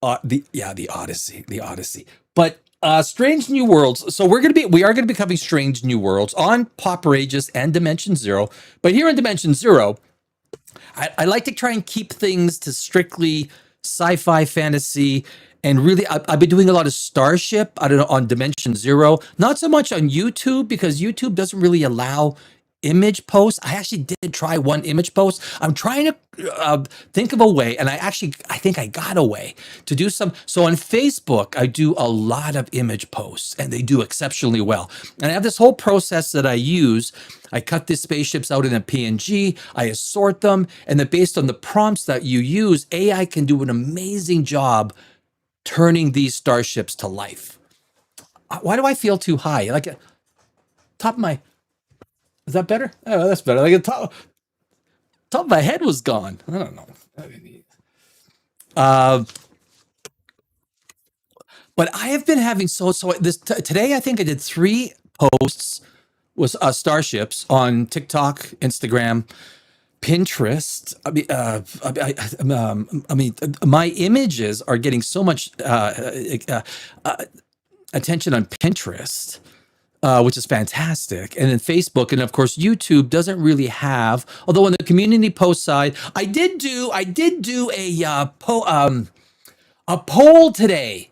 The Odyssey, the Odyssey. But Strange New Worlds. So we are gonna be covering Strange New Worlds on Pop Rages and Dimension Zero. But here in Dimension Zero, I like to try and keep things to strictly sci-fi, fantasy, and really, I've been doing a lot of Starship. I don't know, on Dimension Zero, not so much on YouTube because YouTube doesn't really allow image posts. I actually did try one image post. I'm trying to think of a way, and I think I got a way to do some. So on Facebook, I do a lot of image posts, and they do exceptionally well. And I have this whole process that I use. I cut these spaceships out in a PNG, I assort them, and then based on the prompts that you use, AI can do an amazing job turning these starships to life. Why do I feel too high? Like top of my, is that better? Oh, that's better. Like the top of my head was gone. I don't know. Uh, but I have been having today. I think I did 3 posts with starships on TikTok, Instagram, Pinterest. I mean, my images are getting so much attention on Pinterest, which is fantastic, and then Facebook, and of course YouTube doesn't really have. Although on the community post side, I did do a poll today.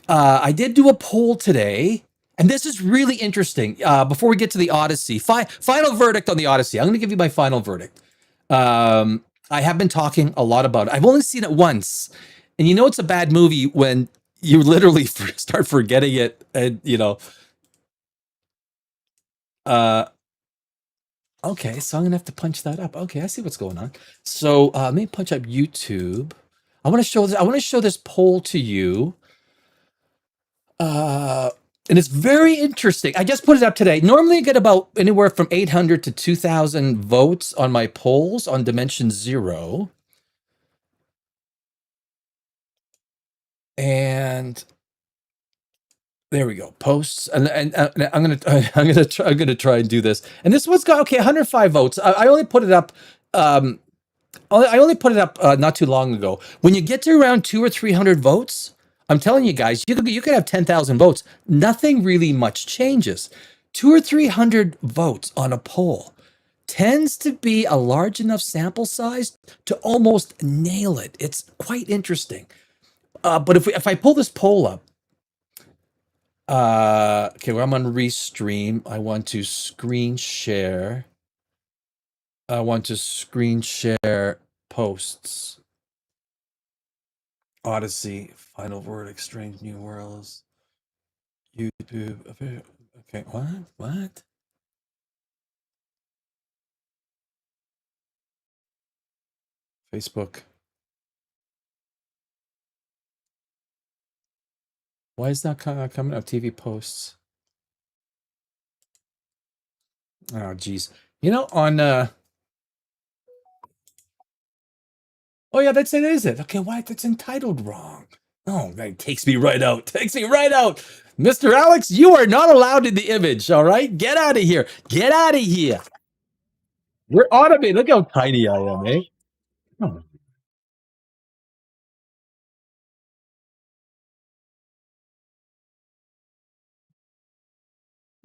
I did do a poll today, and this is really interesting. Before we get to the Odyssey, final verdict on the Odyssey. I'm going to give you my final verdict. I have been talking a lot about it. I've only seen it once, and you know it's a bad movie when you literally start forgetting it, and you know. Uh, okay, so I'm gonna have to punch that up. Okay, I see what's going on. So let me punch up YouTube. I want to show this. I want to show this poll to you. And it's very interesting. I just put it up today. Normally, I get about anywhere from 800 to 2,000 votes on my polls on Dimension Zero. And there we go. Posts, and I'm gonna try and do this. And this one's got 105 votes. I only put it up. I only put it up not too long ago. When you get to around 200 or 300 votes, I'm telling you guys, you could have 10,000 votes. Nothing really much changes. 200 or 300 votes on a poll tends to be a large enough sample size to almost nail it. It's quite interesting. But if I pull this poll up, okay, well, I'm on Restream. I want to screen share. I want to screen share posts. Odyssey, Final Verdict, Strange New Worlds, YouTube. Okay, what? Facebook. Why is that coming up? TV posts. Oh, geez. You know, on oh yeah, that's it, is it? Okay, why that's entitled wrong? Oh, that takes me right out. Takes me right out. Mr. Alex, you are not allowed in the image, all right? Get out of here. Get out of here. We're automated. Look how tiny I am, eh?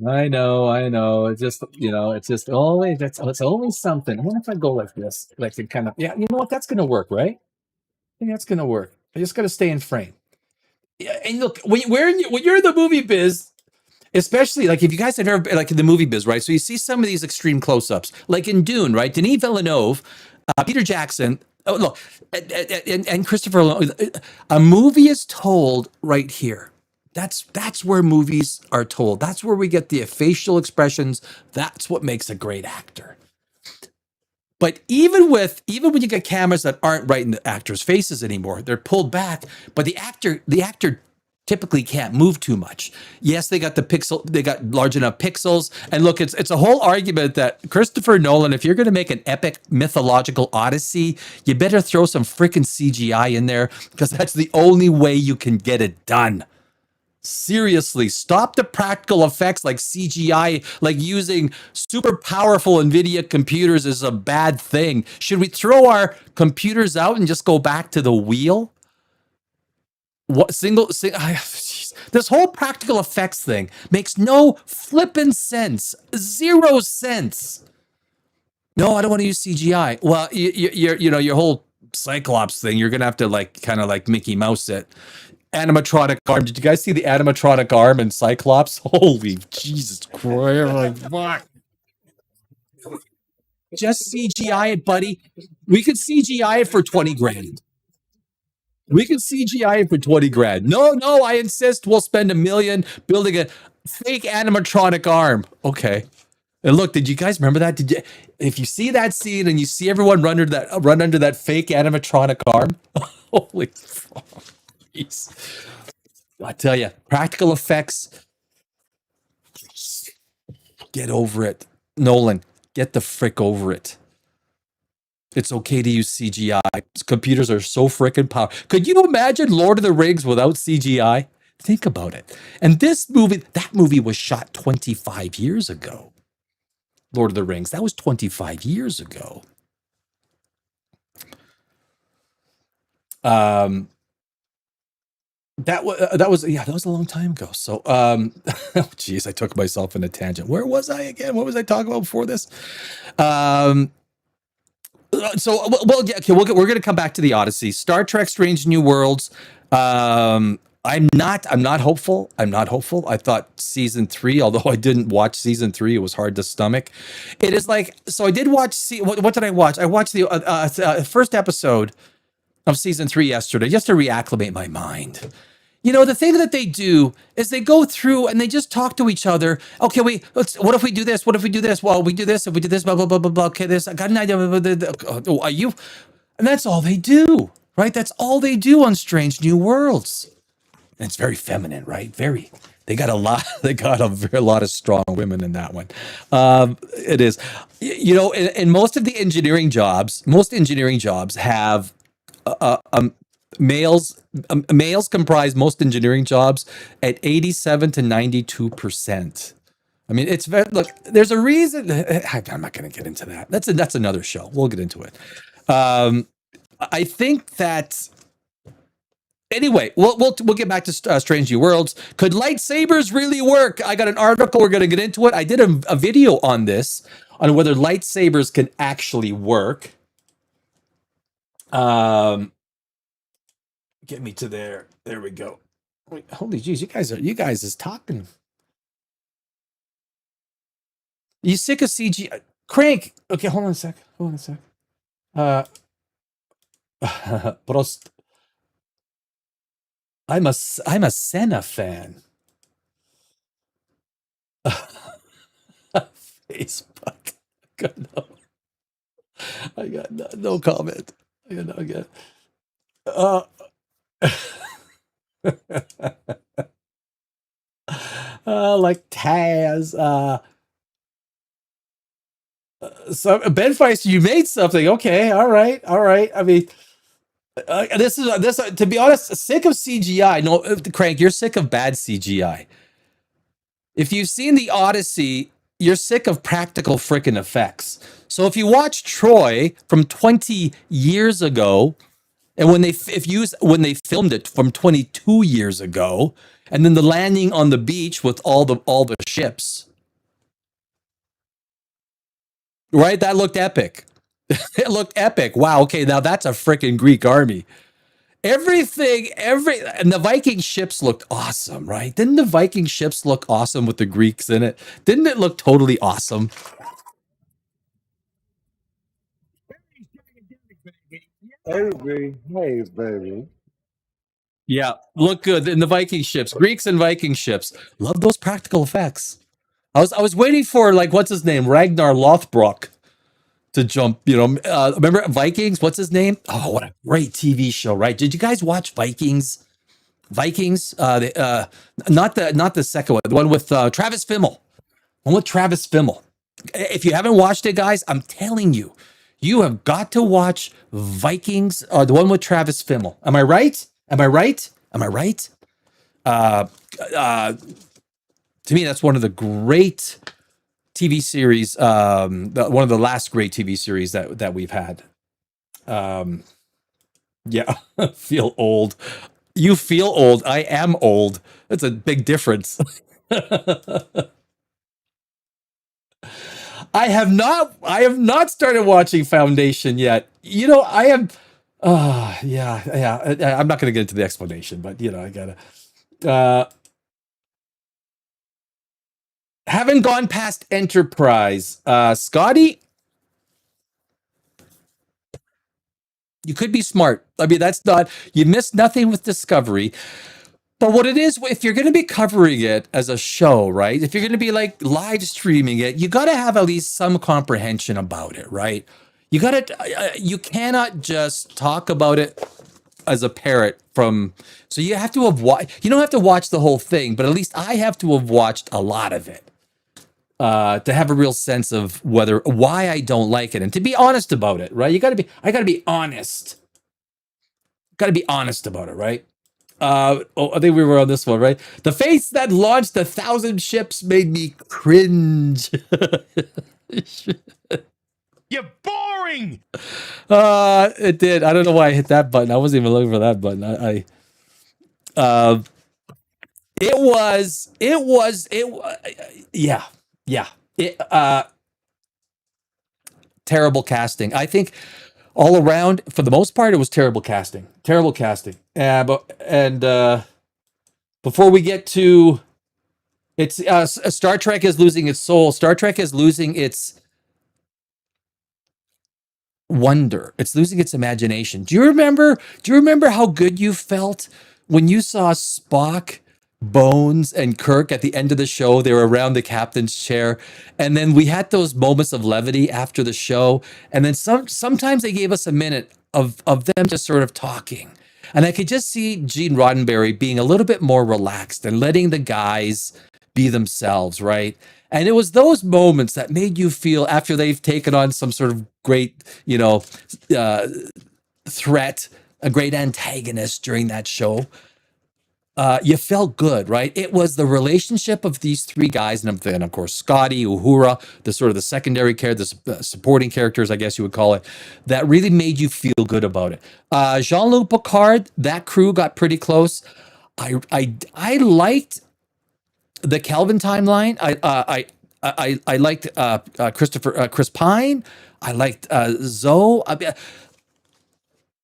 Oh, I know. It's just, it's just always it's always something. I wonder if I go like this, like to kind of, yeah, you know what? That's gonna work, right? I think that's gonna work. I just gotta stay in frame. Yeah, and look, when you're in the movie biz, especially like if you guys have ever been like in the movie biz, right? So you see some of these extreme close-ups, like in Dune, right? Denis Villeneuve, Peter Jackson, oh look, and Christopher Nolan. A movie is told right here. That's where movies are told. That's where we get the facial expressions. That's what makes a great actor. But even when you get cameras that aren't right in the actors' faces anymore, they're pulled back. But the actor typically can't move too much. Yes, they got they got large enough pixels. And look, it's a whole argument that Christopher Nolan, if you're going to make an epic mythological Odyssey, you better throw some freaking CGI in there because that's the only way you can get it done. Seriously, stop the practical effects like CGI, like using super powerful NVIDIA computers is a bad thing. Should we throw our computers out and just go back to the wheel? What this whole practical effects thing makes no flippin' sense. Zero sense. No, I don't want to use CGI. Well, your whole Cyclops thing, you're gonna have to like kind of like Mickey Mouse it. Animatronic arm. Did you guys see the animatronic arm in Cyclops? Holy Jesus Christ! Fuck. Just CGI it, buddy. We could CGI it for 20 grand. We can CGI it for 20 grand. No, I insist we'll spend $1 million building a fake animatronic arm. Okay. And look, did you guys remember that? Did you if you see that scene and you see everyone run under that fake animatronic arm? Holy fuck. I tell you, practical effects, get over it. Nolan, get the frick over it. It's okay to use CGI. Computers are so freaking powerful. Could you imagine Lord of the Rings without CGI? Think about it. And that movie was shot 25 years ago. Lord of the Rings, that was 25 years ago. That was a long time ago. So, geez, I took myself in a tangent. Where was I again? What was I talking about before this? Well, yeah, okay, we're going to come back to the Odyssey. Star Trek: Strange New Worlds. I'm not hopeful. I'm not hopeful. I thought season 3, although I didn't watch season 3, it was hard to stomach. It is like, so I did watch. What did I watch? I watched the first episode of season 3 yesterday, just to reacclimate my mind. The thing that they do is they go through and they just talk to each other. Okay, what if we do this? What if we do this? Well, we do this. If we do this, blah, blah, blah, blah, blah. Okay, this, I got an idea. Oh, are you? And that's all they do, right? That's all they do on Strange New Worlds. And it's very feminine, right? They got a lot of strong women in that one. It is, in most of the engineering jobs, have males comprise most engineering jobs at 87 to 92%. I mean, it's very, look, there's a reason. I'm not going to get into that. That's another show. We'll get into it. I think that anyway, we'll get back to Strange New Worlds. Could lightsabers really work? I got an article. We're going to get into it. I did a video on this, on whether lightsabers can actually work. Get me to there. There we go. Wait, holy jeez, you guys is talking. You sick of CG? Crank. Okay, hold on a sec. Prost. I'm a Senna fan. Facebook. I got no comment. Like Taz. So Ben Feist, you made something. Okay, all right. I mean, this to be honest, sick of CGI. No, Crank, you're sick of bad CGI. If you've seen the Odyssey, you're sick of practical frickin' effects. So if you watch Troy from 20 years ago, and when they filmed it from 22 years ago, and then the landing on the beach with all the ships, right? That looked epic. It looked epic. Wow. Okay, now that's a freaking Greek army. And the Viking ships looked awesome, right? Didn't the Viking ships look awesome with the Greeks in it? Didn't it look totally awesome? Hey, baby. Yeah, look good in the Viking ships, Greeks and Viking ships. Love those practical effects. I was waiting for, like, what's his name, Ragnar Lothbrok, to jump. Remember Vikings? What's his name? Oh, what a great TV show, right? Did you guys watch Vikings? Not the second one, the one with Travis Fimmel. If you haven't watched it, guys, I'm telling you, you have got to watch Vikings, the one with Travis Fimmel. Am I right? To me, that's one of the great TV series, one of the last great TV series that we've had. Yeah, feel old. You feel old. I am old. That's a big difference. I have not started watching Foundation yet. You know, I am yeah. I'm not going to get into the explanation, but you know, I got to haven't gone past Enterprise. Scotty, you could be smart. I mean, that's not, you missed nothing with Discovery. But what it is, if you're going to be covering it as a show, right? If you're going to be like live streaming it, you got to have at least some comprehension about it, right? You got to, you cannot just talk about it as a parrot from, so you have to have watched, you don't have to watch the whole thing, but at least I have to have watched a lot of it to have a real sense of why I don't like it and to be honest about it, right? I got to be honest. Got to be honest about it, right? I think we were on this one, right? The face that launched 1,000 ships made me cringe. You're boring. It did. I don't know why I hit that button. I wasn't even looking for that button. Yeah, yeah. Terrible casting. I think all around, for the most part, it was terrible casting. Terrible casting. Before we get to, it's Star Trek is losing its soul. Star Trek is losing its wonder. It's losing its imagination. Do you remember how good you felt when you saw Spock, Bones, and Kirk at the end of the show? They were around the captain's chair, and then we had those moments of levity after the show, and then sometimes they gave us a minute of them just sort of talking. And I could just see Gene Roddenberry being a little bit more relaxed and letting the guys be themselves, right? And it was those moments that made you feel, after they've taken on some sort of great, uh, threat, a great antagonist during that show, you felt good, right? It was the relationship of these three guys, and then of course Scotty, Uhura, the sort of the secondary character, the supporting characters, I guess you would call it, that really made you feel good about it. Jean-Luc Picard, that crew got pretty close. I liked the Kelvin timeline. I liked Chris Pine. I liked Zoe.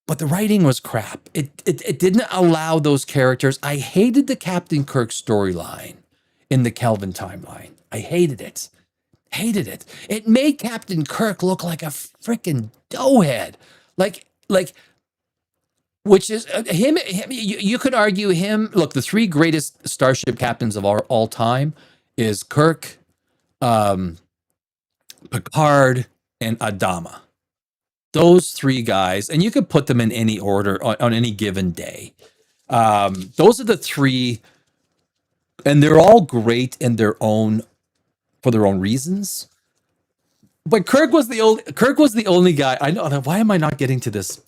But the writing was crap. It didn't allow those characters. I hated the Captain Kirk storyline in the Kelvin timeline. I hated it. Hated it. It made Captain Kirk look like a freaking doughhead. Like, which is him. You could argue him. Look, the three greatest starship captains of all time is Kirk, Picard, and Adama. Those three guys, and you could put them in any order on any given day. Those are the three, and they're all great in for their own reasons. But Kirk was the only guy. I know. Why am I not getting to this?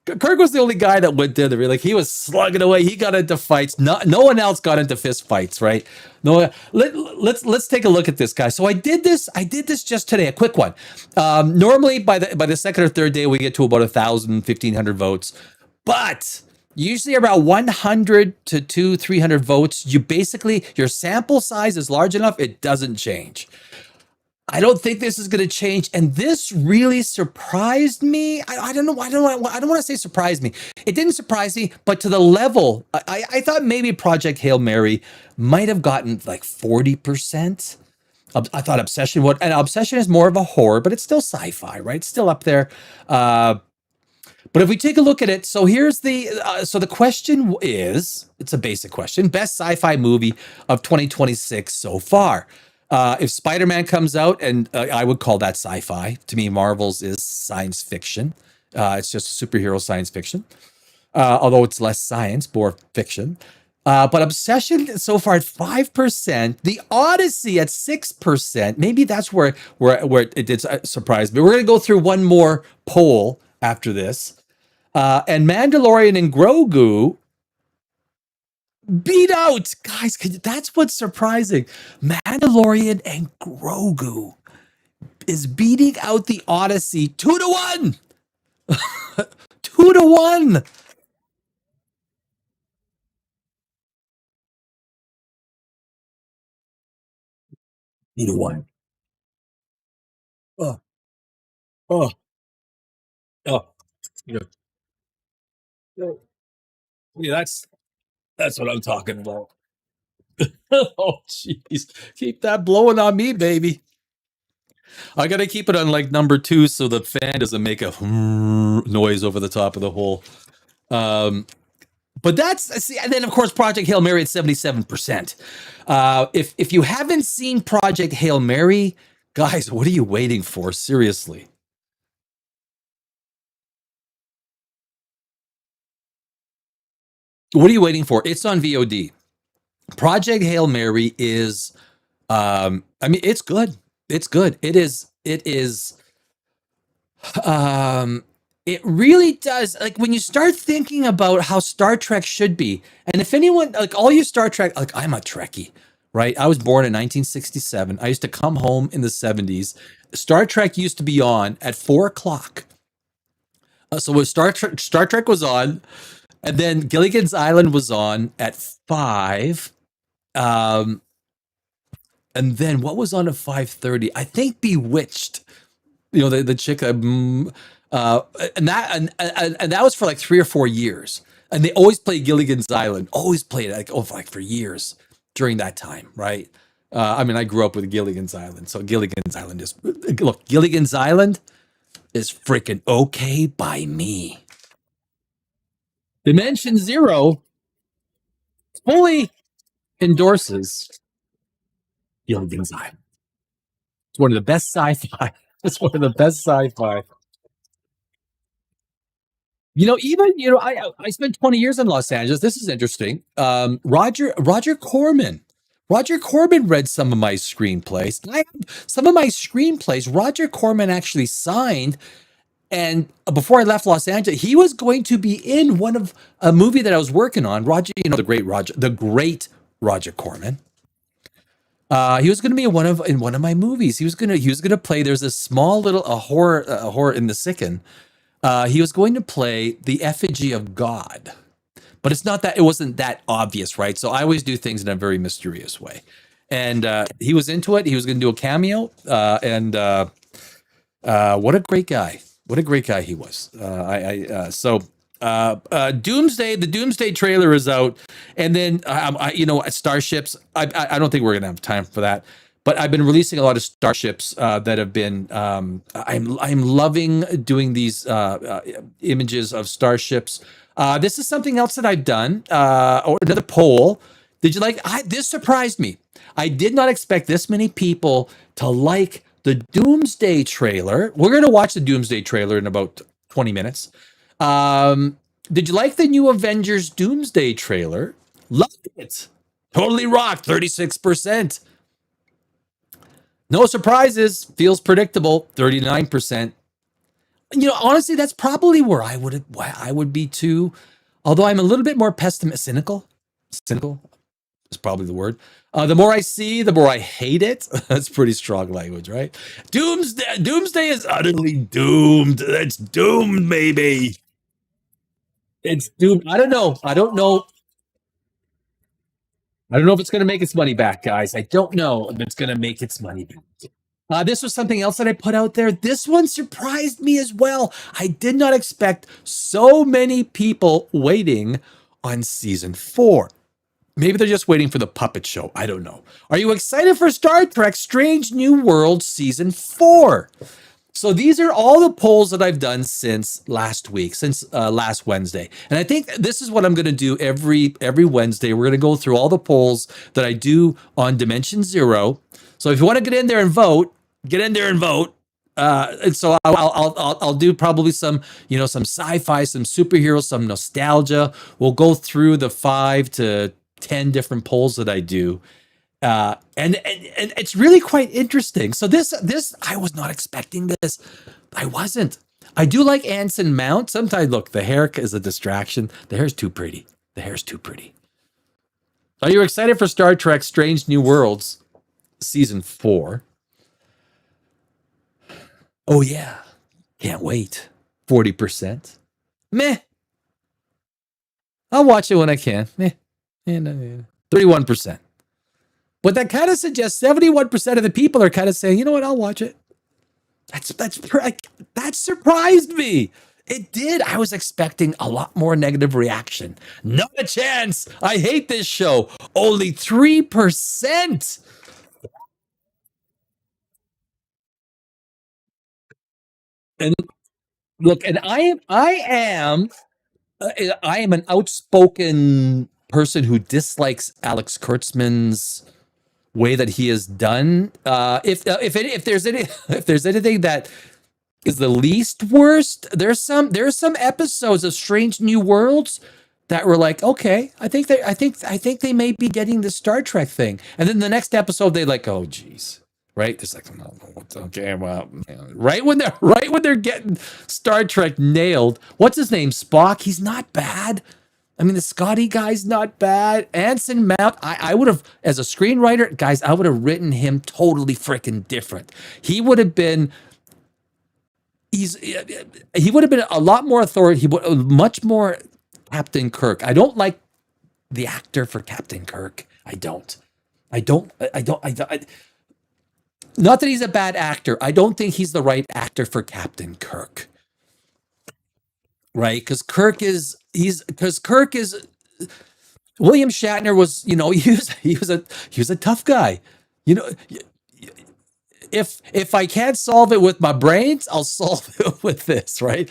Kirk was the only guy that went there. Like, he was slugging away. He got into fights. No one else got into fist fights, right? No. Let's take a look at this guy. So I did this just today. A quick one. Normally by the second or third day we get to about 1,000, 1,500 votes, but usually around 100 to 300 votes, your sample size is large enough. It doesn't change. I don't think this is going to change, and this really surprised me. I don't know. I don't want to say surprised me. It didn't surprise me, but to the level, I thought maybe Project Hail Mary might have gotten like 40%. I thought Obsession is more of a horror, but it's still sci-fi, right? It's still up there. But if we take a look at it, so here's the question is, it's a basic question: best sci-fi movie of 2026 so far. If Spider-Man comes out, and I would call that sci-fi. To me, Marvel's is science fiction. It's just superhero science fiction. Although it's less science, more fiction. But Obsession so far at 5%. The Odyssey at 6%. Maybe that's where it did surprise me. We're going to go through one more poll after this. And Mandalorian and Grogu beat out, guys. That's what's surprising. Mandalorian and Grogu is beating out the Odyssey 2-1. 2-1. Neither one. Oh, oh, oh. Yeah, yeah, that's what I'm talking about. Oh, jeez. Keep that blowing on me, baby. I gotta keep it on like number two so the fan doesn't make a noise over the top of the hole. Um, but that's see, and then of course Project Hail Mary at 77%. If you haven't seen Project Hail Mary, guys, what are you waiting for? Seriously. What are you waiting for? It's on VOD. Project Hail Mary is I mean it's good. It's good. It is um it really does, like when you start thinking about how Star Trek should be. And if anyone, like all you Star Trek, like I'm a Trekkie, right? I was born in 1967. I used to come home in the 70s. Star Trek used to be on at 4 o'clock. So when Star Trek was on, and then Gilligan's Island was on at 5. Um, and then what was on at 5:30? I think Bewitched. The chick, uh, and that was for like 3 or 4 years. And they always played Gilligan's Island. Always played it like for years during that time, right? I mean, I grew up with Gilligan's Island, so Gilligan's Island is look. Gilligan's Island is freaking okay by me. Dimension Zero fully endorses Gilligan's Island. It's one of the best sci-fi. It's one of the best sci-fi. I spent 20 years in Los Angeles. This is interesting. Roger Corman. Roger Corman read some of my screenplays. Some of my screenplays, Roger Corman actually signed. And before I left Los Angeles, he was going to be in one of a movie that I was working on. Roger, the great Roger Corman. He was going to be in one of my movies. He was gonna play. There's a small little a horror in the Sicken. He was going to play the effigy of God, but it wasn't that obvious, right? So I always do things in a very mysterious way. And he was into it. He was going to do a cameo. And what a great guy! What a great guy he was. Doomsday. The Doomsday trailer is out, and then Starships. I don't think we're gonna have time for that. But I've been releasing a lot of Starships that have been. I'm loving doing these images of Starships. This is something else that I've done. Or another poll. Did you like? This surprised me. I did not expect this many people to like the Doomsday trailer. We're gonna watch the Doomsday trailer in about 20 minutes. Did you like the new Avengers Doomsday trailer? Loved it. Totally rocked. 36%. No surprises. Feels predictable. 39%. Honestly, that's probably where I would be too. Although I'm a little bit more cynical. Cynical is probably the word. The more I see, the more I hate it. That's pretty strong language, right? Doomsday is utterly doomed. It's doomed, maybe. It's doomed. I don't know. I don't know if it's going to make its money back, guys. I don't know if it's going to make its money back. This was something else that I put out there. This one surprised me as well. I did not expect so many people waiting on season 4. Maybe they're just waiting for the puppet show. I don't know. Are you excited for Star Trek Strange New World season 4? So these are all the polls that I've done since last week, since last Wednesday. And I think this is what I'm going to do every Wednesday. We're going to go through all the polls that I do on Dimension Zero. So if you want to get in there and vote, get in there and vote. And so I'll do probably some sci-fi, some superheroes, some nostalgia. We'll go through the 5 to 10 different polls that I do. And it's really quite interesting. So this I was not expecting this. I wasn't. I do like Anson Mount. Sometimes look, the hair is a distraction. The hair's too pretty. Are you excited for Star Trek Strange New Worlds season 4? Oh yeah. Can't wait. 40%. Meh. I'll watch it when I can. Meh. 31%. But that kind of suggests 71% of the people are kind of saying, you know what, I'll watch it. That surprised me. It did. I was expecting a lot more negative reaction. Not a chance. I hate this show. Only 3%. And look, and I am an outspoken person who dislikes Alex Kurtzman's way that he has done. If there's anything that is the least worst, there's some episodes of Strange New Worlds that were like, okay, I think they may be getting the Star Trek thing, and then the next episode they like, oh geez, right? It's like, no, okay, well, right when they're getting Star Trek nailed. What's his name? Spock. He's not bad. I mean, the Scotty guy's not bad. Anson Mount, I would have, as a screenwriter, guys, I would have written him totally freaking different. He would have been a lot more authority. He would much more Captain Kirk. I don't like the actor for Captain Kirk. I don't. Not that he's a bad actor. I don't think he's the right actor for Captain Kirk. Right? Because Kirk is William Shatner was, he was a tough guy. You know, if I can't solve it with my brains, I'll solve it with this, right?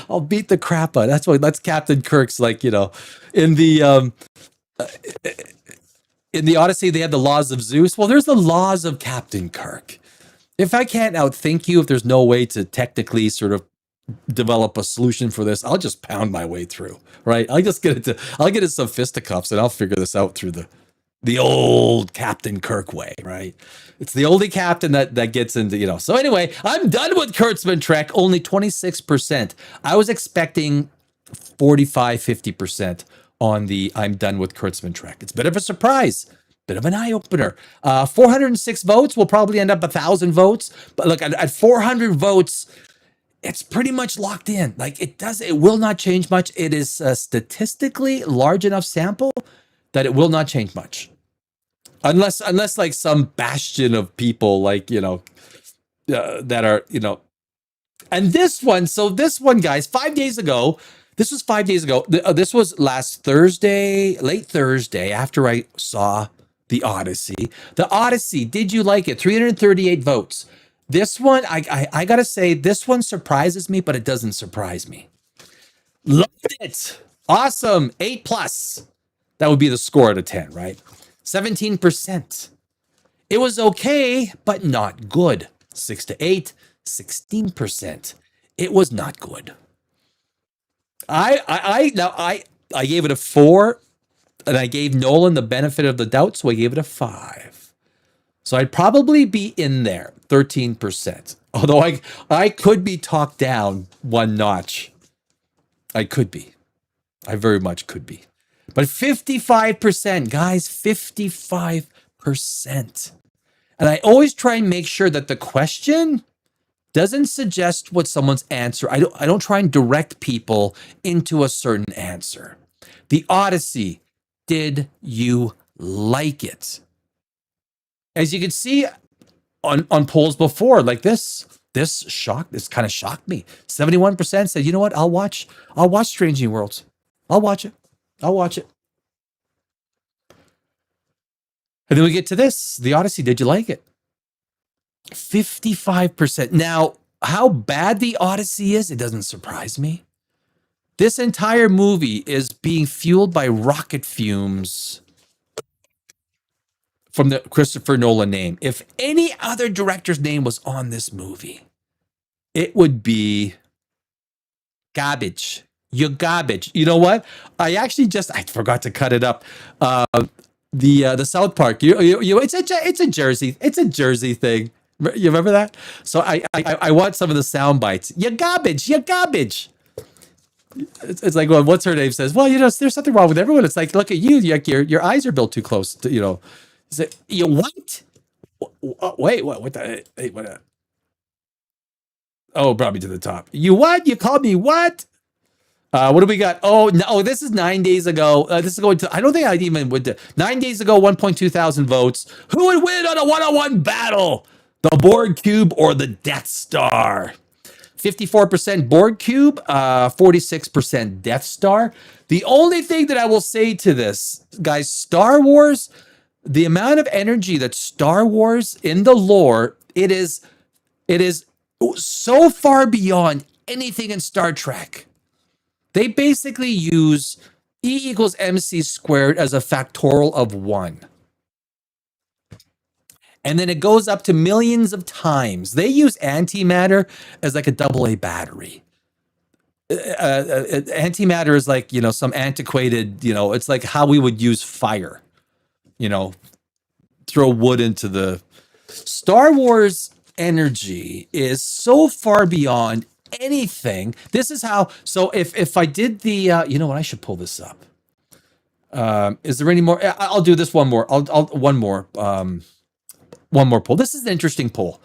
I'll beat the crap out. That's Captain Kirk's, like, in the Odyssey they had the laws of Zeus. Well, there's the laws of Captain Kirk. If I can't outthink you, if there's no way to technically sort of develop a solution for this, I'll just pound my way through, right? I'll get into some fisticuffs and I'll figure this out through the old Captain Kirk way, right? It's the oldie captain that gets into, So anyway, I'm done with Kurtzman Trek, only 26%. I was expecting 45, 50% on the I'm done with Kurtzman Trek. It's a bit of a surprise, bit of an eye-opener. 406 votes will probably end up 1,000 votes. But look, at 400 votes, it's pretty much locked in. Like, it will not change much. It is a statistically large enough sample that it will not change much. Unless like some bastion of people, like, that are, and this one, guys, 5 days ago, this was 5 days ago. This was last Thursday, late Thursday, after I saw the Odyssey. The Odyssey, did you like it? 338 votes. This one, I gotta say, this one surprises me, but it doesn't surprise me. Loved it. Awesome. 8+. That would be the score out of 10, right? 17%. It was okay, but not good. 6 to 8, 16%. It was not good. I gave it a 4, and I gave Nolan the benefit of the doubt, so I gave it a 5. So I'd probably be in there, 13%. Although I could be talked down one notch. I could be. I very much could be. But 55%, guys, 55%. And I always try and make sure that the question doesn't suggest what someone's answer. I don't try and direct people into a certain answer. The Odyssey, did you like it? As you can see on polls before, like this kind of shocked me. 71% said, you know what, I'll watch Strange New Worlds. I'll watch it. And then we get to this, the Odyssey, did you like it? 55%. Now, how bad the Odyssey is, it doesn't surprise me. This entire movie is being fueled by rocket fumes from the Christopher Nolan name. If any other director's name was on this movie, it would be garbage. You're garbage. You know what? I forgot to cut it up. The South Park. It's a Jersey thing. You remember that? So I want some of the sound bites. You're garbage. It's like, well, what's her name says? Well, there's something wrong with everyone. It's like, look at you. Your eyes are built too close. You what? Wait, what? Oh, brought me to the top. You what? You called me what? What do we got? Oh no, this is 9 days ago. This is going to. I don't think I even would. 9 days ago, 1.2 thousand votes. Who would win on a one-on-one battle? The Borg cube or the Death Star? 54% Borg cube, 46% Death Star. The only thing that I will say to this, guys, Star Wars, the amount of energy that Star Wars in the lore, it is so far beyond anything in Star Trek. They basically use E equals MC squared as a factorial of 1. And then it goes up to millions of times. They use antimatter as like a AA battery. Antimatter is like, some antiquated, it's like how we would use fire, throw wood into the Star Wars energy is so far beyond anything. This is how, so if I did the, you know what, I should pull this up. Is there any more? I'll do this one more. One more poll. This is an interesting poll.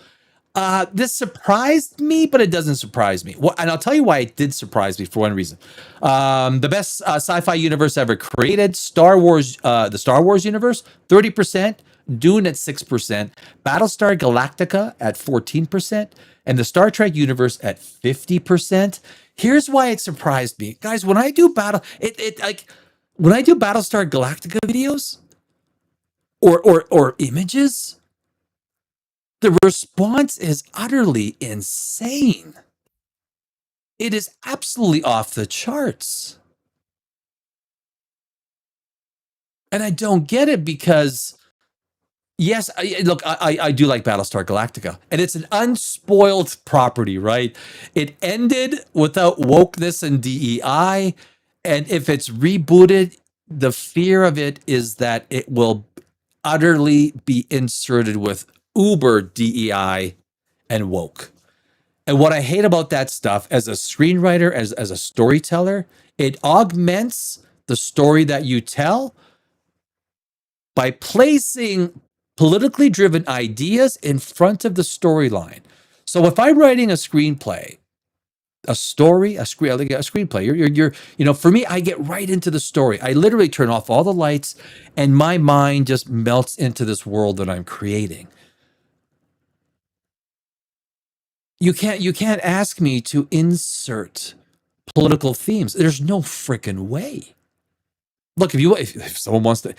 This surprised me, but it doesn't surprise me. Well, and I'll tell you why it did surprise me for one reason. The best sci-fi universe ever created, Star Wars, the Star Wars universe, 30%, Dune at 6%, Battlestar Galactica at 14%, and the Star Trek universe at 50%. Here's why it surprised me. Guys, when I do when I do Battlestar Galactica videos or images, the response is utterly insane. It is absolutely off the charts. And I don't get it because, yes, I do like Battlestar Galactica. And it's an unspoiled property, right? It ended without wokeness and DEI. And if it's rebooted, the fear of it is that it will utterly be inserted with uber DEI and woke. And what I hate about that stuff as a screenwriter, as a storyteller, it augments the story that you tell by placing politically driven ideas in front of the storyline. So if I'm writing a screenplay, a screenplay, you're for me, I get right into the story. I literally turn off all the lights and my mind just melts into this world that I'm creating. You can't ask me to insert political themes. There's no freaking way. Look, if someone wants to,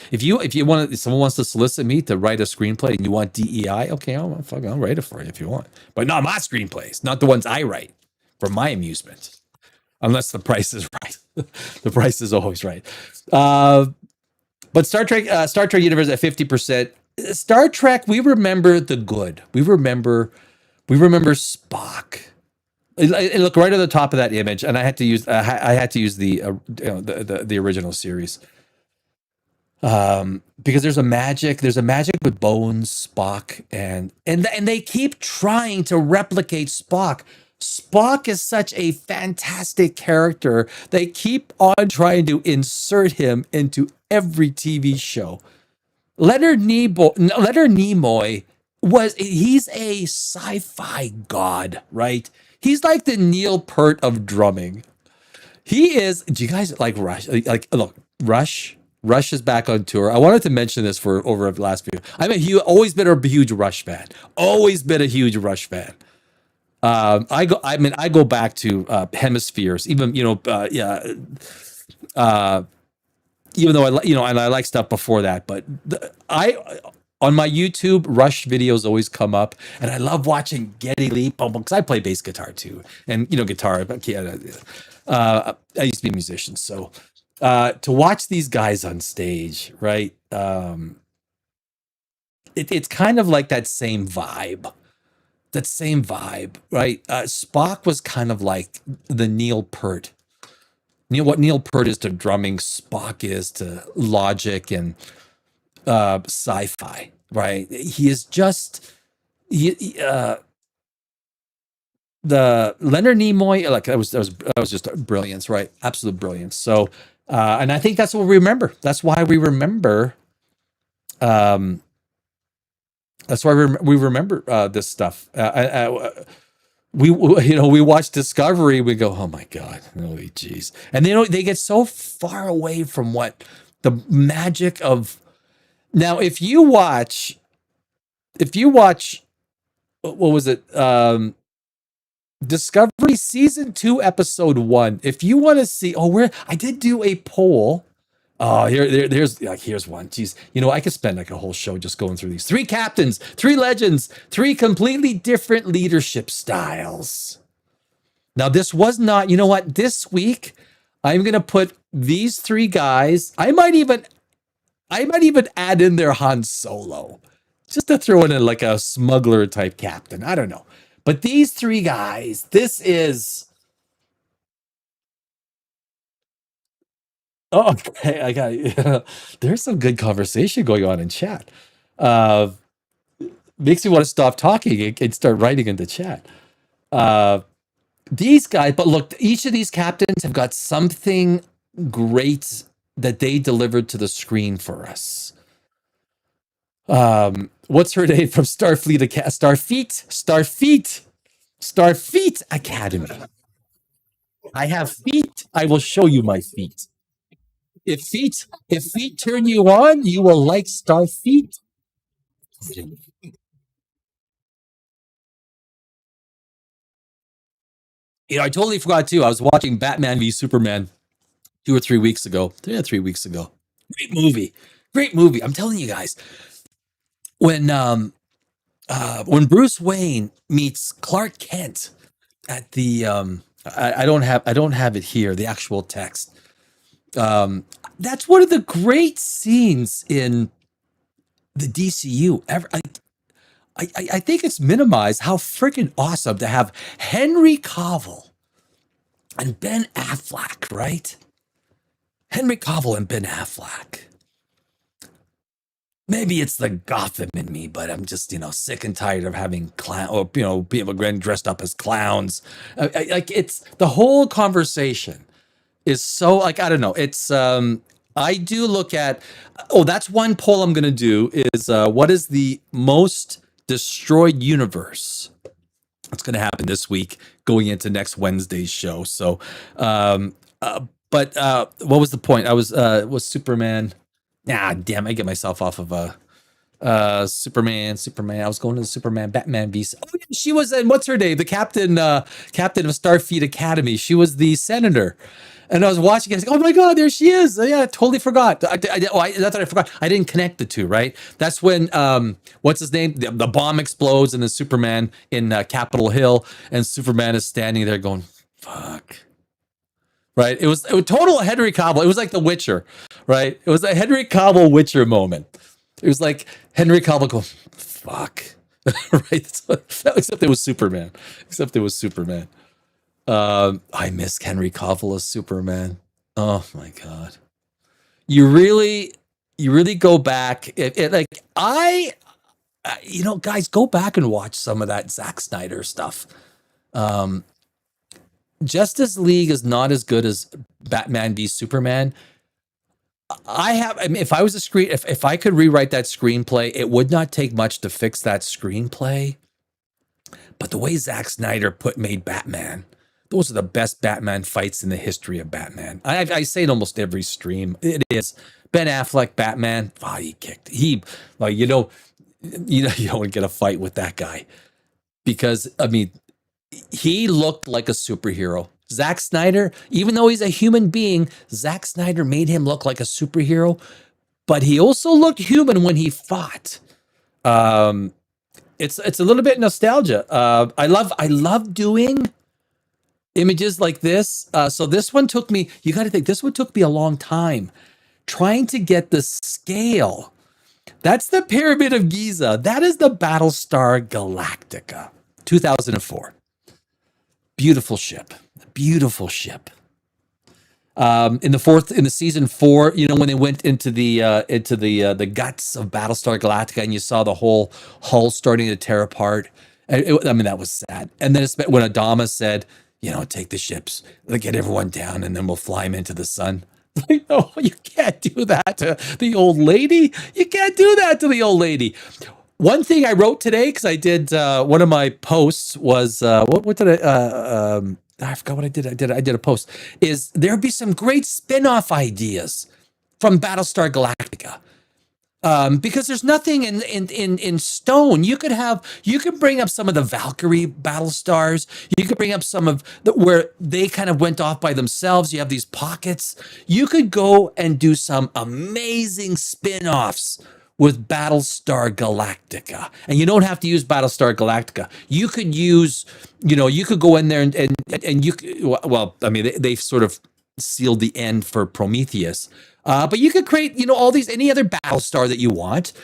someone wants to solicit me to write a screenplay and you want DEI, okay, I'll write it for you if you want, but not my screenplays, not the ones I write for my amusement, unless the price is right. The price is always right. But Star Trek universe at 50%. Star Trek, we remember the good. We remember Spock. Look right at the top of that image, and I had to use the original series because there's a magic with Bones, Spock, and they keep trying to replicate Spock. Spock is such a fantastic character. They keep on trying to insert him into every TV show. Leonard Nimoy he's a sci-fi god, right? He's like the Neil Peart of drumming. He is. Do you guys like Rush? Look, Rush is back on tour. I wanted to mention this for over the last few. Always been a huge Rush fan. Always been a huge Rush fan. I go back to Hemispheres, even even though I like stuff before that, but on my YouTube, Rush videos always come up, and I love watching Geddy Lee because I play bass guitar too, and guitar. I used to be a musician, so to watch these guys on stage, right? It's kind of like that same vibe. Right? Spock was kind of like the Neil Peart. What Neil Peart is to drumming, Spock is to logic and sci-fi, right? He is just the Leonard Nimoy, like that was just brilliance, right? Absolute brilliance. So and I think that's what we remember. That's why we remember we remember this stuff. we watch Discovery. We go, oh my god, holy jeez, and they get so far away from what the magic of. Now, if you watch, what was it? Discovery season 2, episode 1. If you want to see, I did do a poll. Oh, here's one. Jeez, I could spend like a whole show just going through these 3 captains, 3 legends, 3 completely different leadership styles. Now, this was not. You know what? This week, I'm gonna put these 3 guys. I might even add in their Han Solo, just to throw in like a smuggler type captain. I don't know, but these 3 guys. This is. Oh, okay. I got. There's some good conversation going on in chat. Uh, Makes me want to stop talking and start writing in the chat. These guys, but look, each of these captains have got something great that they delivered to the screen for us. What's her name from Starfleet Academy? I have feet. I will show you my feet. If feet turn you on, you will like Starfleet. I totally forgot too. I was watching Batman v Superman 2 or 3 weeks ago. 3 weeks ago. Great movie. I'm telling you guys, when Bruce Wayne meets Clark Kent at the I don't have it here, the actual text. That's one of the great scenes in the DCU ever. I think it's minimized how freaking awesome to have Henry Cavill and Ben Affleck, right? Henry Cavill and Ben Affleck. Maybe it's the Gotham in me, but I'm just, sick and tired of having people getting dressed up as clowns. It's the whole conversation is so I don't know. It's I do look at. Oh, that's one poll I'm going to do is what is the most destroyed universe? It's going to happen this week, going into next Wednesday's show. So, but what was the point? I was Superman. Damn! I get myself off of Superman. I was going to the Superman, Batman beast. Oh, yeah, she was in what's her name? The captain of Starfleet Academy. She was the senator. And I was watching it. I was like, oh my God, there she is. Yeah, I totally forgot. Not that I forgot. I didn't connect the two, right? That's when, what's his name? The bomb explodes and then Superman in Capitol Hill. And Superman is standing there going, fuck. Right? It was total Henry Cavill. It was like The Witcher, right? It was a Henry Cavill Witcher moment. It was like Henry Cavill going, fuck. Right? Except it was Superman. I miss Henry Cavill as Superman. Oh my God. You really go back. Guys, go back and watch some of that Zack Snyder stuff. Justice League is not as good as Batman v Superman. If I was if I could rewrite that screenplay, it would not take much to fix that screenplay. But the way Zack Snyder made Batman, those are the best Batman fights in the history of Batman. I say it almost every stream. It is Ben Affleck Batman. Oh, he kicked. You don't get a fight with that guy because he looked like a superhero. Zack Snyder, even though he's a human being, Zack Snyder made him look like a superhero, but he also looked human when he fought. It's a little bit nostalgia. I love doing images like this. So this one took me, you got to think, this one took me a long time trying to get the scale. That's the Pyramid of Giza. That is the Battlestar Galactica, 2004. Beautiful ship. In the season 4, when they went into the guts of Battlestar Galactica and you saw the whole hull starting to tear apart. That was sad. And then when Adama said, take the ships, get everyone down, and then we'll fly them into the sun. Like, no, you can't do that to the old lady. You can't do that to the old lady. One thing I wrote today, because I did one of my posts was what did I forgot what I did. I did a post. Is there'd be some great spin-off ideas from Battlestar Galactica. Because there's nothing in stone. You could bring up some of the Valkyrie battle stars. You could bring up some of where they kind of went off by themselves. You have these pockets. You could go and do some amazing spin-offs with Battlestar Galactica. And you don't have to use Battlestar Galactica. You could use, you could go in there and you well, I mean, they've sort of sealed the end for Prometheus. But you could create, all these any other Battlestar that you want.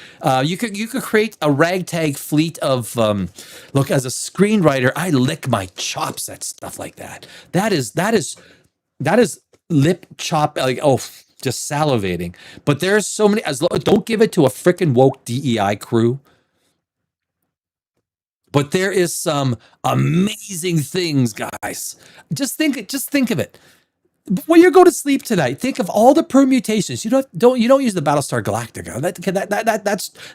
You could create a ragtag fleet of. Look, as a screenwriter, I lick my chops at stuff like that. That is lip chop, like, oh, just salivating. But there's so many. Don't give it to a freaking woke DEI crew. But there is some amazing things, guys. Just think of it. When you go to sleep tonight, think of all the permutations. You don't use the Battlestar Galactica.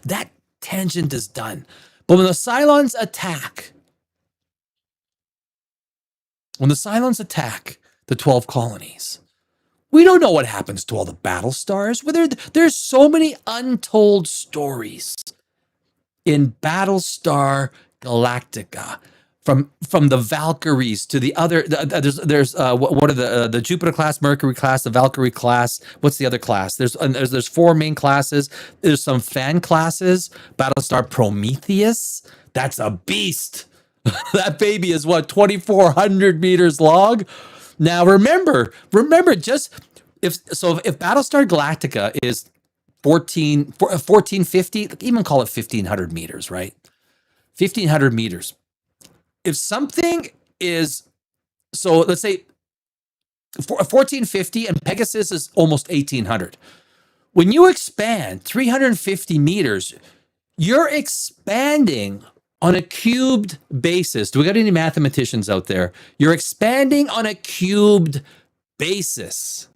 That tangent is done. But when the Cylons attack the 12 colonies, we don't know what happens to all the Battlestars. There's so many untold stories in Battlestar Galactica. From the Valkyries to the other, there's what are the Jupiter class, Mercury class, the Valkyrie class. What's the other class? There's 4 main classes. There's some fan classes. Battlestar Prometheus. That's a beast. That baby is 2,400 meters long. Now remember, just if Battlestar Galactica is 1450, even call it 1,500 meters, right? 1,500 meters. If something is, so let's say 1450 and Pegasus is almost 1800. When you expand 350 meters, you're expanding on a cubed basis. Do we got any mathematicians out there? You're expanding on a cubed basis.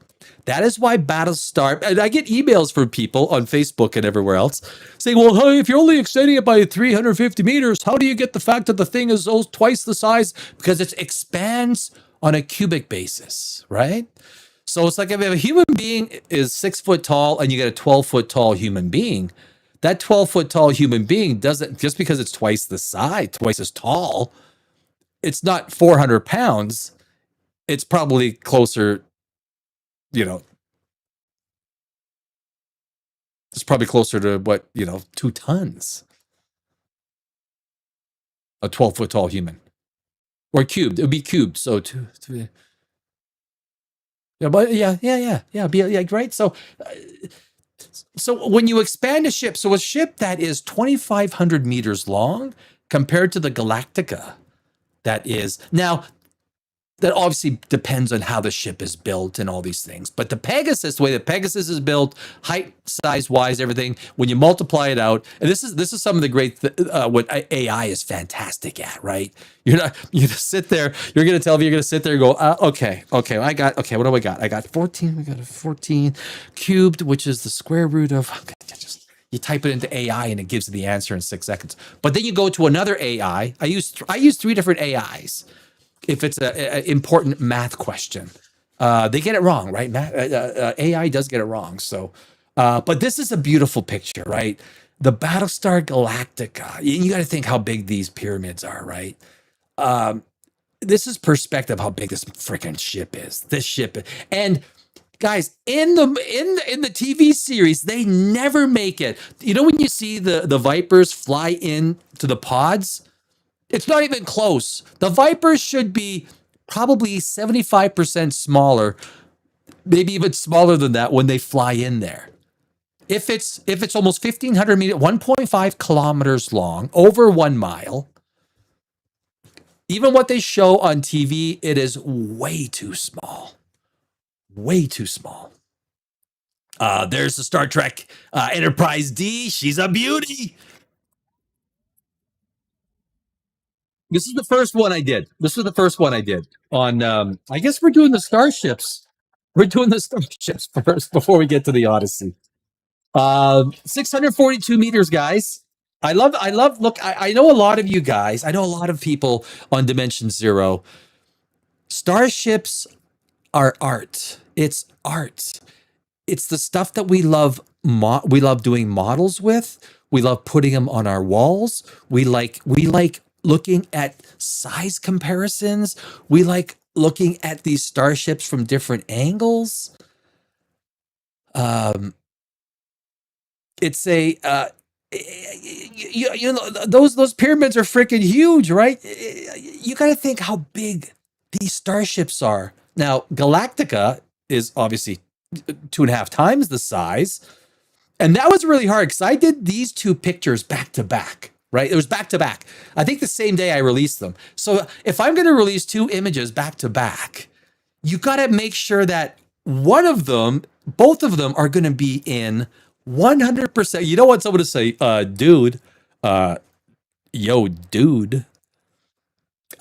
That is why Battlestar, and I get emails from people on Facebook and everywhere else saying, well, hey, if you're only extending it by 350 meters, how do you get the fact that the thing is twice the size? Because it expands on a cubic basis, right? So it's like if a human being is 6 foot tall and you get a 12-foot tall human being, that 12-foot tall human being doesn't, just because it's twice the size, twice as tall, it's not 400 pounds. It's probably closer, it's probably closer to 2 tons. A 12-foot tall human. Or cubed. It would be cubed. So two yeah, but yeah, right? So when you expand a ship, so a ship that is 2,500 meters long compared to the Galactica, that is now. That obviously depends on how the ship is built and all these things. But the Pegasus, the way that Pegasus is built, height, size wise, everything, when you multiply it out, and this is some of the great what AI is fantastic at, right? You just sit there. You're going to tell me you're going to sit there and go, okay. What do I got? I got 14. We got a 14 cubed, which is the square root of. You type it into AI and it gives you the answer in 6 seconds. But then you go to another AI. I use 3 different AIs. If it's an important math question, they get it wrong, right? AI does get it wrong. So, but this is a beautiful picture, right? The Battlestar Galactica. You got to think how big these pyramids are, right? This is perspective how big this freaking ship is. This ship, and guys, in the TV series, they never make it. When you see the Vipers fly in to the pods. It's not even close. The Vipers should be probably 75% smaller, maybe even smaller than that when they fly in there. If it's almost 1,500 meters, 1.5 kilometers long, over 1 mile, even what they show on TV, it is way too small. Way too small. There's the Star Trek Enterprise D. She's a beauty. This is the first one I did. On, I guess we're doing the Starships. We're doing the Starships first before we get to the Odyssey. 642 meters, guys. Look, I know a lot of you guys. I know a lot of people on Dimension Zero. Starships are art. It's art. It's the stuff that we love. We love doing models with. We love putting them on our walls. We like looking at size comparisons. We like looking at these starships from different angles. Um, it's a you know those pyramids are freaking huge, right? You got to think how big these starships are. Now, Galactica is obviously 2.5 times the size. And that was really hard because I did these two pictures back to back, right? It was back to back. I think the same day I released them. So if I'm going to release two images back to back, you got to make sure that one of them, both of them are going to be in 100%. You don't want someone to say, dude, uh, yo, dude,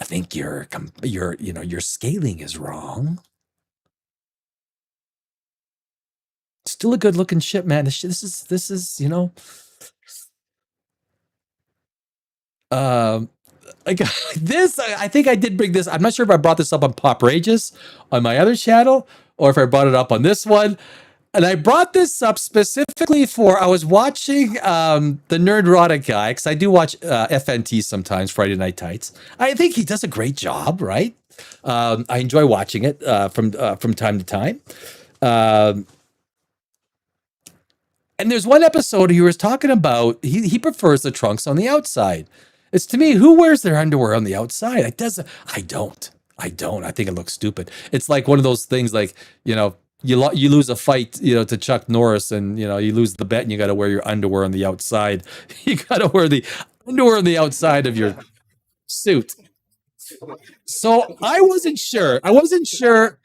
I think your scaling is wrong. Still a good looking ship, man. This is, like this. I think I did bring this. I'm not sure if I brought this up on Poprageous on my other channel or if I brought it up on this one. And I brought this up specifically for I was watching the Nerdrotic guy because I do watch FNT sometimes, Friday Night Tights. I think he does a great job, right? I enjoy watching it from time to time. And there's one episode he was talking about he prefers the trunks on the outside. It's to me, who wears their underwear on the outside? It doesn't. I don't. I don't. I think it looks stupid. It's like one of those things, like you lose a fight, to Chuck Norris, and you lose the bet, and you got to wear your underwear on the outside. You got to wear the underwear on the outside of your suit. So I wasn't sure. I wasn't sure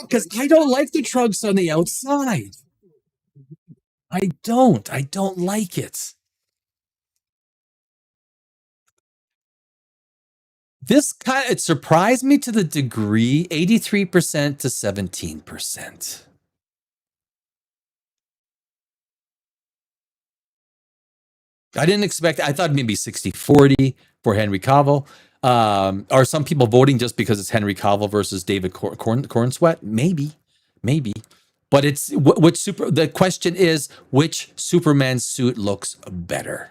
because I don't like the trunks on the outside. I don't. I don't like it. It surprised me to the degree 83% to 17%. I didn't expect, I thought maybe 60-40 for Henry Cavill. Are some people voting just because it's Henry Cavill versus David Cornsweet? Maybe. But it's the question is, which Superman suit looks better?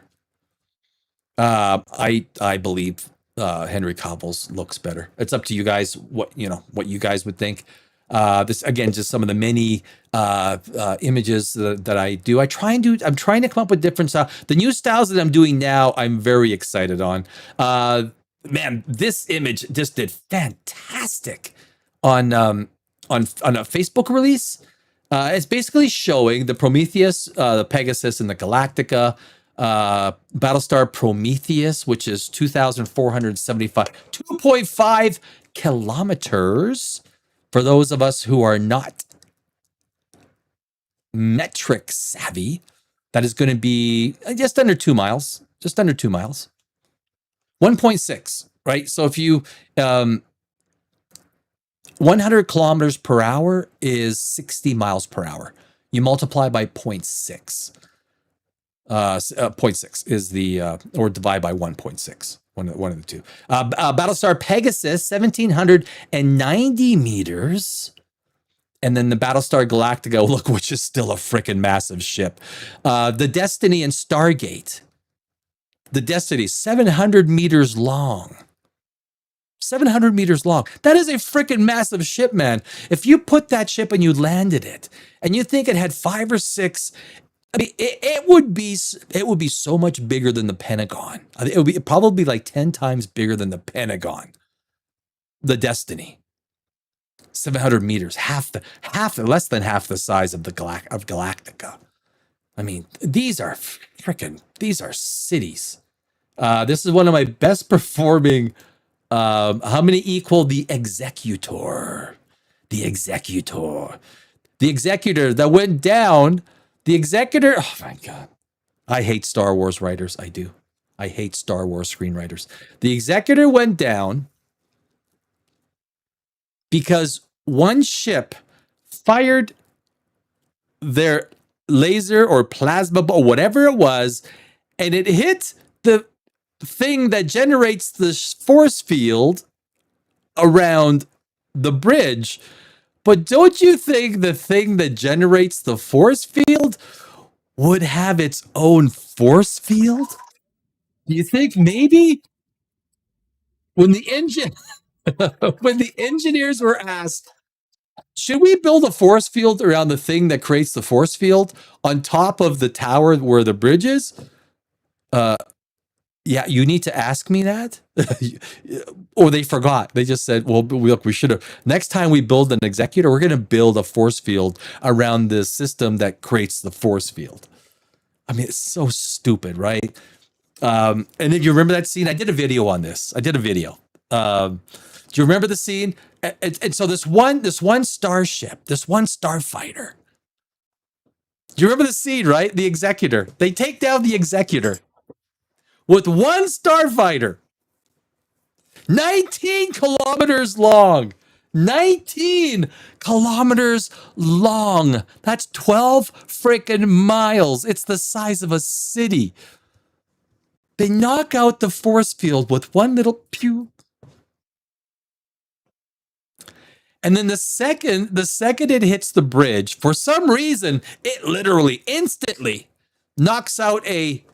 I believe Henry Cavill's looks better. It's up to you guys what you guys would think. This again, just some of the many images that I do. I'm trying to come up with different styles. The new styles that I'm doing now, I'm very excited on. Man, this image just did fantastic on a Facebook release. It's basically showing the Prometheus, the Pegasus, and the Galactica. Battlestar Prometheus, which is 2,475, 2.5 kilometers. For those of us who are not metric savvy, that is going to be just under 2 miles. 1.6, right? So if you 100 kilometers per hour is 60 miles per hour. You multiply by 0.6. 0.6 is the or divide by 1.6. One of the two. Battlestar Pegasus, 1,790 meters. And then the Battlestar Galactica, look, which is still a freaking massive ship. The Destiny and Stargate. The Destiny, 700 meters long. 700 meters long. That is a freaking massive ship, man. If you put that ship and you landed it, and you think it had 5 or 6, I mean, it would be so much bigger than the Pentagon. It would be probably like 10 times bigger than the Pentagon. The Destiny, 700 meters, less than half the size of Galactica. I mean, these are cities. This is one of my best performing. How many equal the Executor? The Executor that went down. The Executor, oh my God. I hate Star Wars writers. I do. I hate Star Wars screenwriters. The Executor went down because one ship fired their laser or plasma or whatever it was, and it hit the thing that generates the force field around the bridge. But don't you think the thing that generates the force field would have its own force field? Do you think maybe when the engine when the engineers were asked, should we build a force field around the thing that creates the force field on top of the tower where the bridge is? Yeah, you need to ask me that. Or they forgot. They just said, well, look, we should have. Next time we build an executor, we're going to build a force field around the system that creates the force field. I mean, it's so stupid, right? And then you remember that scene? I did a video on this. Do you remember the scene? And so this one starship, this one starfighter. Do you remember the scene, right? The executor. They take down the executor with one starfighter, 19 kilometers long. 19 kilometers long. That's 12 freaking miles. It's the size of a city. They knock out the force field with one little pew. And then the second it hits the bridge, for some reason, it literally instantly knocks out a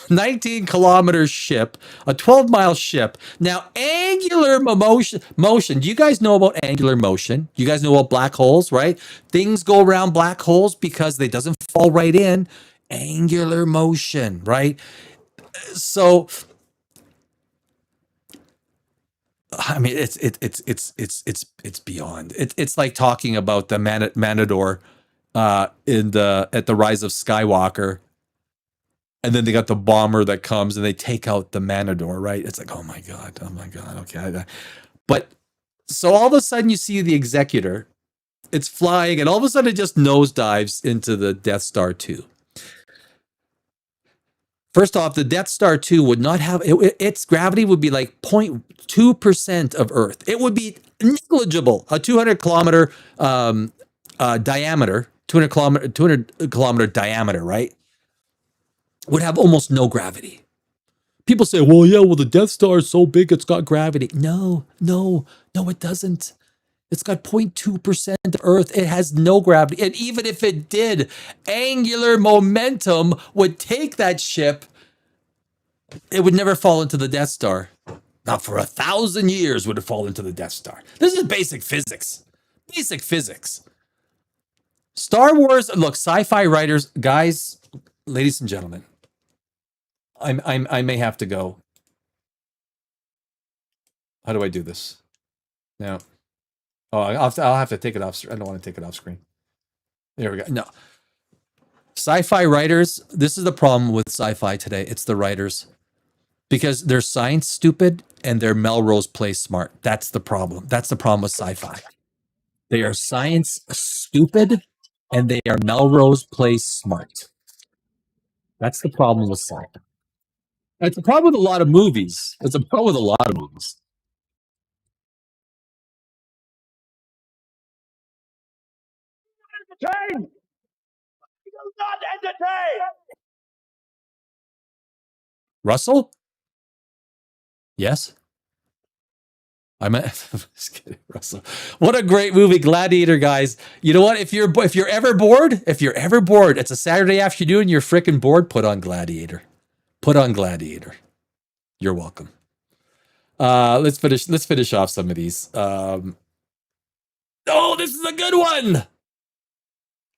19 kilometer ship, a 12-mile ship. Now, angular motion. Do you guys know about angular motion? You guys know about black holes, right? Things go around black holes because they doesn't fall right in. Angular motion, right? So, I mean, it's beyond. It's like talking about the Matador at the Rise of Skywalker. And then they got the bomber that comes and they take out the Matador, right? It's like, oh my God, okay. But so all of a sudden you see the executor, it's flying, and all of a sudden it just nosedives into the Death Star 2. First off, the Death Star 2 would not have, its gravity would be like 0.2% of Earth. It would be negligible, a 200 kilometer diameter, 200 kilometer diameter, right? Would have almost no gravity. People say, well, the Death Star is so big, it's got gravity. No, it doesn't. It's got 0.2% of Earth. It has no gravity. And even if it did, angular momentum would take that ship. It would never fall into the Death Star. Not for 1,000 years would it fall into the Death Star. This is basic physics. Basic physics. Star Wars, look, sci-fi writers, guys, ladies and gentlemen, I may have to go. How do I do this? Now, I'll have to take it off. I don't want to take it off screen. There we go. No. Sci-fi writers, this is the problem with sci-fi today. It's the writers. Because they're science stupid and they're Melrose Place smart. That's the problem. That's the problem with sci-fi. They are science stupid and they are Melrose Place smart. That's the problem with sci-fi. It's a problem with a lot of movies. It's a problem with a lot of movies. Entertain! He does not entertain! Russell? Yes? I'm just kidding, Russell. What a great movie, Gladiator, guys. You know what? If you're ever bored, it's a Saturday afternoon, you're freaking bored, put on Gladiator. Put on Gladiator. You're welcome. Let's finish off some of these. Oh, this is a good one.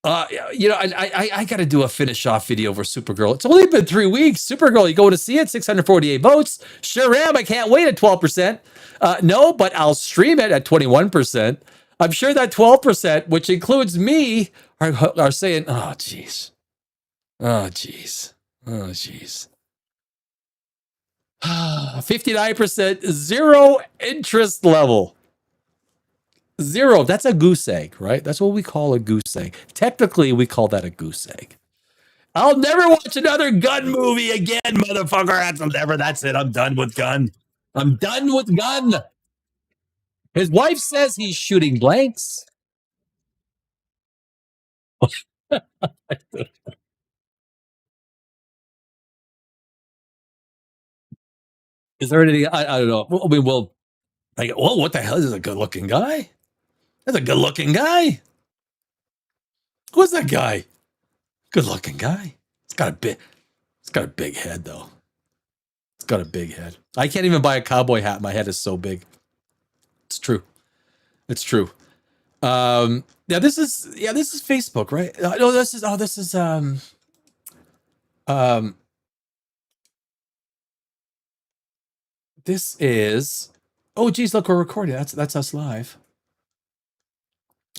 I got to do a finish off video for Supergirl. It's only been 3 weeks. Supergirl, you going to see it? 648 votes. Sure am. I can't wait at 12%. No, but I'll stream it at 21%. I'm sure that 12%, which includes me, are saying, oh, jeez. Oh, jeez. Oh, jeez. 59%, zero interest level. Zero. That's a goose egg, right? That's what we call a goose egg. Technically, we call that a goose egg. I'll never watch another gun movie again, motherfucker. That's it. I'm done with gun. I'm done with gun. His wife says he's shooting blanks. Is there anything? I don't know. Well, I mean, well, like, well, what the hell is a good looking guy? That's a good looking guy. Who's that guy? Good looking guy. It's got a big head though. It's got a big head. I can't even buy a cowboy hat. My head is so big. It's true. It's true. Yeah, this is Facebook, right? No, um, this is. Oh, geez, look, we're recording. That's us live.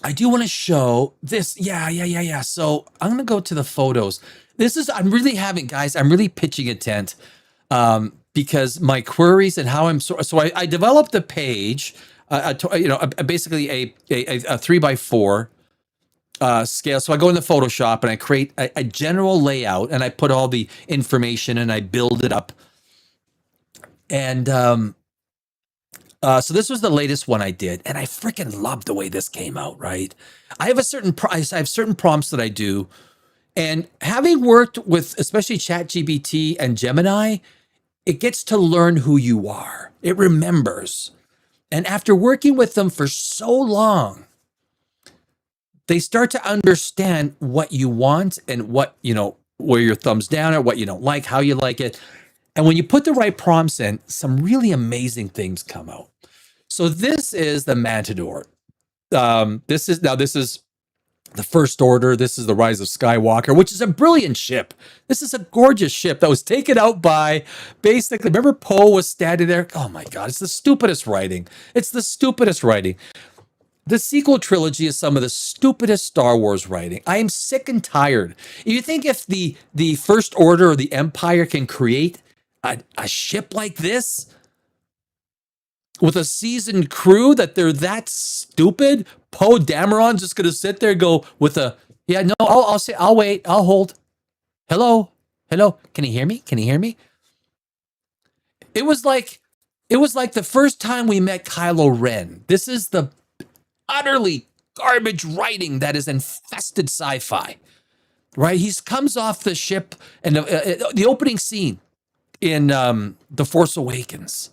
I do want to show this. Yeah. So I'm gonna go to the photos. I'm really pitching a tent because my queries and how I developed a page, basically a 3x4 scale. So I go into Photoshop and I create a general layout and I put all the information and I build it up. And so this was the latest one I did, and I freaking love the way this came out. Right, I have certain prompts that I do, and having worked with especially ChatGPT and Gemini, it gets to learn who you are. It remembers, and after working with them for so long, they start to understand what you want and what where your thumbs down are, what you don't like, how you like it. And when you put the right prompts in, some really amazing things come out. So this is the Matador. This is the First Order. This is the Rise of Skywalker, which is a brilliant ship. This is a gorgeous ship that was taken out by basically. Remember, Poe was standing there. Oh my God, it's the stupidest writing. It's the stupidest writing. The sequel trilogy is some of the stupidest Star Wars writing. I am sick and tired. You think if the First Order or the Empire can create a ship like this with a seasoned crew that they're that stupid? Poe Dameron's just gonna sit there and go with I'll wait, I'll hold. Hello, can you hear me? It was like the first time we met Kylo Ren. This is the utterly garbage writing that is infested sci-fi, right? He comes off the ship and the opening scene in The Force Awakens.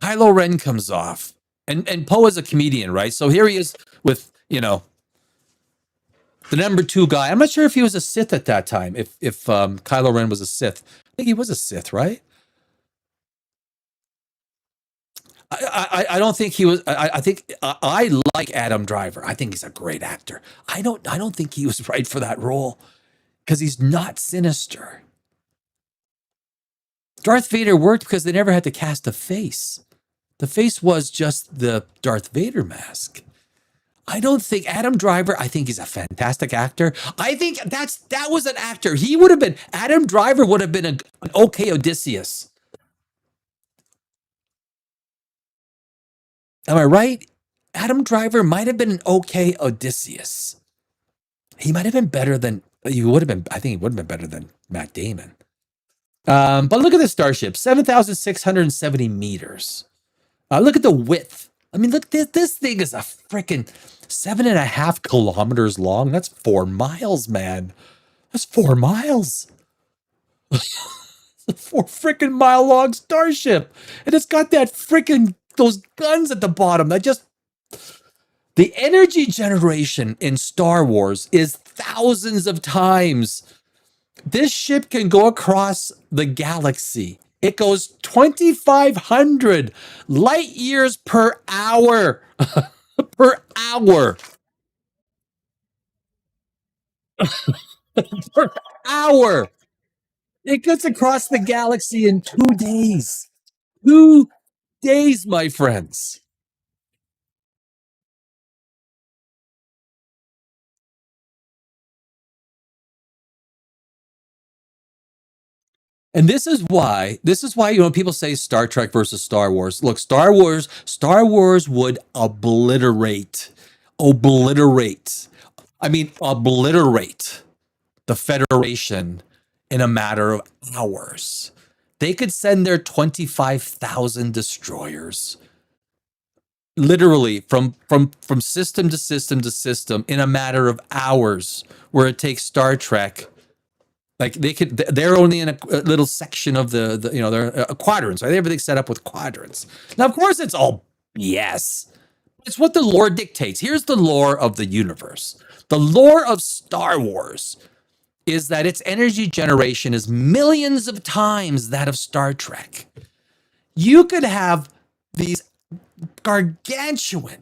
Kylo Ren comes off, and Poe is a comedian, right? So here he is with the number 2 guy. I'm not sure if he was a Sith at that time. If Kylo Ren was a Sith, I think he was a Sith, right? I don't think he was. I think I like Adam Driver. I think he's a great actor. I don't think he was right for that role because he's not sinister. Darth Vader worked because they never had to cast a face. The face was just the Darth Vader mask. I don't think Adam Driver. I think he's a fantastic actor. I think that was an actor. He would have been. Adam Driver would have been an okay Odysseus. Am I right? Adam Driver might have been an okay Odysseus. He might have been better than he would have been. I think he would have been better than Matt Damon. But look at the Starship, 7,670 meters. Look at the width. I mean, look, this thing is a freaking 7.5 kilometers long. That's 4 miles, man. That's 4 miles. It's a 4 freaking mile long starship. And it's got those guns at the bottom. The energy generation in Star Wars is thousands of times. This ship can go across the galaxy. It goes 2,500 light years per hour. Per hour. Per hour. It gets across the galaxy in 2 days. 2 days, my friends. And this is why people say Star Trek versus Star Wars. Look, Star Wars would obliterate the Federation in a matter of hours. They could send their 25,000 destroyers literally from system to system to system in a matter of hours, where it takes Star Trek Like they're only in a little section of the you know, they're quadrants. Right? Everything's set up with quadrants. Now, of course, it's all BS. It's what the lore dictates. Here's the lore of the universe. The lore of Star Wars is that its energy generation is millions of times that of Star Trek. You could have these gargantuan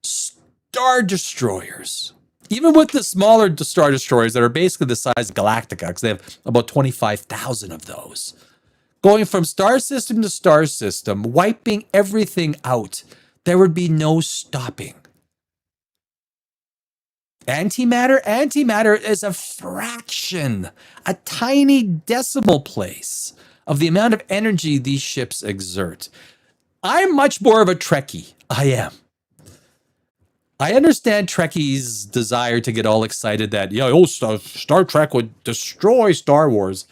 star destroyers, even with the smaller star destroyers that are basically the size of Galactica, because they have about 25,000 of those, going from star system to star system, wiping everything out. There would be no stopping. Antimatter is a fraction, a tiny decimal place of the amount of energy these ships exert. I'm much more of a Trekkie. I am. I understand Trekkies' desire to get all excited that, Star Trek would destroy Star Wars.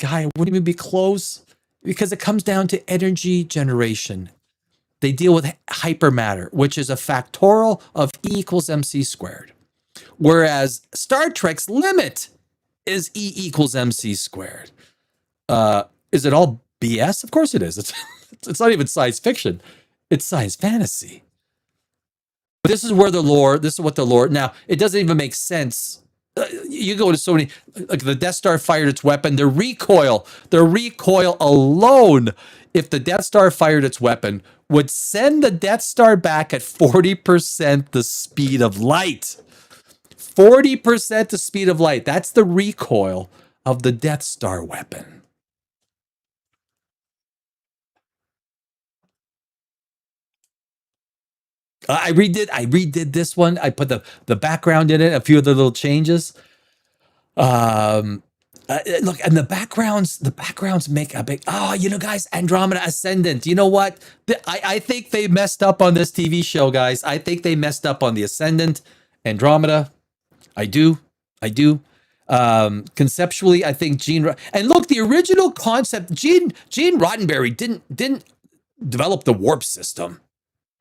Guy, it wouldn't even be close, because it comes down to energy generation. They deal with hypermatter, which is a factorial of E equals mc squared. Whereas Star Trek's limit is E equals mc squared. Is it all BS? Of course it is. It's not even science fiction. It's science fantasy. But this is what the lore, now, it doesn't even make sense. You go to so many, like the Death Star fired its weapon, the recoil alone, if the Death Star fired its weapon, would send the Death Star back at 40% the speed of light. 40% the speed of light. That's the recoil of the Death Star weapon. I redid this one. I put the background in it, a few of the little changes. Look, and the backgrounds make a big, guys, Andromeda Ascendant. You know what? I think they messed up on this TV show, guys. I think they messed up on the Ascendant, Andromeda. I do. Conceptually, I think and look, the original concept, Gene Roddenberry didn't develop the warp system.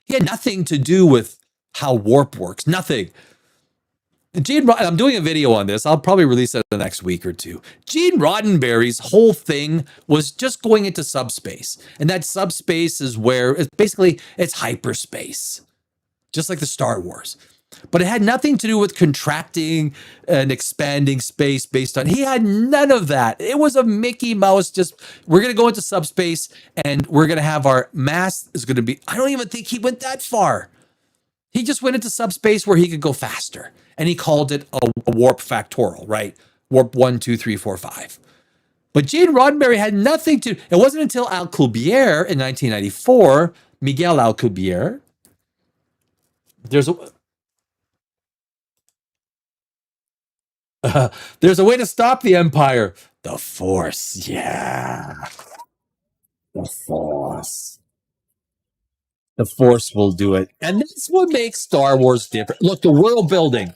He had nothing to do with how warp works. Nothing. I'm doing a video on this. I'll probably release it the next week or two. Gene Roddenberry's whole thing was just going into subspace. And that subspace is where it's hyperspace. Just like the Star Wars. But it had nothing to do with contracting and expanding space based on, he had none of that. It was a Mickey Mouse, we're going to go into subspace and we're going to have our mass is going to be, I don't even think he went that far. He just went into subspace where he could go faster. And he called it a warp factorial, right? Warp 1, 2, 3, 4, 5. But Gene Roddenberry had nothing to, it wasn't until Alcubierre in 1994, Miguel Alcubierre, there's a way to stop the Empire. The Force. Yeah. The Force. The Force will do it. And that's what makes Star Wars different. Look, the world building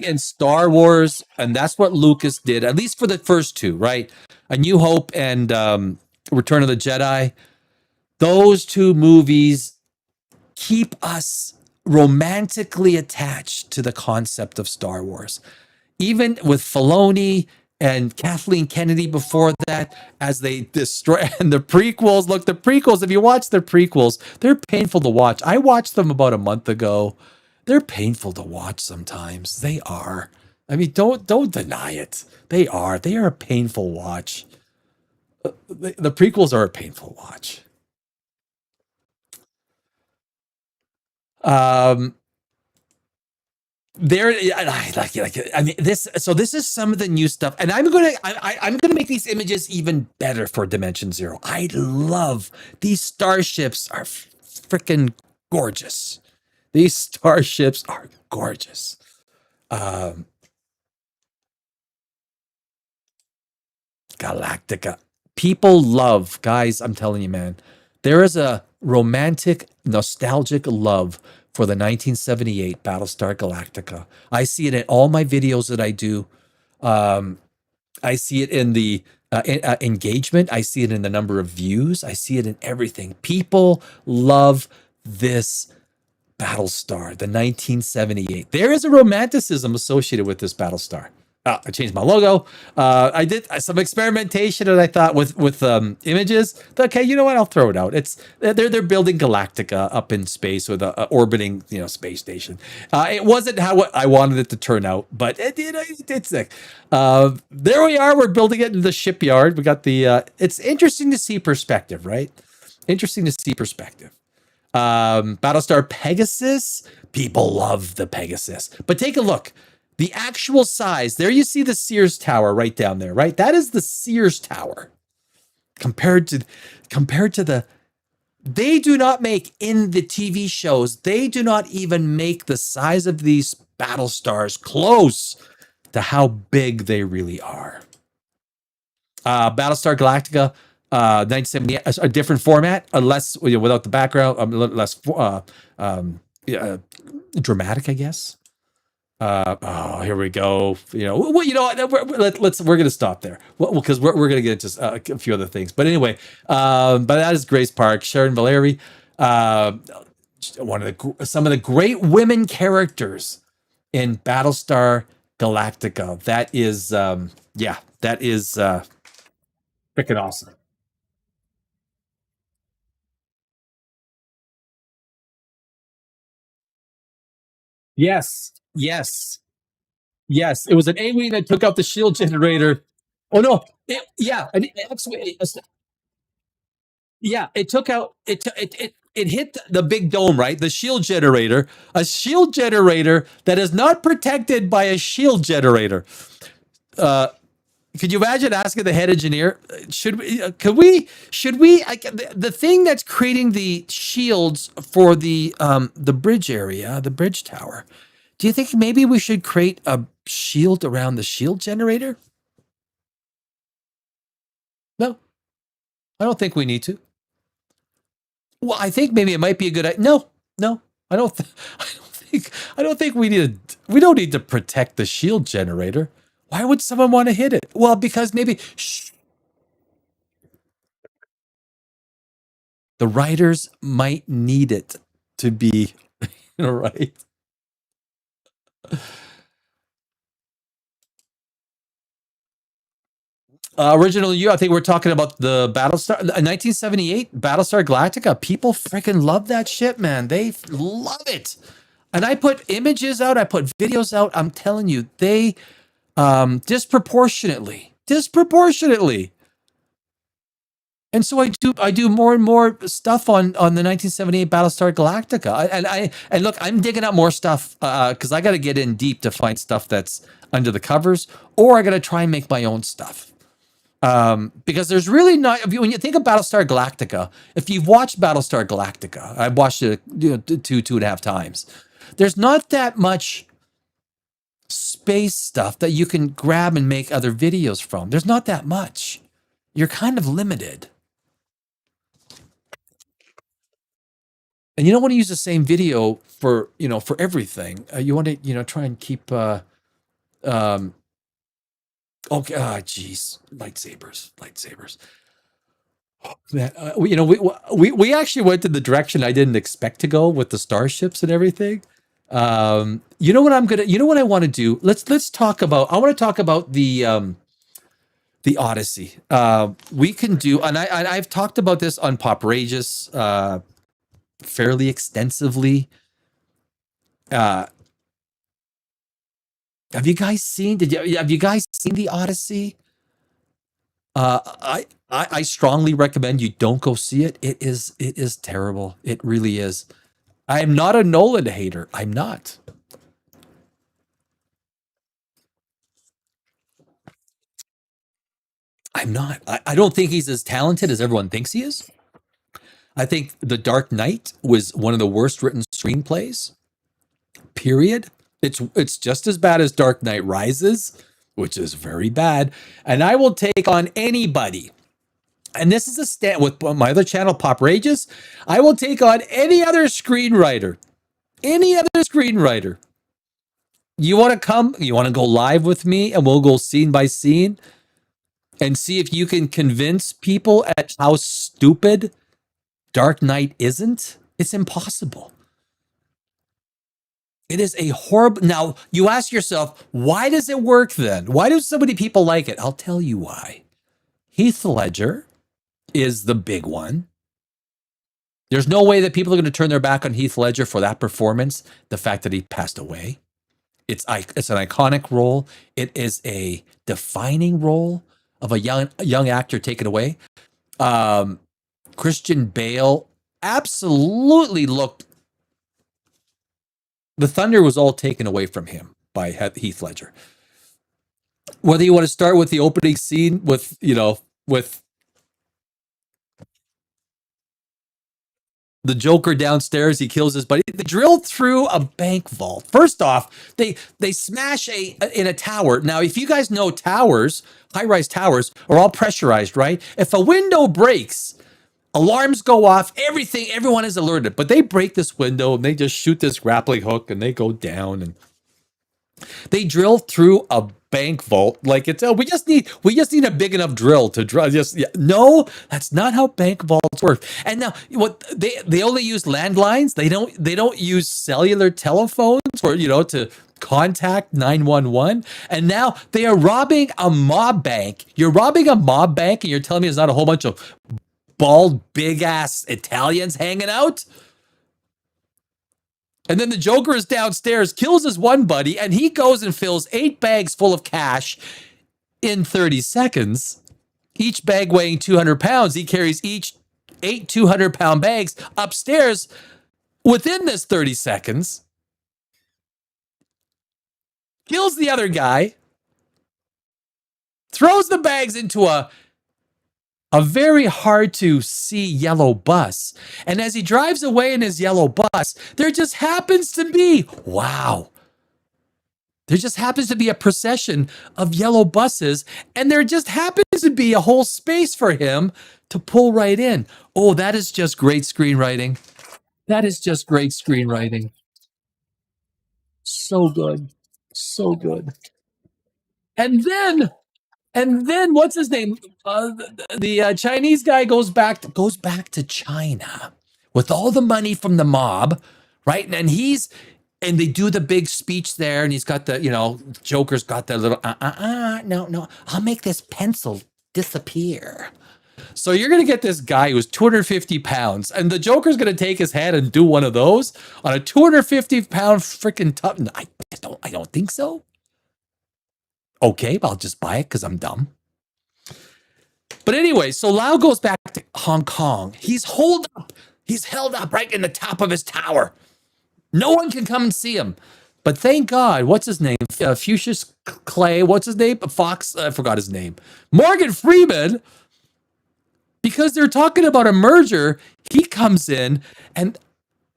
in Star Wars, and that's what Lucas did, at least for the first two, right? A New Hope and Return of the Jedi. Those two movies keep us romantically attached to the concept of Star Wars. Even with Filoni and Kathleen Kennedy before that, as they destroy, and the prequels, look, the prequels, if you watch the prequels, they're painful to watch. I watched them about a month ago. They're painful to watch sometimes. They are. I mean, don't deny it. They are a painful watch. The prequels are a painful watch. This is some of the new stuff, and I'm gonna make these images even better for Dimension Zero. I love these starships, are freaking gorgeous. These starships are gorgeous. Galactica. People love, guys, I'm telling you, man, there is a romantic, nostalgic love for the 1978 Battlestar Galactica. I see it in all my videos that I do. I see it in the engagement. I see it in the number of views. I see it in everything. People love this Battlestar, the 1978. There is a romanticism associated with this Battlestar. I changed my logo. I did some experimentation, and I thought with images. Okay, you know what? I'll throw it out. It's they're building Galactica up in space with a orbiting space station. It wasn't how I wanted it to turn out, but it's like there we are. We're building it in the shipyard. We got the. It's interesting to see perspective, right? Interesting to see perspective. Battlestar Pegasus. People love the Pegasus, but take a look. The actual size, there you see the Sears Tower right down there, right? That is the Sears Tower. Compared to the, they do not make in the TV shows, they do not even make the size of these battle stars close to how big they really are. Battlestar Galactica, 1978, a different format, less without the background, less dramatic, I guess. Here we go. Well, we're going to stop there. Well, because we're going to get into a few other things. But anyway, but that is Grace Park, Sharon Valerie, some of the great women characters in Battlestar Galactica. That is, that is Freaking awesome. Yes. It was an alien that took out the shield generator. Oh no! It took out it hit the big dome, right? The shield generator, a shield generator that is not protected by a shield generator. Could you imagine asking the head engineer, should we, the thing that's creating the shields for the bridge area, the bridge tower, do you think maybe we should create a shield around the shield generator? No, I don't think we need to. Well, I think maybe it might be a good idea. No, I don't think we don't need to protect the shield generator. Why would someone want to hit it? Well, because maybe the writers might need it to be right. Original I think we're talking about the Battlestar 1978 Battlestar Galactica. People freaking love that shit, man. They love it. And I put images out, I put videos out. I'm telling you, they disproportionately. And so I do more and more stuff on the 1978 Battlestar Galactica. And look, I'm digging up more stuff because I got to get in deep to find stuff that's under the covers, or I got to try and make my own stuff. Because there's really not, when you think of Battlestar Galactica, if you've watched Battlestar Galactica, I've watched it 2.5 times. There's not that much space stuff that you can grab and make other videos from. There's not that much. You're kind of limited. And you don't want to use the same video for everything. You want to try and keep okay, geez, lightsabers. We actually went in the direction I didn't expect to go with the starships and everything. You know what I want to do? Let's talk about. I want to talk about the Odyssey. We can do, and I've talked about this on Poprageous fairly extensively. Have you guys seen? Have you guys seen the Odyssey? I strongly recommend you don't go see it. It is terrible. It really is. I am not a Nolan hater. I'm not. I don't think he's as talented as everyone thinks he is. I think The Dark Knight was one of the worst written screenplays. Period. It's just as bad as Dark Knight Rises, which is very bad. And I will take on anybody. And this is a stand with my other channel, Poprageous. I will take on any other screenwriter. Any other screenwriter. You want to come? You want to go live with me, and we'll go scene by scene and see if you can convince people at how stupid Dark Knight isn't? It's impossible. It is a horrible. Now, you ask yourself, why does it work then? Why do so many people like it? I'll tell you why. Heath Ledger is the big one. There's no way that people are going to turn their back on Heath Ledger for that performance. The fact that he passed away. It's an iconic role. It is a defining role of a young actor taken away. Christian Bale absolutely looked. The thunder was all taken away from him by Heath Ledger. Whether you want to start with the opening scene with the Joker downstairs, he kills his buddy. They drill through a bank vault. First off, they smash in a tower. Now, if you guys know towers, high-rise towers are all pressurized, right? If a window breaks, alarms go off, everyone is alerted. But they break this window and they just shoot this grappling hook and they go down and they drill through a bank vault like it's we just need a big enough drill to drill. No, that's not how bank vaults work. And now what they only use landlines. They don't use cellular telephones or to contact 911. And now they are robbing a mob bank. You're robbing a mob bank and you're telling me there's not a whole bunch of bald big ass Italians hanging out? And then the Joker is downstairs, kills his one buddy, and he goes and fills 8 bags full of cash in 30 seconds. Each bag weighing 200 pounds. He carries each 8 200-pound bags upstairs within this 30 seconds. Kills the other guy. Throws the bags into a very hard to see yellow bus. And as he drives away in his yellow bus, there just happens to be a procession of yellow buses, and there just happens to be a whole space for him to pull right in. Oh, that is just great screenwriting. That is just great screenwriting. So good. So good. And then what's his name? The Chinese guy goes back to China with all the money from the mob, right? And they do the big speech there, and he's got the Joker's got that little no, I'll make this pencil disappear. So you're gonna get this guy who's 250 pounds, and the Joker's gonna take his head and do one of those on a 250-pound freaking tub. I don't think so. Okay, but I'll just buy it because I'm dumb. But anyway, so Lau goes back to Hong Kong. He's held up right in the top of his tower. No one can come and see him. But thank God, what's his name? Fuchsius Clay, what's his name? Fox, I forgot his name. Morgan Freeman, because they're talking about a merger, he comes in and,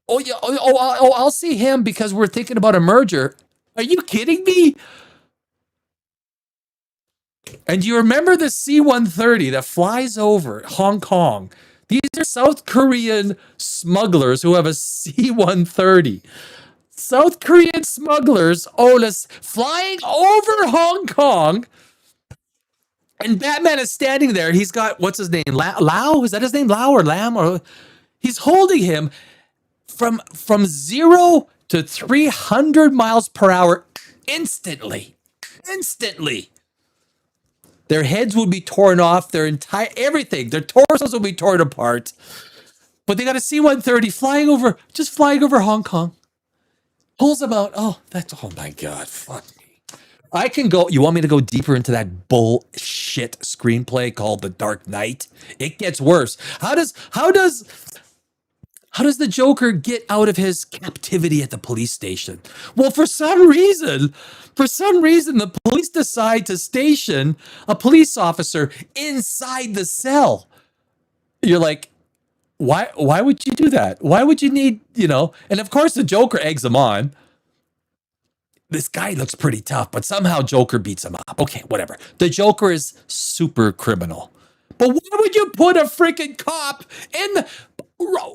I'll see him because we're thinking about a merger. Are you kidding me? And do you remember the C-130 that flies over Hong Kong? These are South Korean smugglers who have a C-130. South Korean smugglers flying over Hong Kong. And Batman is standing there. He's got, what's his name? Lau? Is that his name? Lau or Lam? Or he's holding him from 0 to 300 miles per hour instantly. Instantly. Their heads would be torn off, everything. Their torsos will be torn apart. But they got a C-130 flying over Hong Kong. Pulls them out. Oh my God, fuck me. I can go, you want me to go deeper into that bullshit screenplay called The Dark Knight? It gets worse. How does the Joker get out of his captivity at the police station? Well, for some reason, the police decide to station a police officer inside the cell. You're like, why would you do that? Why would you need, and of course the Joker eggs him on. This guy looks pretty tough, but somehow Joker beats him up. Okay, whatever. The Joker is super criminal. But why would you put a freaking cop in the...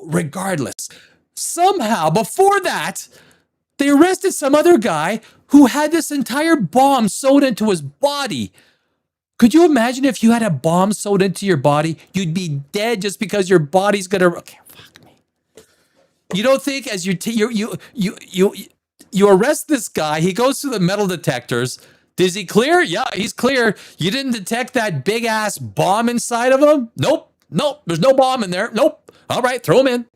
Regardless, somehow before that, they arrested some other guy who had this entire bomb sewed into his body. Could you imagine if you had a bomb sewed into your body? You'd be dead just because your body's gonna... Okay, fuck me. You don't think as you arrest this guy. He goes through the metal detectors. Is he clear? Yeah, he's clear. You didn't detect that big ass bomb inside of him? Nope. There's no bomb in there. Nope. All right, throw him in.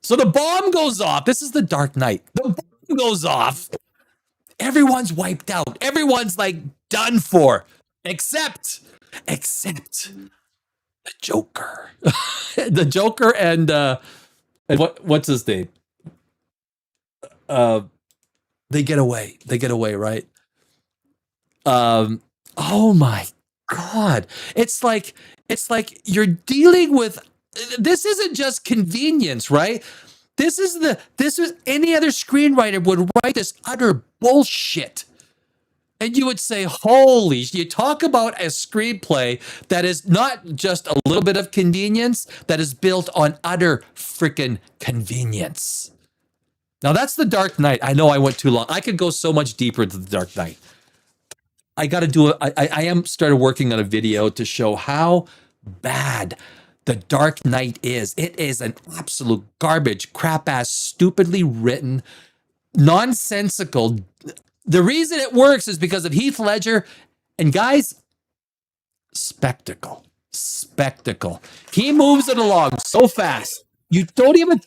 So the bomb goes off. This is the Dark Knight. The bomb goes off. Everyone's wiped out. Everyone's like done for, except the Joker. The Joker and what's his name? They get away. Right? Oh my God. It's like you're dealing with, this isn't just convenience, right? This is any other screenwriter would write this utter bullshit. And you would say, holy, you talk about a screenplay that is not just a little bit of convenience, that is built on utter freaking convenience. Now that's the Dark Knight. I know I went too long. I could go so much deeper into the Dark Knight. I got to do it. I am started working on a video to show how bad the Dark Knight is. It is an absolute garbage, crap ass, stupidly written, nonsensical. The reason it works is because of Heath Ledger, and guys, spectacle. He moves it along so fast. You don't even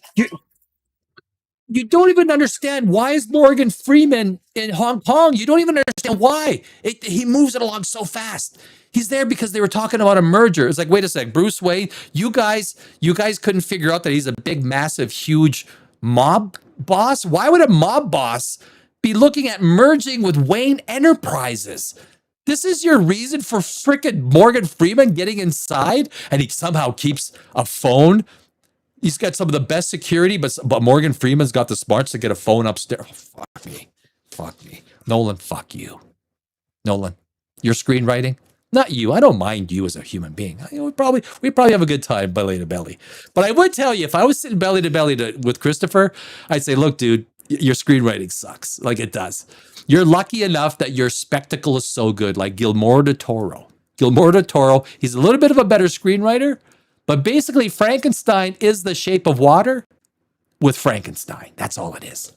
understand why is Morgan Freeman in Hong Kong. You don't even understand why. He moves it along so fast. He's there because they were talking about a merger. It's like, wait a sec, Bruce Wayne, you guys couldn't figure out that he's a big, massive, huge mob boss? Why would a mob boss be looking at merging with Wayne Enterprises? This is your reason for frickin' Morgan Freeman getting inside, and he somehow keeps a phone. He's got some of the best security, but Morgan Freeman's got the smarts to get a phone upstairs. Oh, fuck me. Nolan, fuck you. Nolan, your screenwriting? Not you. I don't mind you as a human being. We probably have a good time belly to belly. But I would tell you, if I was sitting belly to belly with Christopher, I'd say, look, dude, your screenwriting sucks. Like, it does. You're lucky enough that your spectacle is so good, like Guillermo del Toro. He's a little bit of a better screenwriter, but basically Frankenstein is The Shape of Water with Frankenstein. That's all it is.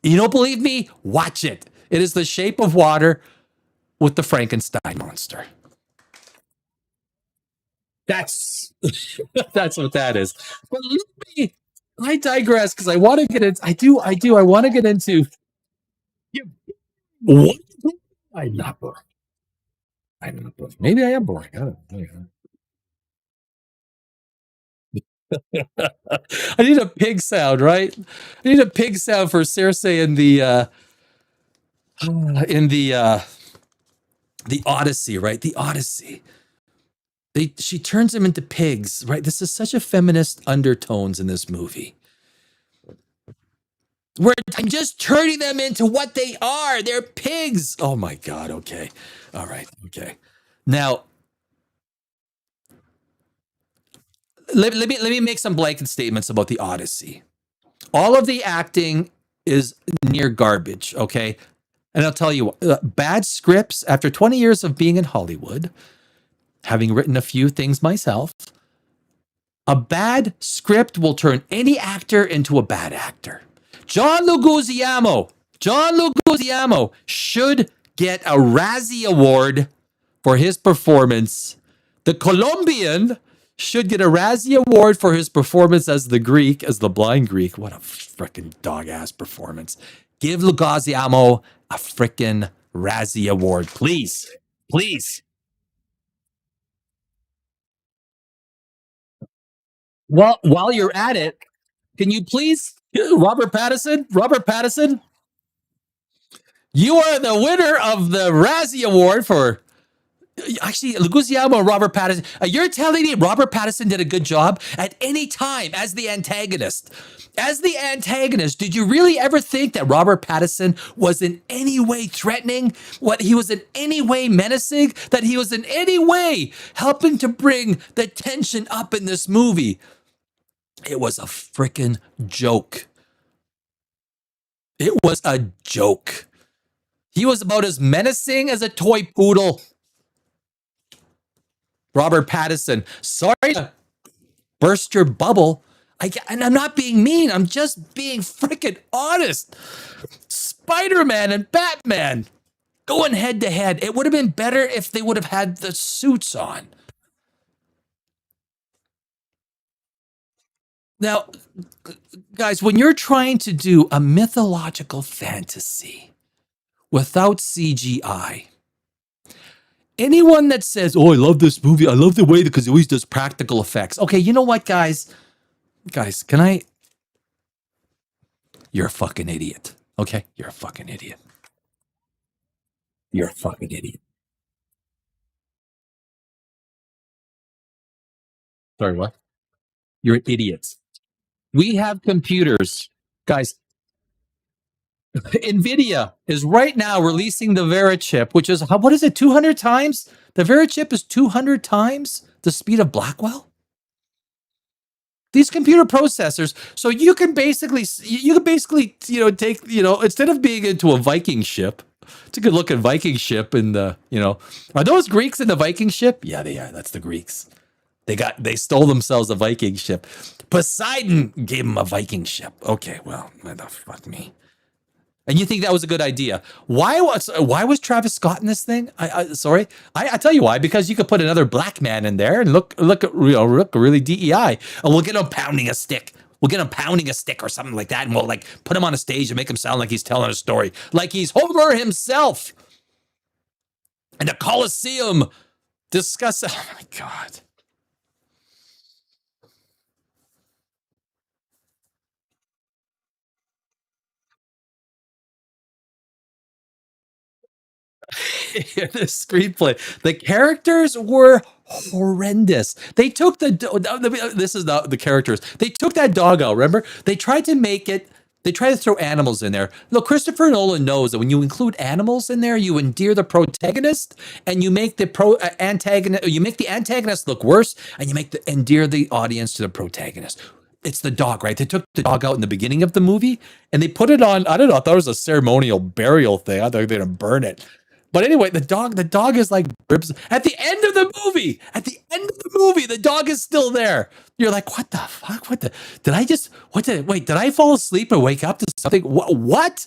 You don't believe me? Watch it. It is The Shape of Water with the Frankenstein monster. That's what that is. But I digress because I want to get into. I want to get into. What? I'm not boring. Maybe I am boring. I don't know. I need a pig sound, right? I need a pig sound for Cersei in the Odyssey, right? The Odyssey. She turns them into pigs, right? This is such a feminist undertones in this movie. I'm just turning them into what they are. They're pigs. Oh my God. Okay. All right. Okay. Now, let me make some blanket statements about the Odyssey. All of the acting is near garbage. Okay. And I'll tell you what, bad scripts after 20 years of being in Hollywood, having written a few things myself, a bad script will turn any actor into a bad actor. John Leguizamo should get a Razzie Award for his performance. The Colombian should get a Razzie Award for his performance as the blind Greek. What a freaking dog-ass performance. Give Leguizamo a freaking Razzie Award, please. Please. Well, while you're at it, can you please, Robert Pattinson, you are the winner of the Razzie Award for, actually, Leguizamo and Robert Pattinson. You're telling me Robert Pattinson did a good job at any time as the antagonist? As the antagonist, did you really ever think that Robert Pattinson was in any way threatening? What, he was in any way menacing? That he was in any way helping to bring the tension up in this movie? It was a freaking joke. It was a joke. He was about as menacing as a toy poodle. Robert Pattinson, sorry to burst your bubble. And I'm not being mean. I'm just being freaking honest. Spider-Man and Batman going head to head. It would have been better if they would have had the suits on. Now, guys, when you're trying to do a mythological fantasy without CGI, anyone that says, "Oh, I love this movie. I love the way because it always does practical effects." Okay, you know what, guys? Guys, can I? You're a fucking idiot. Okay, you're a fucking idiot. You're a fucking idiot. Sorry, what? You're an idiot. We have computers, guys. NVIDIA is right now releasing the Vera chip, which is what is it? 200 times. The Vera chip is 200 times the speed of Blackwell. These computer processors, so you can basically take instead of being into a Viking ship, it's a good looking Viking ship in the are those Greeks in the Viking ship? Yeah, they are. That's the Greeks. They stole themselves a Viking ship. Poseidon gave them a Viking ship. Okay, well, what the fuck me. And you think that was a good idea? Why was Travis Scott in this thing? I tell you why. Because you could put another black man in there and look really DEI, and we'll get him pounding a stick. We'll get him pounding a stick or something like that, and we'll like put him on a stage and make him sound like he's telling a story, like he's Homer himself. And the Colosseum discuss. Oh my god. The screenplay. The characters were horrendous. They took this is the characters. They took that dog out, remember? They tried to make it, they tried to throw animals in there. Look, Christopher Nolan knows that when you include animals in there, you endear the protagonist and you make the antagonist look worse, and you endear the audience to the protagonist. It's the dog, right? They took the dog out in the beginning of the movie and they put it on, I don't know, I thought it was a ceremonial burial thing. I thought they were going to burn it. But anyway, the dog is like ribs. At the end of the movie, the dog is still there. You're like, what the fuck? Did I fall asleep and wake up to something? What?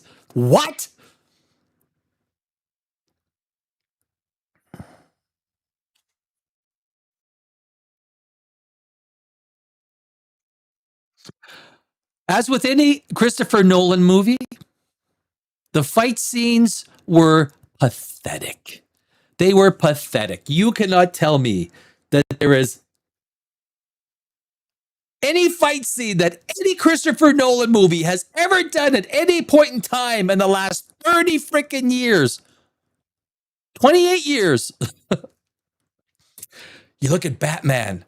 As with any Christopher Nolan movie, the fight scenes were pathetic. They were pathetic. You cannot tell me that there is any fight scene that any Christopher Nolan movie has ever done at any point in time in the last 30 freaking years. 28 years. You look at Batman.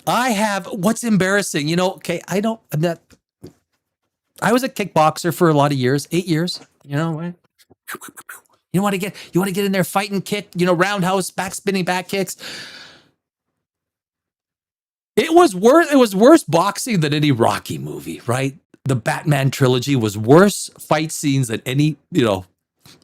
What's embarrassing, I was a kickboxer for a lot of years, 8 years, right? You want to get in there, fight and kick, roundhouse, back spinning back kicks. It was worse boxing than any Rocky movie, right? The Batman trilogy was worse fight scenes than any,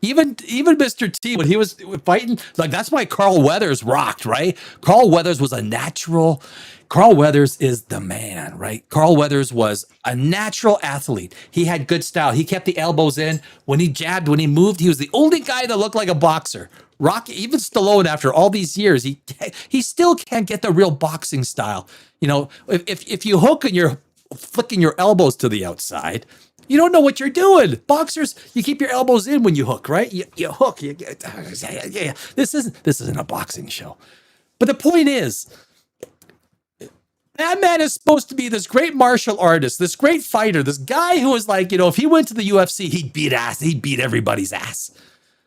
even Mr. T, when he was fighting, like that's why Carl Weathers rocked, right? Carl Weathers was a natural. Carl Weathers is the man, right? Carl Weathers was a natural athlete. He had good style. He kept the elbows in. When he jabbed, when he moved, he was the only guy that looked like a boxer. Rocky, even Stallone, after all these years, he still can't get the real boxing style. If you hook and you're flicking your elbows to the outside, you don't know what you're doing. Boxers, you keep your elbows in when you hook, right? You hook. Yeah. This isn't a boxing show. But the point is, Batman is supposed to be this great martial artist, this great fighter, this guy who is like, if he went to the UFC, he'd beat everybody's ass.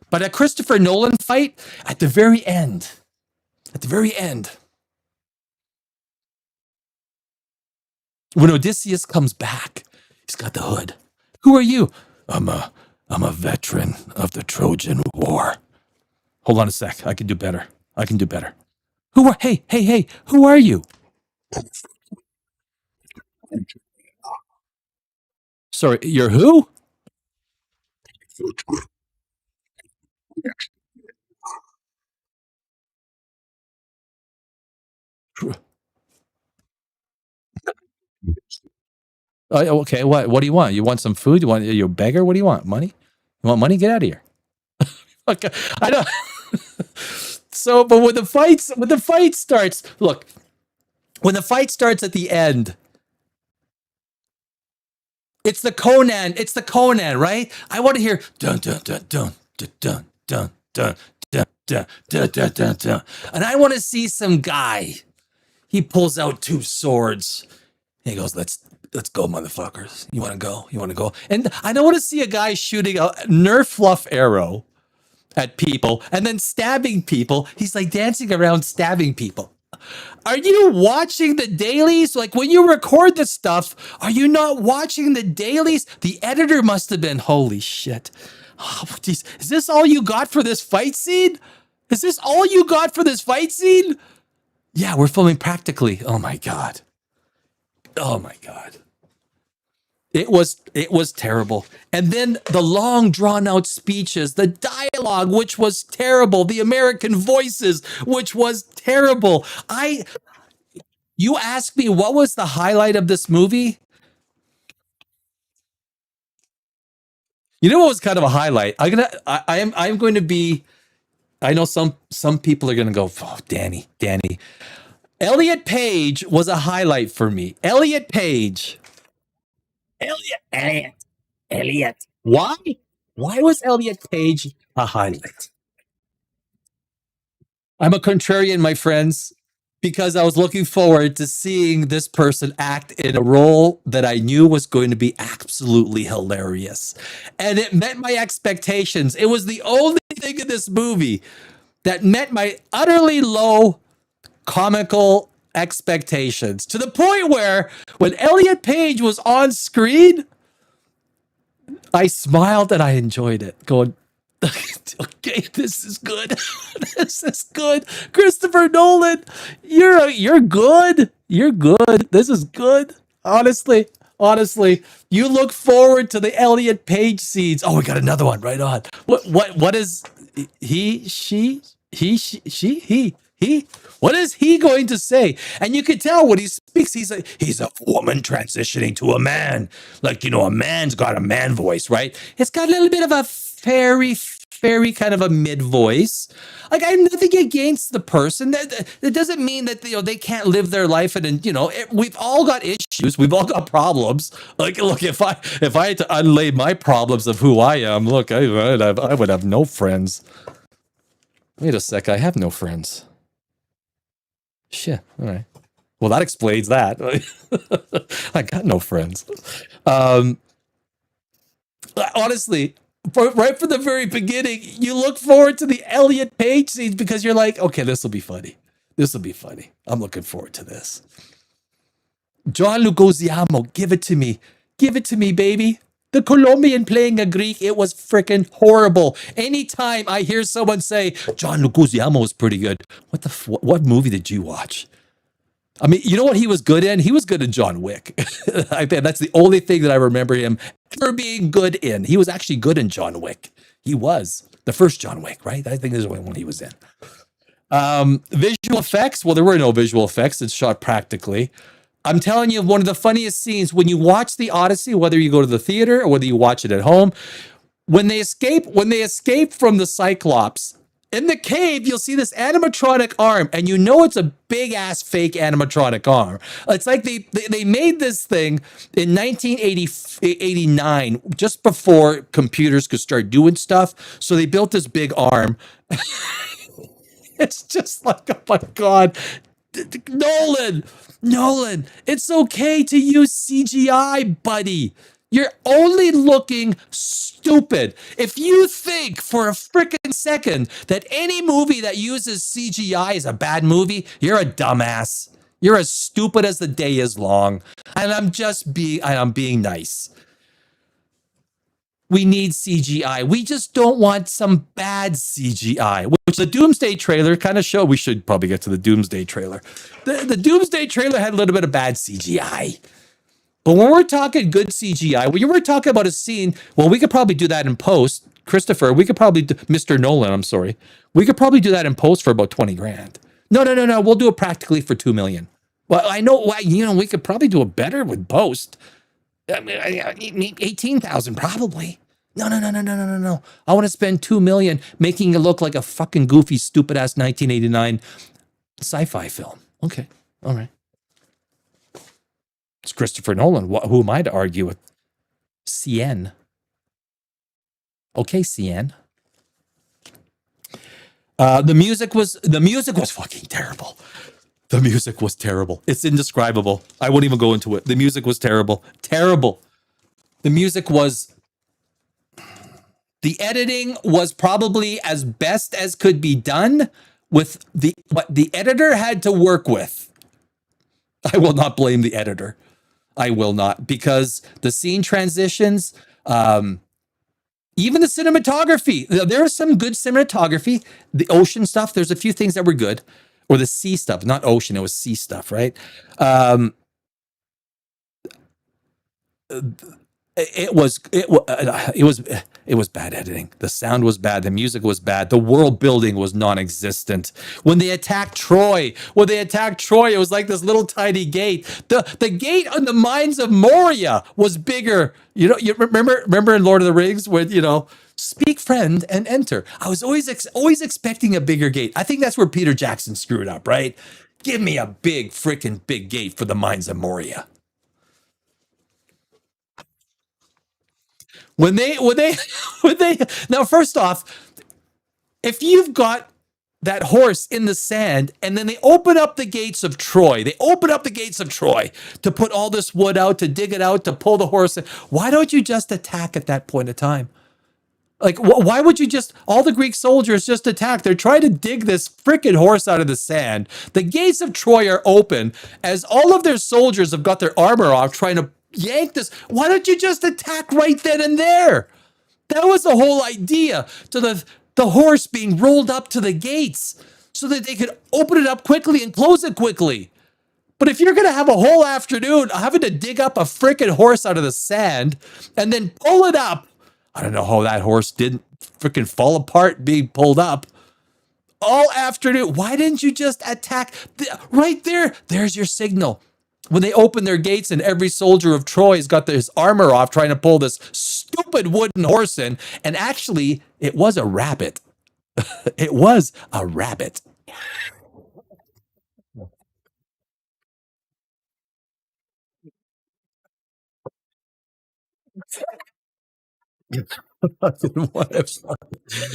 But a Christopher Nolan fight, at the very end, when Odysseus comes back, he's got the hood. Who are you? I'm a veteran of the Trojan War. Hold on a sec. I can do better. Hey, who are you? Sorry, you're who? Okay, what do you want? You want some food? You a beggar? What do you want? Money? You want money? Get out of here. Okay, I don't. So, but when the fight starts, look, when the fight starts at the end, it's the Conan, right? I want to hear dun dun dun dun dun dun dun dun dun dun dun dun dun, and I want to see some guy. He pulls out two swords. He goes, let's go, motherfuckers. You want to go? You want to go? And I don't want to see a guy shooting a Nerf fluff arrow at people and then stabbing people. He's like dancing around stabbing people. Are you watching the dailies? Like when you record this stuff, are you not watching the dailies? The editor must have been, holy shit. Oh, geez. Is this all you got for this fight scene? Is this all you got for this fight scene? Yeah, we're filming practically. Oh my God. Oh my God. It was terrible. And then the long drawn out speeches, the dialogue, which was terrible, the American voices, which was terrible. You asked me what was the highlight of this movie? You know what was kind of a highlight? I'm going to be, I know some people are gonna go, oh, Danny. Elliot Page was a highlight for me. Elliot Page. Elliot. Why? Why was Elliot Page a highlight? I'm a contrarian, my friends, because I was looking forward to seeing this person act in a role that I knew was going to be absolutely hilarious. And it met my expectations. It was the only thing in this movie that met my utterly low comical expectations, to the point where when Elliot Page was on screen, I smiled and I enjoyed it, going, okay, this is good. This is good. Christopher Nolan, you're good. You're good. This is good. Honestly, you look forward to the Elliot Page scenes. Oh, we got another one right on. What is he, she, he? What is he going to say? And you can tell when he speaks, he's a woman transitioning to a man. Like, a man's got a man voice, right? It's got a little bit of a fairy kind of a mid voice. Like, I have nothing against the person. That doesn't mean that they can't live their life, and we've all got issues. We've all got problems. Like, look, if I had to unlay my problems of who I am, look, I would have no friends. Wait a sec, I have no friends. Shit. All right. Well, that explains that. I got no friends. Honestly, right from the very beginning, you look forward to the Elliot Page scenes because you're like, okay, this will be funny. This will be funny. I'm looking forward to this. John Leguizamo, give it to me. Give it to me, baby. The Colombian playing a Greek, it was freaking horrible. Anytime I hear someone say, John Leguizamo is pretty good, what movie did you watch? I mean, you know what he was good in? He was good in John Wick. I think that's the only thing that I remember him ever being good in. He was actually good in John Wick. He was. The first John Wick, right? I think this is the only one he was in. Visual effects, well, there were no visual effects. It's shot practically. I'm telling you, one of the funniest scenes when you watch the Odyssey, whether you go to the theater or whether you watch it at home, when they escape from the Cyclops in the cave, you'll see this animatronic arm, and it's a big ass fake animatronic arm. It's like they made this thing in 1989, just before computers could start doing stuff. So they built this big arm. It's just like, oh my God, Nolan, it's okay to use CGI, buddy. You're only looking stupid. If you think for a freaking second that any movie that uses CGI is a bad movie, you're a dumbass. You're as stupid as the day is long. And I'm being nice. We need CGI. We just don't want some bad CGI, which the Doomsday trailer kind of showed. We should probably get to the Doomsday trailer. The Doomsday trailer had a little bit of bad CGI. But when we're talking good CGI, when we're talking about a scene, well, we could probably do that in post. Christopher, we could probably do, Mr. Nolan, I'm sorry. We could probably do that in post for about 20 grand. No. We'll do it practically for 2 million. Well, I know, we could probably do it better with post. 18,000 probably. No. I want to spend 2 million making it look like a fucking goofy, stupid ass 1989 sci-fi film. Okay, all right. It's Christopher Nolan. Who am I to argue with? CN. Okay, CN. The music was fucking terrible. The music was terrible. It's indescribable. I won't even go into it. The music was terrible. Terrible. The music was. The editing was probably as best as could be done with what the editor had to work with. I will not blame the editor. I will not, because the scene transitions, even the cinematography, there was some good cinematography. The ocean stuff, there's a few things that were good, or the sea stuff, not ocean, it was sea stuff, right? It was bad editing. The sound was bad. The music was bad. The world building was non-existent. When they attacked Troy, it was like this little tiny gate. The gate on the Mines of Moria was bigger. You remember in Lord of the Rings when speak friend and enter. I was always expecting a bigger gate. I think that's where Peter Jackson screwed up, right? Give me a freaking big gate for the Mines of Moria. When they now, first off, if you've got that horse in the sand and then they open up the gates of Troy, to put all this wood out, to dig it out, to pull the horse in, why don't you just attack at that point in time? Like, why would you all the Greek soldiers just attack? They're trying to dig this freaking horse out of the sand. The gates of Troy are open as all of their soldiers have got their armor off trying to yank this. Why don't you just attack right then and there? That was the whole idea, to the horse being rolled up to the gates so that they could open it up quickly and close it quickly. But if you're going to have a whole afternoon having to dig up a freaking horse out of the sand and then pull it up, I don't know how that horse didn't freaking fall apart being pulled up all afternoon. Why didn't you just attack right there? There's your signal. When they open their gates and every soldier of Troy has got his armor off trying to pull this stupid wooden horse in. And actually, it was a rabbit. It was a rabbit.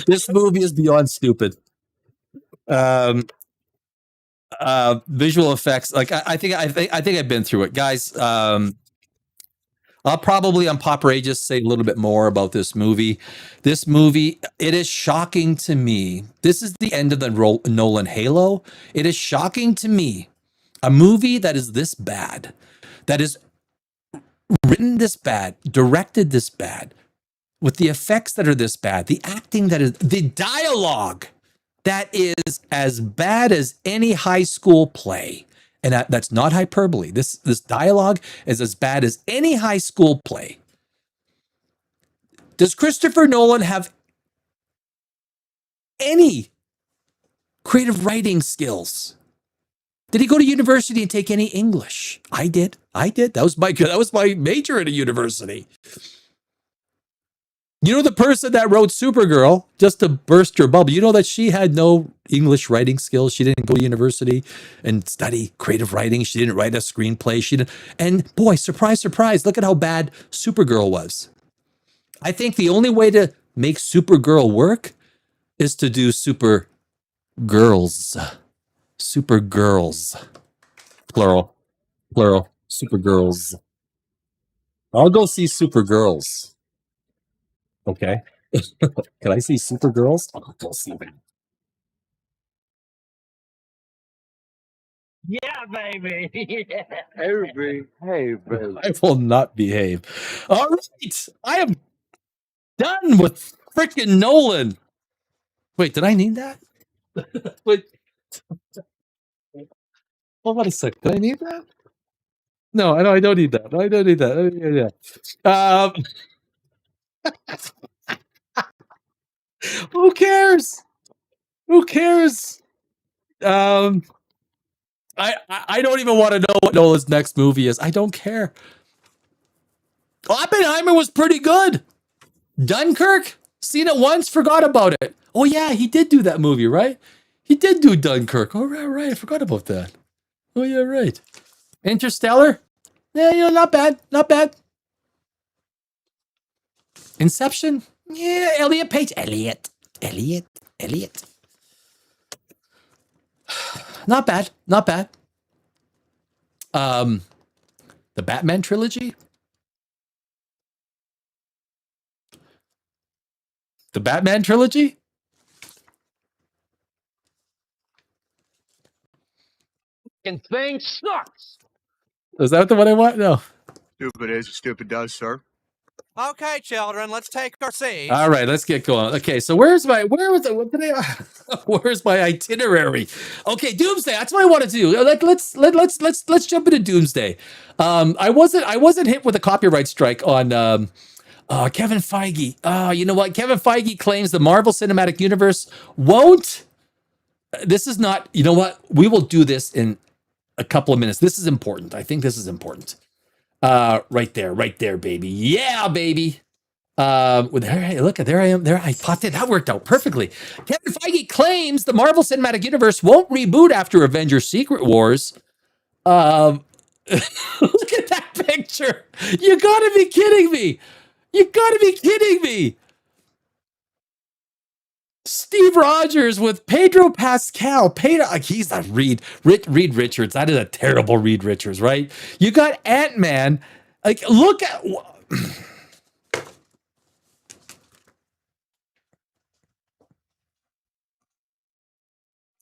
This movie is beyond stupid. Visual effects, like I think I've been through it, guys. I'll probably on Pop Rageous say a little bit more about this movie. This movie, it is shocking to me. This is the end of the Nolan Halo. It is shocking to me, a movie that is this bad, that is written this bad, directed this bad, with the effects that are this bad, the acting that is, the dialogue that is as bad as any high school play. And that's not hyperbole. This dialogue is as bad as any high school play. Does Christopher Nolan have any creative writing skills? Did he go to university and take any English? I did. That was my major at a university. You know the person that wrote Supergirl, just to burst your bubble, you know that she had no English writing skills. She didn't go to university and study creative writing. She didn't write a screenplay. She didn't. And boy, surprise, surprise, look at how bad Supergirl was. I think the only way to make Supergirl work is to do Supergirls. Supergirls. Plural. Supergirls. I'll go see Supergirls. Okay. Can I see Supergirls? I'll go see them. Yeah, baby. Hey, baby. I will not behave. All right. I am done with freaking Nolan. Wait, did I need that? Wait. Hold on a sec. Did I need that? No, I don't need that. I don't need that. Who cares? I don't even want to know what Nolan's next movie is. I don't care. Oppenheimer was pretty good. Dunkirk, seen it once, forgot about it. Oh yeah, he did do that movie, right? He did do Dunkirk. Oh right, I forgot about that. Oh yeah, right. Interstellar, yeah, not bad, not bad. Inception, yeah, Elliot Page, Elliot. Not bad, not bad. The Batman trilogy. The Batman trilogy? Thing sucks. Is that the one I want? No. Stupid is, stupid does, sir. Okay, children, let's take our seats. All right, let's get going. Okay, so where's my itinerary? Okay, Doomsday. That's what I want to do. Let's jump into Doomsday. I wasn't hit with a copyright strike on Kevin Feige. You know what? Kevin Feige claims the Marvel Cinematic Universe won't. This is not. You know what? We will do this in a couple of minutes. This is important. I think this is important. Right there, baby. Yeah, baby. Well, there, look, there I am. There I popped in. That worked out perfectly. Kevin Feige claims the Marvel Cinematic Universe won't reboot after Avengers: Secret Wars. Look at that picture. You gotta be kidding me. You gotta be kidding me. Steve Rogers with Pedro Pascal. He's not Reed Richards. That is a terrible Reed Richards, right? You got Ant-Man. Like, look at.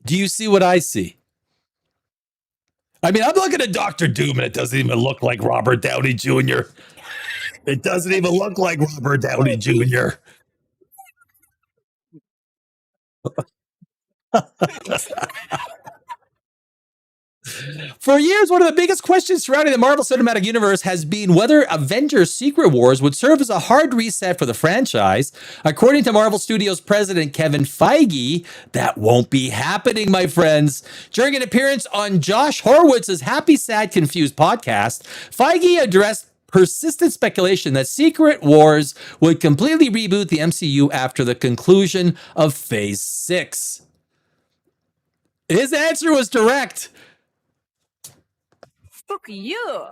Do you see what I see? I mean, I'm looking at Dr. Doom and it doesn't even look like Robert Downey Jr. It doesn't even look like Robert Downey Jr. For years, one of the biggest questions surrounding the Marvel Cinematic Universe has been whether Avengers: Secret Wars would serve as a hard reset for the franchise. According to Marvel Studios president Kevin Feige, that won't be happening, my friends. During an appearance on Josh Horwitz's Happy, Sad, Confused podcast, Feige addressed persistent speculation that Secret Wars would completely reboot the MCU after the conclusion of Phase 6. His answer was direct. Fuck you.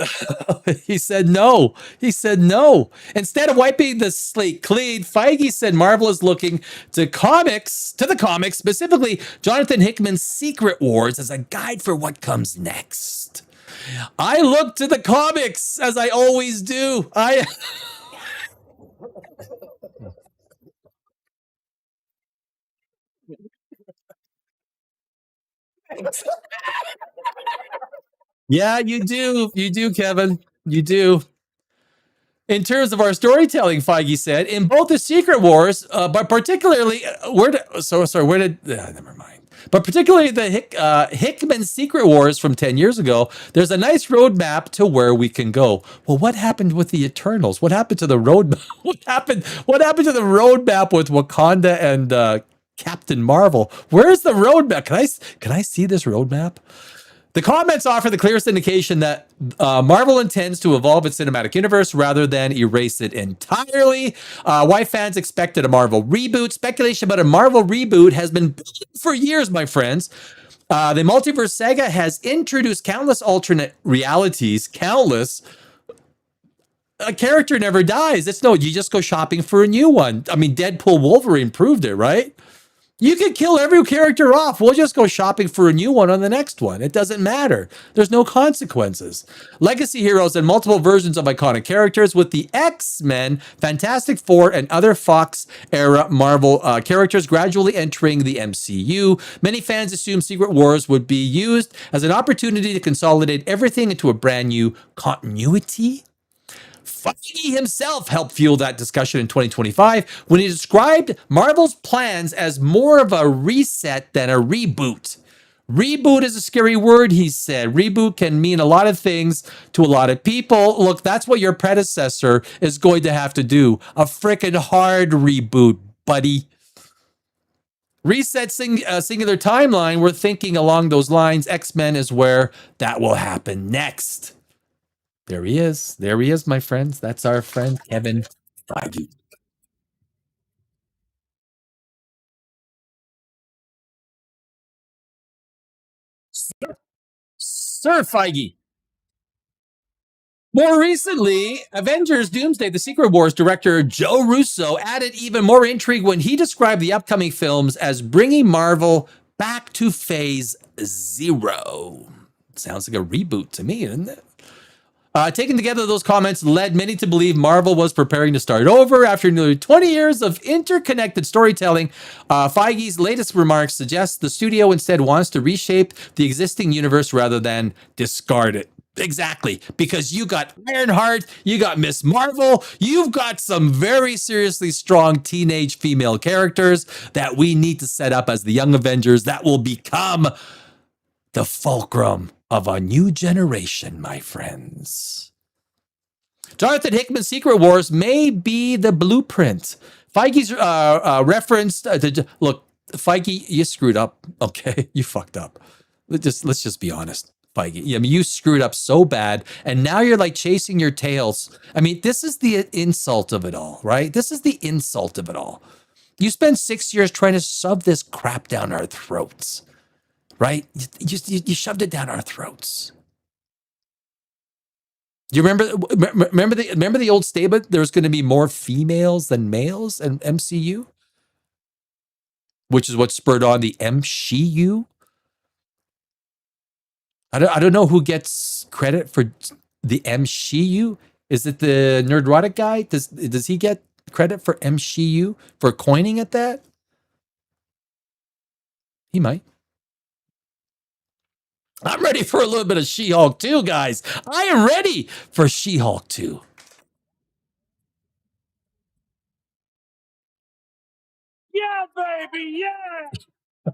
He said no. He said no. Instead of wiping the slate clean, Feige said Marvel is looking to the comics, specifically Jonathan Hickman's Secret Wars, as a guide for what comes next. I look to the comics, as I always do. Yeah, you do. You do, Kevin. You do. In terms of our storytelling, Feige said, in both the Secret Wars, but particularly, never mind. But particularly the Hickman Secret Wars from 10 years ago, there's a nice roadmap to where we can go. Well, what happened with the Eternals? What happened to the roadmap? What happened to the roadmap with Wakanda and Captain Marvel? Where's the roadmap? Can I see this roadmap? The comments offer the clearest indication that Marvel intends to evolve its cinematic universe rather than erase it entirely. Why fans expected a Marvel reboot? Speculation about a Marvel reboot has been building for years, my friends. The multiverse saga has introduced countless alternate realities. Countless. A character never dies. You just go shopping for a new one. I mean, Deadpool Wolverine proved it, right? You can kill every character off. We'll just go shopping for a new one on the next one. It doesn't matter. There's no consequences. Legacy heroes and multiple versions of iconic characters with the X-Men, Fantastic Four, and other Fox-era Marvel characters gradually entering the MCU. Many fans assumed Secret Wars would be used as an opportunity to consolidate everything into a brand new continuity. Feige himself helped fuel that discussion in 2025 when he described Marvel's plans as more of a reset than a reboot. Reboot is a scary word, he said. Reboot can mean a lot of things to a lot of people. Look, that's what your predecessor is going to have to do. A frickin' hard reboot, buddy. Reset singular timeline, we're thinking along those lines. X-Men is where that will happen next. There he is. There he is, my friends. That's our friend Kevin Feige. Sir Feige. More recently, Avengers Doomsday, the Secret Wars director Joe Russo added even more intrigue when he described the upcoming films as bringing Marvel back to phase 0. Sounds like a reboot to me, doesn't it? Taken together, those comments led many to believe Marvel was preparing to start over after nearly 20 years of interconnected storytelling. Feige's latest remarks suggest the studio instead wants to reshape the existing universe rather than discard it. Exactly, because you got Ironheart, you got Miss Marvel, you've got some very seriously strong teenage female characters that we need to set up as the Young Avengers that will become the fulcrum of a new generation, my friends. Jonathan Hickman's Secret Wars may be the blueprint. Feige's reference look, Feige, you screwed up. Okay, you fucked up. Let's just be honest, Feige. I mean, you screwed up so bad, and now you're like chasing your tails. I mean, this is the insult of it all, right? This is the insult of it all. You spent 6 years trying to shove this crap down our throats. Right? You shoved it down our throats. Do you remember the old statement? There's going to be more females than males in MCU, which is what spurred on the MCU. I don't know who gets credit for the MCU. Is it the Nerdrotic guy? Does he get credit for MCU for coining at that? He might. I'm ready for a little bit of She-Hulk 2, guys. I am ready for She-Hulk 2. Yeah, baby,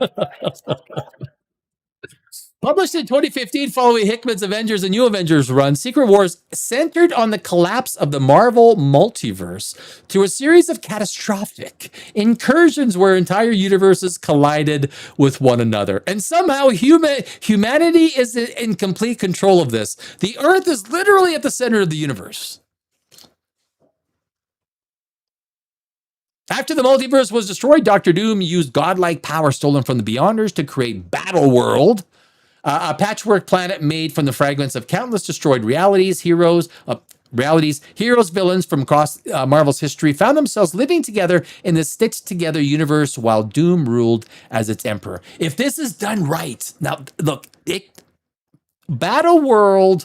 yeah. Published in 2015 following Hickman's Avengers and New Avengers run, Secret Wars centered on the collapse of the Marvel multiverse through a series of catastrophic incursions where entire universes collided with one another. And somehow humanity is in complete control of this. The Earth is literally at the center of the universe. After the multiverse was destroyed, Doctor Doom used godlike power stolen from the Beyonders to create Battle World, a patchwork planet made from the fragments of countless destroyed realities. Heroes, villains from across Marvel's history found themselves living together in this stitched-together universe while Doom ruled as its emperor. If this is done right, now look, Battle World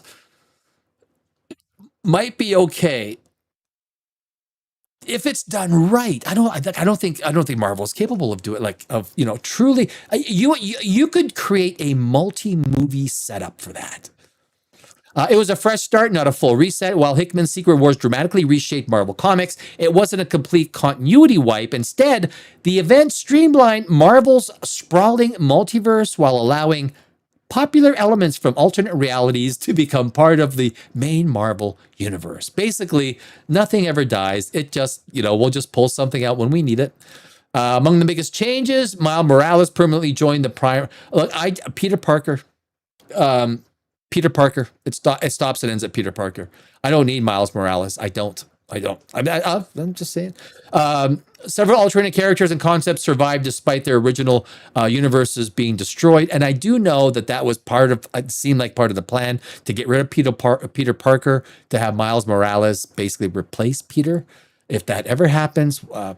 might be okay. If it's done right, I don't think Marvel is capable of doing truly. You could create a multi-movie setup for that. It was a fresh start, not a full reset. While Hickman's Secret Wars dramatically reshaped Marvel Comics, it wasn't a complete continuity wipe. Instead, the event streamlined Marvel's sprawling multiverse while allowing popular elements from alternate realities to become part of the main Marvel universe. Basically, nothing ever dies. It just, we'll just pull something out when we need it. Among the biggest changes, Miles Morales permanently joined the prior. Look, Peter Parker. It stops and ends at Peter Parker. I don't need Miles Morales. I don't. I'm just saying. Several alternate characters and concepts survived despite their original universes being destroyed. And I do know that was it seemed like part of the plan to get rid of Peter Parker, to have Miles Morales basically replace Peter. If that ever happens, I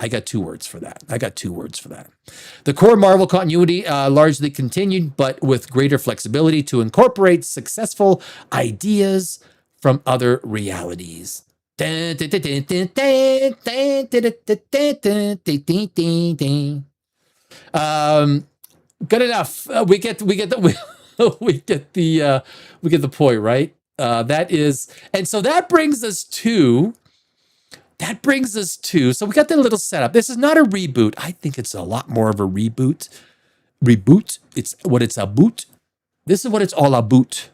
got 2 words for that. The core Marvel continuity largely continued, but with greater flexibility to incorporate successful ideas from other realities. Good enough. We get the point, right? That brings us to. So we got the little setup. This is not a reboot. I think it's a lot more of a reboot. It's what it's about. This is what it's all about.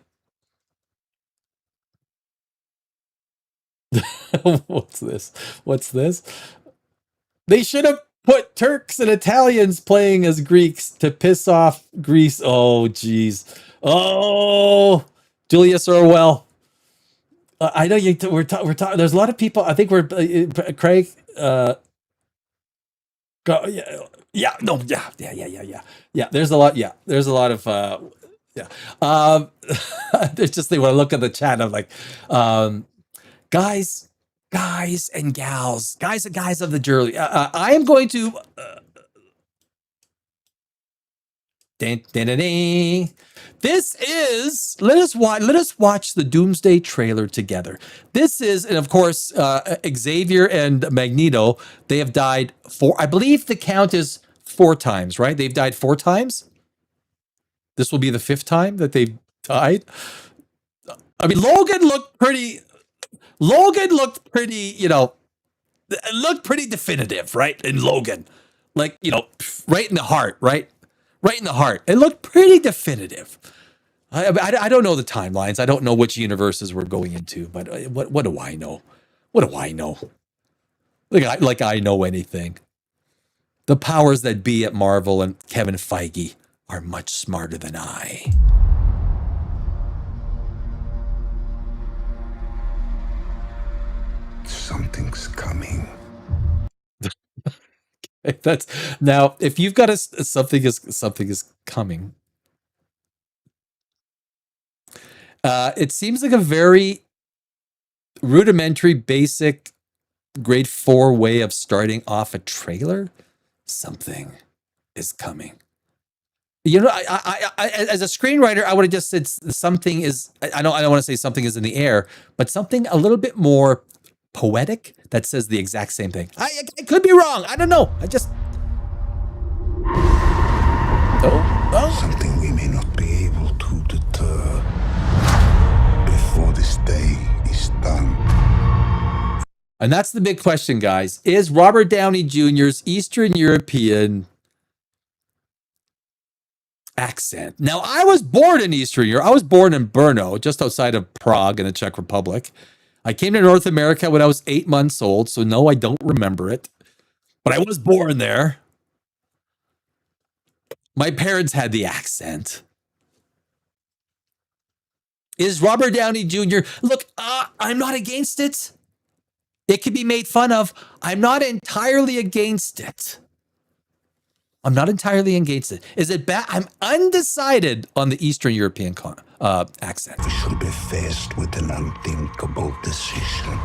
What's this? They should have put Turks and Italians playing as Greeks to piss off Greece. Oh, geez. Oh, Julius Orwell. I know you. We're talking. There's a lot of people. I think we're Craig. Yeah. There's a lot. Yeah, there's a lot of. Yeah. There's just when I look at the chat, I'm like, guys and gals, guys of the jury. I am going to. This is let us watch the Doomsday trailer together. This is, and of course, Xavier and Magneto, they have died I believe the count is 4 times, right? They've died 4 times. This will be the 5th time that they've died. I mean, Logan looked pretty, you know, it looked pretty definitive, right? In Logan, like, you know, right in the heart, right? Right in the heart. It looked pretty definitive. I don't know the timelines. I don't know which universes we're going into, but what do I know? What do I know? Like I know anything. The powers that be at Marvel and Kevin Feige are much smarter than I. Something's coming. That's now. If you've got something is coming. It seems like a very rudimentary, basic, grade 4 way of starting off a trailer. Something is coming. You know, I as a screenwriter, I would have just said something is. I don't want to say something is in the air, but something a little bit more poetic that says the exact same thing. I could be wrong. I don't know. I just. Oh. Something we may not be able to deter before this day is done. And that's the big question, guys. Is Robert Downey Jr.'s Eastern European accent? Now, I was born in Eastern Europe. I was born in Brno, just outside of Prague in the Czech Republic. I came to North America when I was 8 months old, so no, I don't remember it. But I was born there. My parents had the accent. Is Robert Downey Jr. Look, I'm not against it. It can be made fun of. I'm not entirely against it. I'm not entirely against it. Is it bad? I'm undecided on the Eastern European accent. We shall be faced with an unthinkable decision.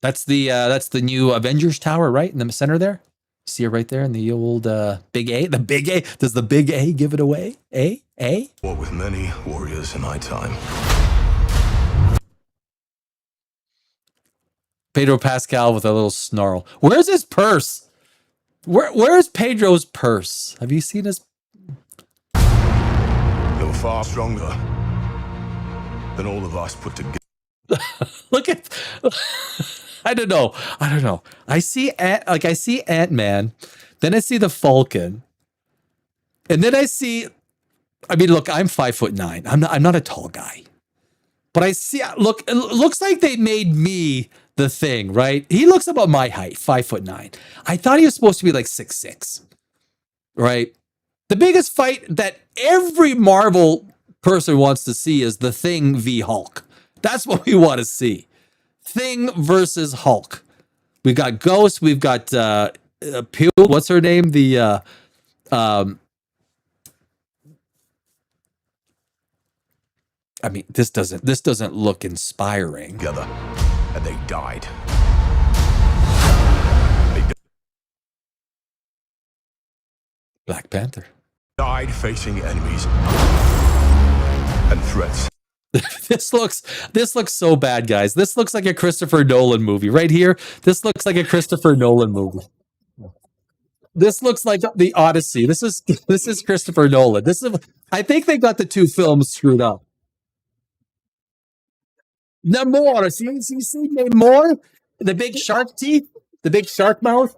That's the new Avengers Tower, right in the center there. See it right there in the old big A. The big A. Does the big A give it away? A. War with many warriors in my time. Pedro Pascal with a little snarl. Where's his purse? Where's Pedro's purse? Have you seen his? You're far stronger than all of us put together. Look at. I don't know. I see Ant-Man, then I see the Falcon, and then I see. I mean, look, I'm 5'9". I'm not a tall guy, but I see. Look, it looks like they made me the Thing, right? He looks about my height, 5'9". I thought he was supposed to be like 6'6", right? The biggest fight that every Marvel person wants to see is the Thing v Hulk. That's what we want to see. Thing versus Hulk. We've got Ghost. We've got Peel. What's her name? The I mean, this doesn't look inspiring. Together, and they died. Black Panther. Died facing enemies and threats. This looks so bad, guys. This looks like a Christopher Nolan movie right here. This looks like a Christopher Nolan movie. This looks like the Odyssey. This is Christopher Nolan. I think they got the two films screwed up. Namor, see Namor? The big shark teeth, the big shark mouth.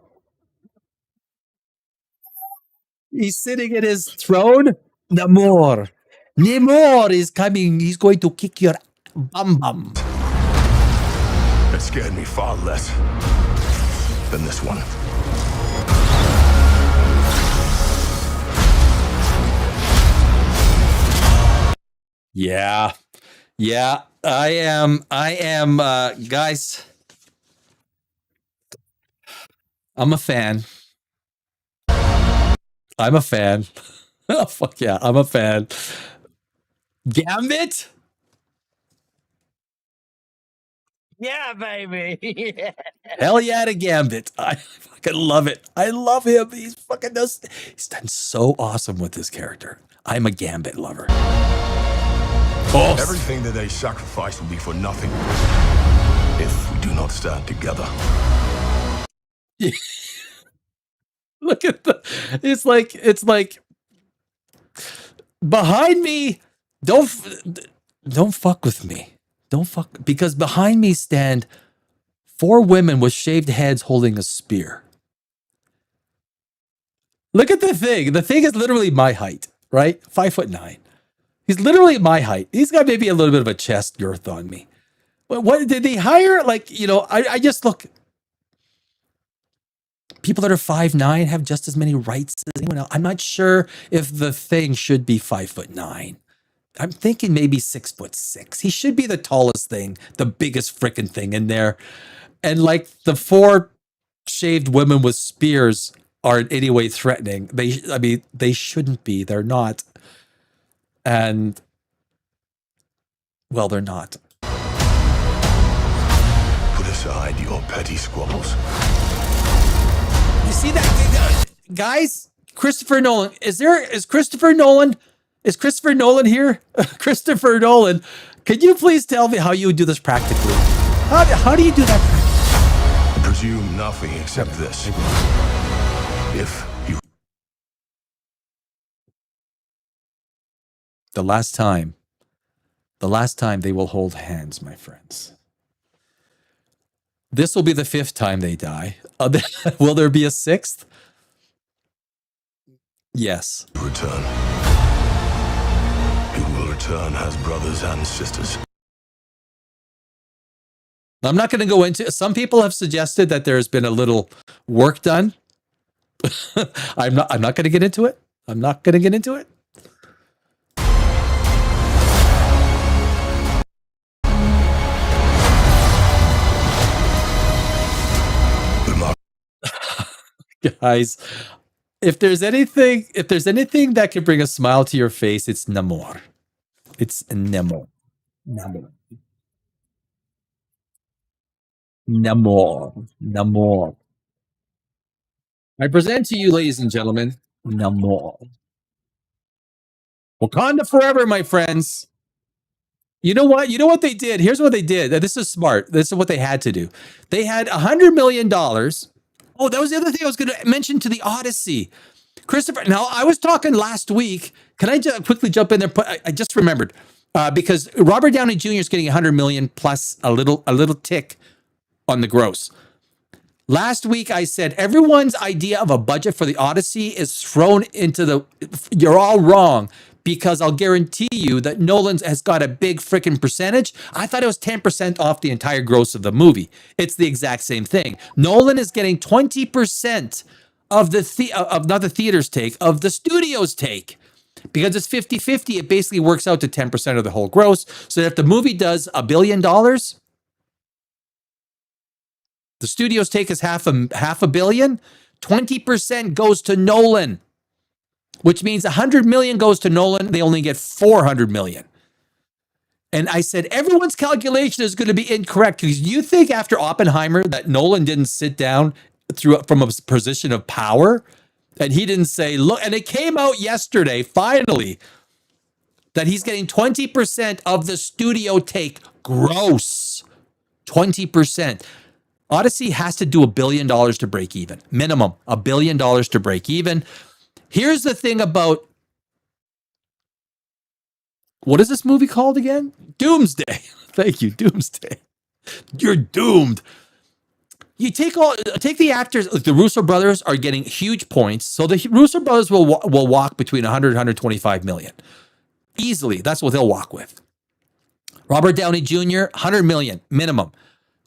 He's sitting in his throne. Namor is coming. He's going to kick your bum. It scared me far less than this one. Yeah. Yeah. I am guys, I'm a fan. I'm a fan. Oh, fuck yeah, I'm a fan. Gambit? Yeah, baby. Hell yeah to Gambit. I fucking love it. I love him. He's done so awesome with this character. I'm a Gambit lover. Oh, Everything that they sacrifice will be for nothing if we do not stand together. look at it's like behind me, don't fuck with me. Don't fuck, because behind me stand 4 women with shaved heads holding a spear. Look at the thing. The thing is literally my height, right? 5'9". He's literally my height. He's got maybe a little bit of a chest girth on me. What did they hire? Like, I just look. People that are 5'9" have just as many rights as anyone else. I'm not sure if the thing should be 5'9". I'm thinking maybe 6'6". He should be the tallest thing, the biggest freaking thing in there. And like the 4 shaved women with spears aren't any way threatening. They shouldn't be. They're not. And well, they're not. Put aside your petty squabbles. You see that, guys? Christopher Nolan. Is Christopher Nolan here? Christopher Nolan, can you please tell me how you do this practically? How do you do that practically? Presume nothing except this. If you... The last time they will hold hands, my friends. This will be the 5th time they die. Will there be a 6th? Yes. return. You will return as brothers and sisters. I'm not going to go into. Some people have suggested that there's been a little work done. I'm not going to get into it. I'm not going to get into it. Guys, if there's anything that can bring a smile to your face, it's Namor. It's Namor. Namor. I present to you, ladies and gentlemen, Namor. Wakanda forever, my friends. You know what? You know what they did? Here's what they did. This is smart. This is what they had to do. They had $100 million. Oh, that was the other thing I was going to mention to the Odyssey. Christopher, now I was talking last week. Can I just quickly jump in there? I just remembered because Robert Downey Jr. is getting $100 million plus a little tick on the gross. Last week I said everyone's idea of a budget for the Odyssey is thrown into the. You're all wrong. Because I'll guarantee you that Nolan's has got a big freaking percentage. I thought it was 10% off the entire gross of the movie. It's the exact same thing. Nolan is getting 20% of not the theater's take, of the studio's take. Because it's 50-50, it basically works out to 10% of the whole gross. So if the movie does $1 billion, the studio's take is half a billion, 20% goes to Nolan. Which means 100 million goes to Nolan. They only get 400 million. And I said, everyone's calculation is going to be incorrect because you think after Oppenheimer that Nolan didn't sit down from a position of power and he didn't say, look, and it came out yesterday, finally, that he's getting 20% of the studio take gross. 20%. Odyssey has to do $1 billion to break even. Minimum, $1 billion to break even. Here's the thing about, what is this movie called again? Doomsday. Thank you, Doomsday. You're doomed. You take the actors, like the Russo brothers are getting huge points. So the Russo brothers will walk between 100 and 125 million. Easily, that's what they'll walk with. Robert Downey Jr., 100 million minimum.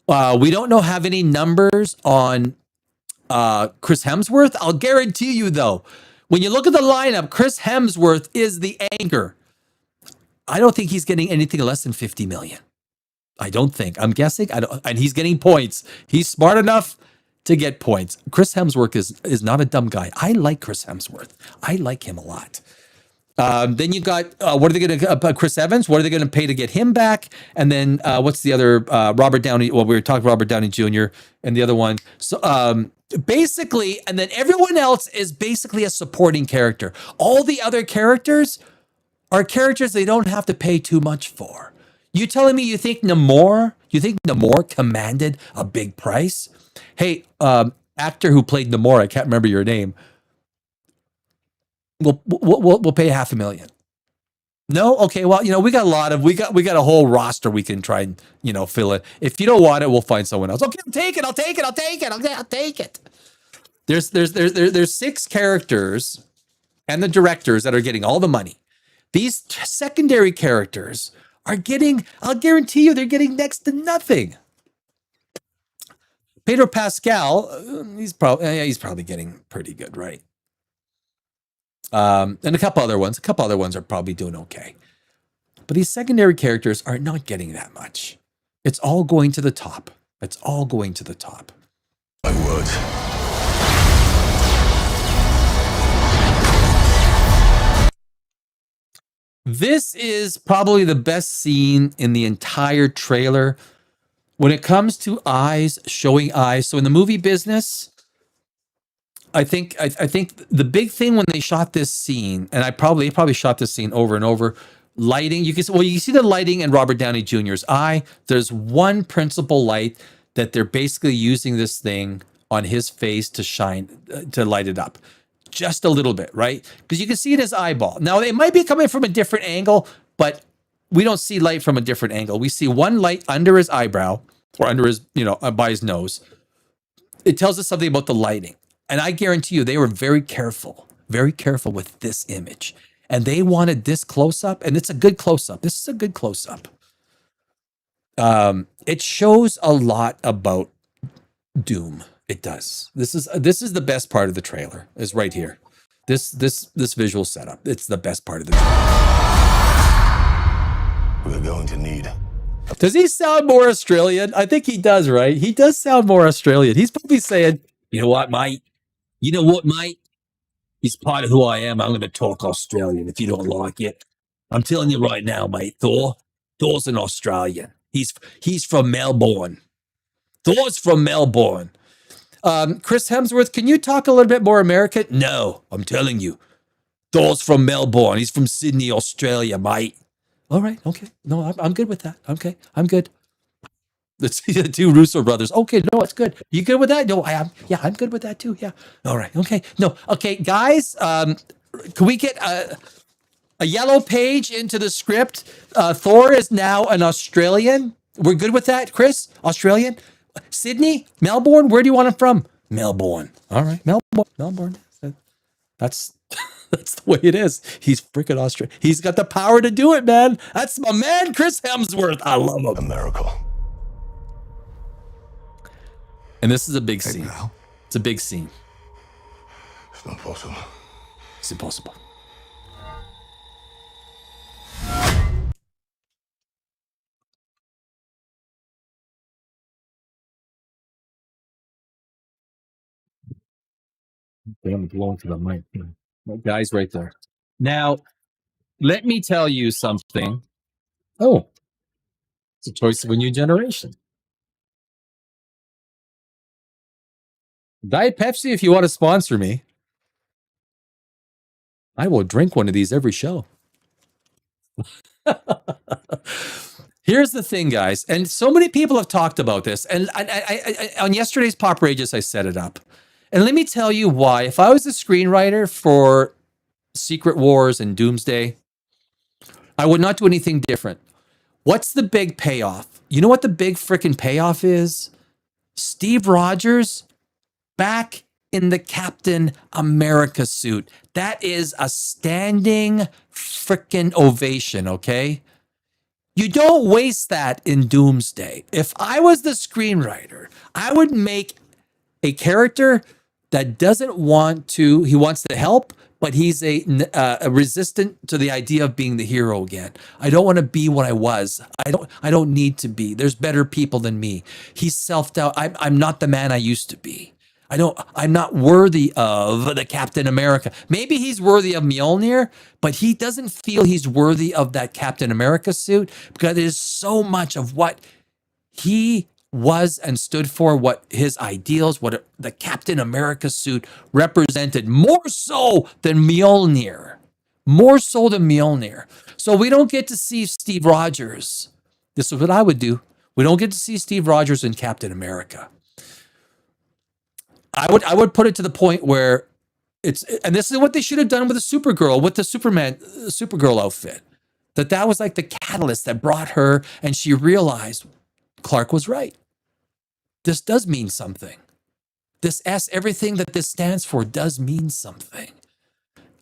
We don't have any numbers on Chris Hemsworth. I'll guarantee you though, when you look at the lineup, Chris Hemsworth is the anchor. I don't think he's getting anything less than 50 million. I don't think. I'm guessing. And he's getting points. He's smart enough to get points. Chris Hemsworth is not a dumb guy. I like Chris Hemsworth. I like him a lot. Then you got, what are they going to, Chris Evans, what are they going to pay to get him back? And then what's the other, Robert Downey, well, we were talking Robert Downey Jr. and the other one. So basically, and then everyone else is basically a supporting character. All the other characters are characters they don't have to pay too much for. You telling me you think Namor commanded a big price? Hey, actor who played Namor, I can't remember your name. We'll pay $500,000. No, okay. Well, we got a whole roster we can try and fill it. If you don't want it, we'll find someone else. Okay, I'll take it. There's 6 characters and the directors that are getting all the money. These secondary characters are getting, I'll guarantee you, they're getting next to nothing. Pedro Pascal, he's probably getting pretty good, right? And a couple other ones are probably doing okay. But these secondary characters are not getting that much. It's all going to the top. My words. This is probably the best scene in the entire trailer when it comes to eyes, showing eyes. So in the movie business, I think the big thing when they shot this scene, and they probably shot this scene over and over, lighting. You can see the lighting in Robert Downey Jr.'s eye. There's one principal light that they're basically using this thing on his face to shine, to light it up. Just a little bit, right? Because you can see it as eyeball. Now, it might be coming from a different angle, but we don't see light from a different angle. We see one light under his eyebrow or under his, by his nose. It tells us something about the lighting. And I guarantee you, they were very careful with this image. And they wanted this close-up, and it's a good close-up. This is a good close-up. It shows a lot about Doom. It does. This is the best part of the trailer, is right here. This visual setup. It's the best part of the trailer. We're going to need. Does he sound more Australian? I think he does, right? He does sound more Australian. He's probably saying, you know what, mate? It's part of who I am. I'm going to talk Australian if you don't like it. I'm telling you right now, mate, Thor's an Australian. He's from Melbourne. Thor's from Melbourne. Chris Hemsworth, can you talk a little bit more American? No, I'm telling you. Thor's from Melbourne. He's from Sydney, Australia, mate. All right, okay. No, I'm good with that. Okay, I'm good. Let's see the 2 Russo brothers. Okay, no, it's good. You good with that? No, I am. Yeah, I'm good with that too. Yeah. All right. Okay. No. Okay, guys. Can we get a yellow page into the script? Thor is now an Australian. We're good with that, Chris? Australian. Sydney, Melbourne. Where do you want him from? Melbourne. All right, Melbourne. That's the way it is. He's freaking Australian. He's got the power to do it, man. That's my man, Chris Hemsworth. I love him. A miracle. And this is a big scene. Now, It's a big scene. it's not possible. It's impossible. I'm blowing to the mic. That guy's right there. Now, let me tell you something. Oh, it's a choice of a new generation. Diet Pepsi, if you want to sponsor me, I will drink one of these every show. Here's the thing, guys, and so many people have talked about this, and I on yesterday's Pop Rages, I set it up. And let me tell you why. If I was a screenwriter for Secret Wars and Doomsday, I would not do anything different. What's the big payoff? You know what the big freaking payoff is? Steve Rogers back in the Captain America suit. That is a standing freaking ovation, okay? You don't waste that in Doomsday. If I was the screenwriter, I would make a character that doesn't want to, he wants to help, but he's a resistant to the idea of being the hero again. I don't want to be what I was. I don't need to be. There's better people than me. He's self-doubt. I'm not the man I used to be. I'm not worthy of the Captain America. Maybe he's worthy of Mjolnir, but he doesn't feel he's worthy of that Captain America suit because there's so much of what he was and stood for, what his ideals, what the Captain America suit represented, more so than Mjolnir. More so than Mjolnir. So we don't get to see Steve Rogers. This is what I would do. We don't get to see Steve Rogers in Captain America. I would put it to the point where and this is what they should have done with the Supergirl, with the Supergirl outfit. That was like the catalyst that brought her, and she realized Clark was right. This does mean something. This everything that this stands for does mean something.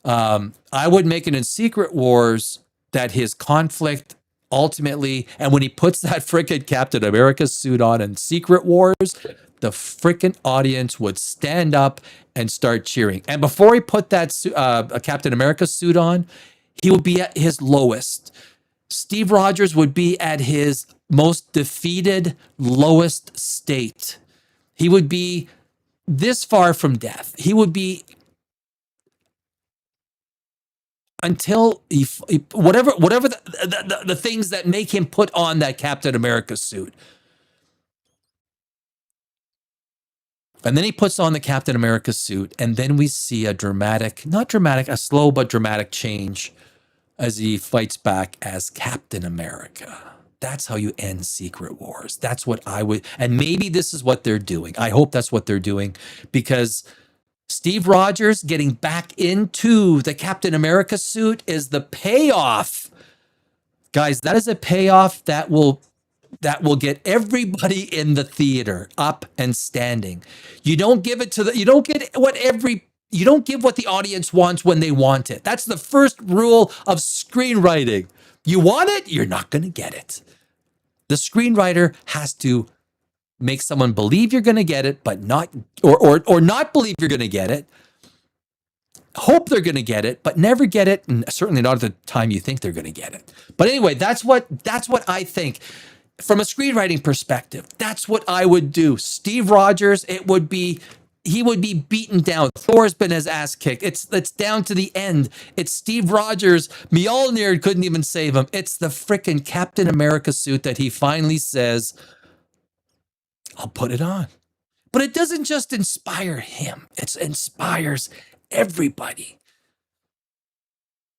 I would make it in Secret Wars that his conflict ultimately, and when he puts that frickin' Captain America suit on in Secret Wars, the frickin' audience would stand up and start cheering. And before he put that Captain America suit on, he would be at his lowest. Steve Rogers would be at his most defeated, lowest state. He would be this far from death. He would be until whatever the things that make him put on that Captain America suit. And then he puts on the Captain America suit, and then we see a slow but dramatic change as he fights back as Captain America. That's how you end Secret Wars. That's what I would, and maybe this is what they're doing. I hope that's what they're doing, because Steve Rogers getting back into the Captain America suit is the payoff. Guys, that is a payoff that will get everybody in the theater up and standing. You don't give what the audience wants when they want it. That's the first rule of screenwriting. You want it, you're not going to get it. The screenwriter has to make someone believe you're going to get it, but not, or not believe you're going to get it. Hope they're going to get it, but never get it, and certainly not at the time you think they're going to get it. But anyway, that's what I think. From a screenwriting perspective, that's what I would do. Steve Rogers, he would be beaten down. Thor's been his ass kicked. It's down to the end. It's Steve Rogers. Mjolnir couldn't even save him. It's the frickin' Captain America suit that he finally says, I'll put it on. But it doesn't just inspire him. It inspires everybody.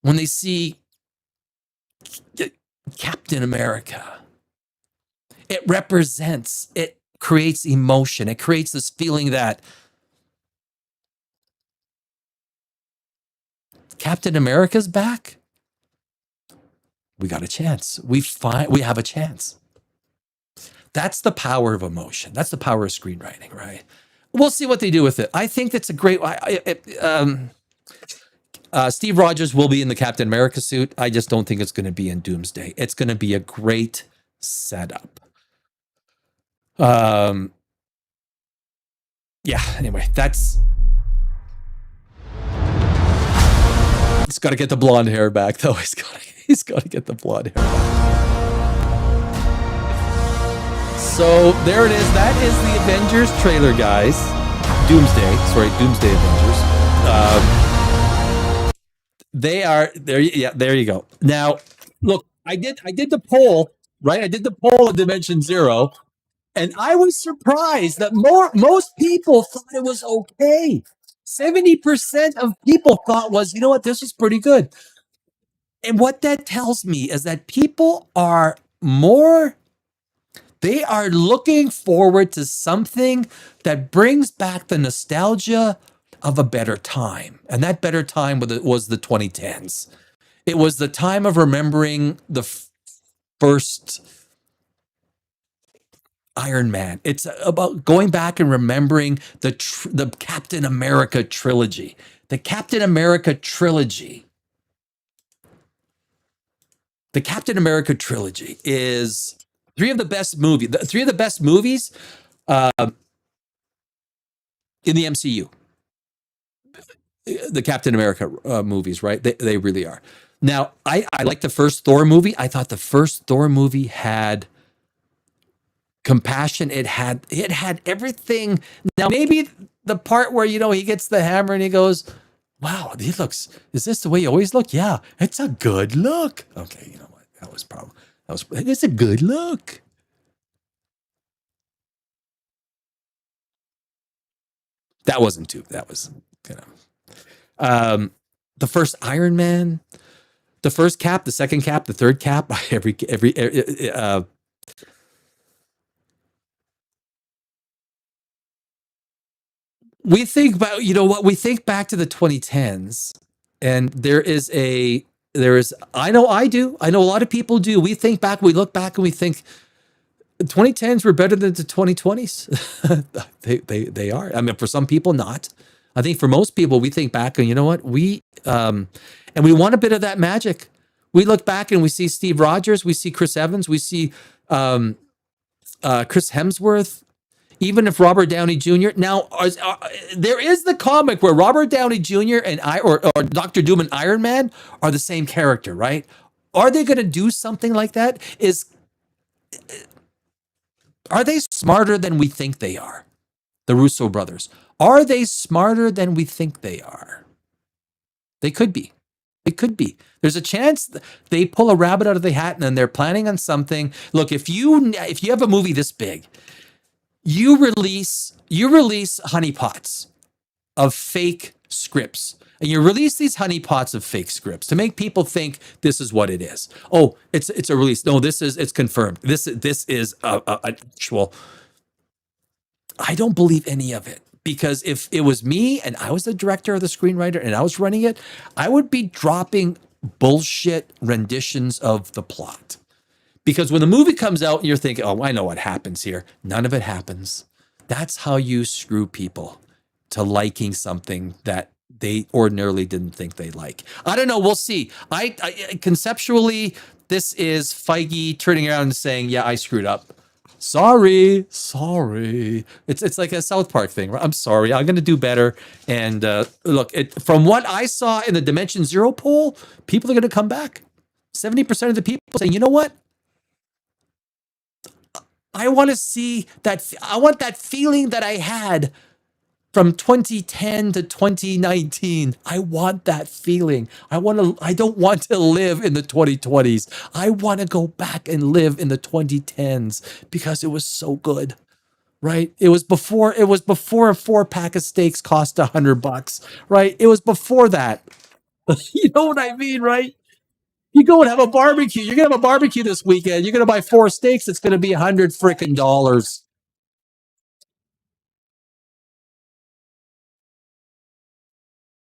When they see Captain America, it creates emotion. It creates this feeling that Captain America's back. We got a chance. We have a chance. That's the power of emotion. That's the power of screenwriting, right? We'll see what they do with it. I think that's a great. Steve Rogers will be in the Captain America suit. I just don't think it's going to be in Doomsday. It's going to be a great setup. Yeah, anyway, he's got to get the blonde hair back, though. He's got to get the blonde hair back. So there it is. That is the Avengers trailer, guys. Doomsday Avengers. They are there. Yeah, there you go. Now, look, I did the poll, right? I did the poll of Dimension Zero. And I was surprised that most people thought it was okay. 70% of people thought you know what, this is pretty good. And what that tells me is that people are they are looking forward to something that brings back the nostalgia of a better time. And that better time was the 2010s. It was the time of remembering the first Iron Man. It's about going back and remembering the Captain America trilogy. The Captain America trilogy. The Captain America trilogy is three of the best movies in the MCU. the Captain America movies, right? They really are. Now, I like the first Thor movie. I thought the first Thor movie had compassion. It had everything. Now, maybe the part where, he gets the hammer and he goes, wow, is this the way you always look? Yeah, it's a good look. Okay, you know what? It's a good look. That wasn't too, that was, the first Iron Man, the first Cap, the second Cap, the third Cap, we think about, we think back to the 2010s, and I know a lot of people do. We think back, we look back and we think the 2010s were better than the 2020s. they are. I mean, for some people, not. I think for most people, we think back and you know what? And we want a bit of that magic. We look back and we see Steve Rogers, we see Chris Evans, we see Chris Hemsworth, even if Robert Downey Jr. Now, there is the comic where Robert Downey Jr. and or Dr. Doom and Iron Man are the same character, right? Are they going to do something like that? Are they smarter than we think they are? The Russo brothers. Are they smarter than we think they are? They could be. It could be. There's a chance they pull a rabbit out of the hat and then they're planning on something. Look, if you have a movie this big, you release honeypots of fake scripts. And you release these honeypots of fake scripts to make people think this is what it is. Oh, it's a release. No, it's confirmed. This is an actual. I don't believe any of it, because if it was me and I was the director or the screenwriter and I was running it, I would be dropping bullshit renditions of the plot. Because when the movie comes out and you're thinking, oh, I know what happens here. None of it happens. That's how you screw people to liking something that they ordinarily didn't think they like. I don't know. We'll see. I conceptually, this is Feige turning around and saying, yeah, I screwed up. Sorry. It's like a South Park thing. I'm sorry. I'm going to do better. And look, from what I saw in the Dimension Zero poll, people are going to come back. 70% of the people saying, you know what? I want to see that. I want that feeling that I had from 2010 to 2019. I want that feeling. I don't want to live in the 2020s. I want to go back and live in the 2010s because it was so good, right? It was before a 4-pack of steaks cost $100, right? It was before that. You know what I mean, right? You go and have a barbecue. You're going to have a barbecue this weekend. You're going to buy 4 steaks. It's going to be $100.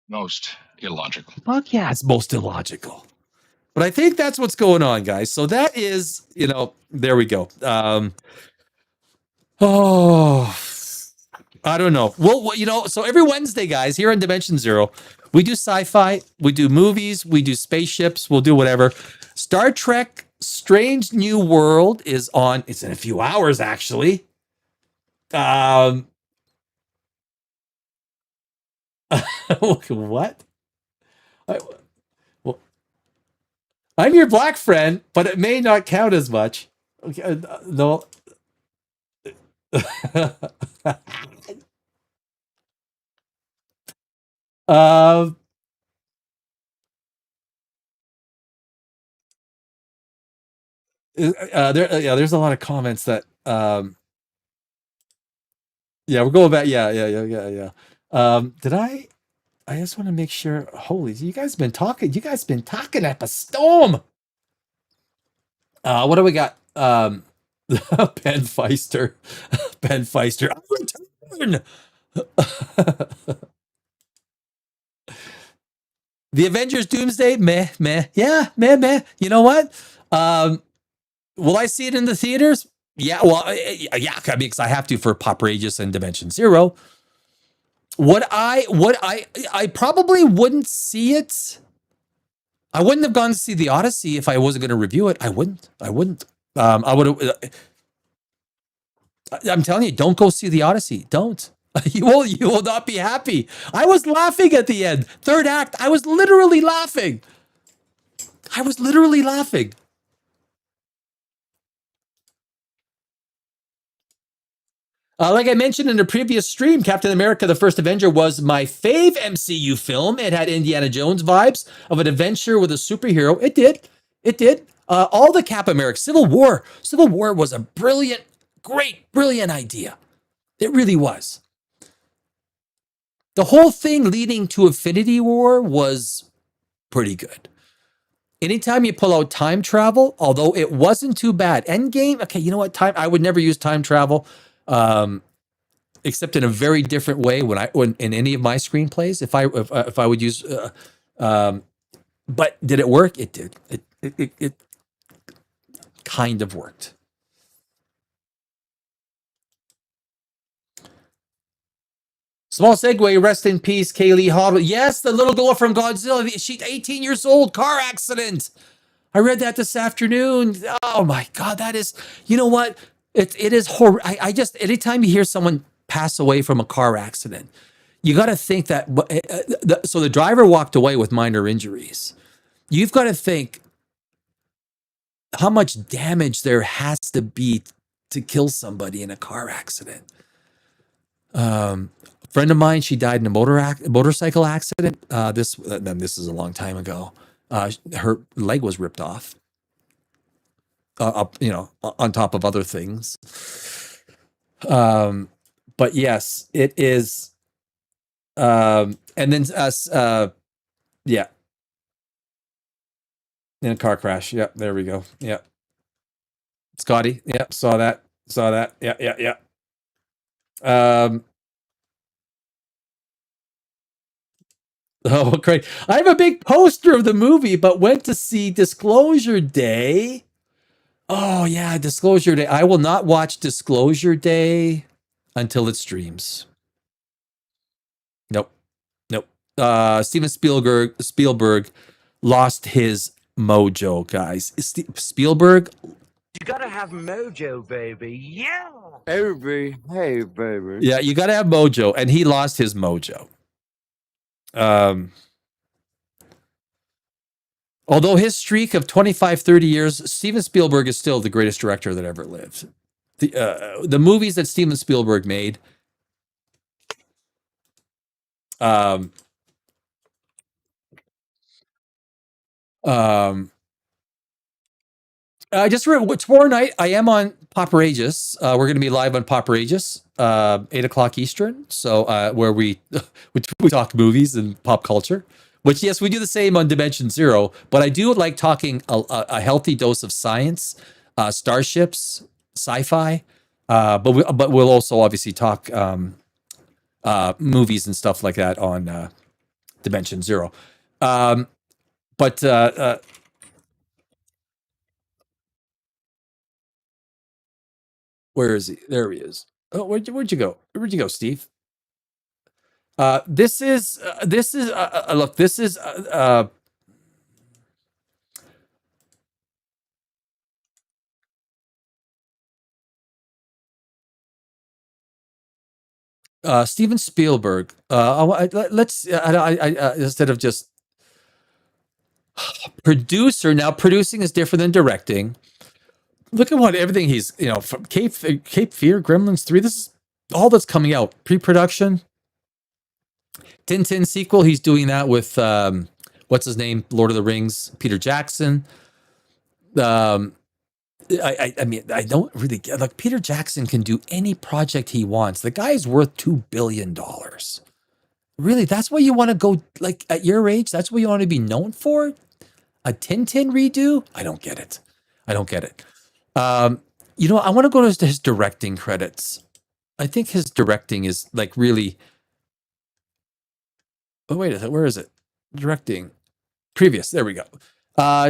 Most illogical. Fuck yeah, it's most illogical. But I think that's what's going on, guys. So that is, there we go. I don't know. Well, so every Wednesday, guys, here on Dimension Zero, we do sci-fi, we do movies, we do spaceships, we'll do whatever. Star Trek Strange New World is on. It's in a few hours, actually. What? I'm your black friend, but it may not count as much. Okay, no. There's a lot of comments that we're going back. Yeah. Did I just want to make sure. Holy, you guys been talking up a storm. What do we got? Ben Feister. I return. The Avengers Doomsday, meh. Yeah, meh. You know what? Will I see it in the theaters? Yeah, well, yeah, because I have to for Poprageous and Dimension Zero. I probably wouldn't see it. I wouldn't have gone to see the Odyssey if I wasn't going to review it. I wouldn't. I would have. I'm telling you, don't go see the Odyssey. Don't. You will not be happy. I was laughing at the end. Third act, I was literally laughing. Like I mentioned in a previous stream, Captain America: The First Avenger was my fave MCU film. It had Indiana Jones vibes of an adventure with a superhero. It did. All the Cap America. Civil War was a brilliant idea. It really was. The whole thing leading to Infinity War was pretty good. Anytime you pull out time travel, although it wasn't too bad. Endgame, okay, you know what? I would never use time travel. Except in a very different way when in any of my screenplays, if I would use, but did it work? It did. It kind of worked. Small segue. Rest in peace, Kaylee Hoddle. Yes, the little girl from Godzilla. She's 18 years old. Car accident. I read that this afternoon. Oh my God, that is. You know what? It is horrible. I just, anytime you hear someone pass away from a car accident, you got to think that, so the driver walked away with minor injuries. You've got to think how much damage there has to be to kill somebody in a car accident. A friend of mine, she died in a motorcycle accident. This is a long time ago. Her leg was ripped off. On top of other things. But yes, it is. And then yeah. In a car crash. Yeah, there we go. Yeah. Scotty. Yeah, saw that. Yeah. Oh, great. I have a big poster of the movie, but went to see Disclosure Day. Oh, yeah, Disclosure Day. I will not watch Disclosure Day until it streams. Nope. Steven Spielberg lost his mojo, guys. Spielberg. You gotta have mojo, baby. Yeah. Hey, baby. Yeah, you got to have mojo, and he lost his mojo. Although his streak of 25, 30 years, Steven Spielberg is still the greatest director that ever lived. The movies that Steven Spielberg made, I just tomorrow night I am on Poprageous. We're going to be live on Poprageous, 8:00 Eastern. So where we talk movies and pop culture. Which, yes, we do the same on Dimension Zero, but I do like talking a healthy dose of science, starships, sci-fi, but we'll also obviously talk movies and stuff like that on Dimension Zero. But where is he? There he is. Oh, where'd you go? Where'd you go, Steve? This is look. This is Steven Spielberg. Let's instead of just producer. Now, producing is different than directing. Look at everything he's, from Cape Fear, Gremlins 3. This is all that's coming out. Pre-production. Tintin sequel. He's doing that with what's his name? Lord of the Rings. Peter Jackson. I mean, I don't really get, like, Peter Jackson can do any project he wants. The guy is worth $2 billion. Really, that's what you want to go, like, at your age? That's what you want to be known for? A Tintin redo? I don't get it. I want to go to his directing credits. I think his directing is, like, really... Oh, wait a second. Where is it? Directing. Previous. There we go.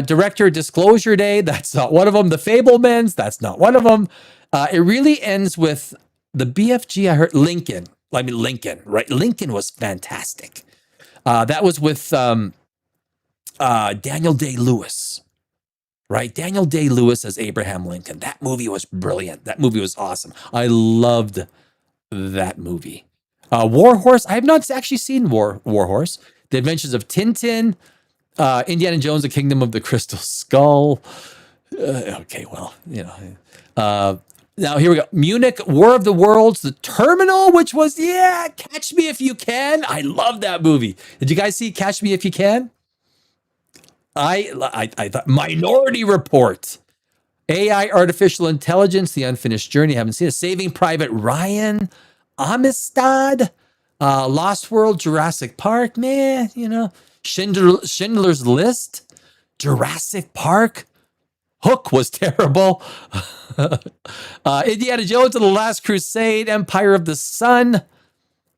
Director, Disclosure Day. That's not one of them. The Fablemans. That's not one of them. It really ends with the BFG. I heard Lincoln. I mean, Lincoln, right? Lincoln was fantastic. That was with Daniel Day-Lewis, right? Daniel Day-Lewis as Abraham Lincoln. That movie was brilliant. That movie was awesome. I loved that movie. War Horse. I have not actually seen War Horse. The Adventures of Tintin. Indiana Jones: The Kingdom of the Crystal Skull. Okay, well, you know. Now here we go. Munich, War of the Worlds, The Terminal, which was Catch Me If You Can. I love that movie. Did you guys see Catch Me If You Can? I thought Minority Report, AI, Artificial Intelligence, The Unfinished Journey. Haven't seen it. Saving Private Ryan, Amistad, Lost World, Jurassic Park. Man, you know, Schindler's List, Jurassic Park. Hook was terrible. Indiana Jones and the Last Crusade, Empire of the Sun,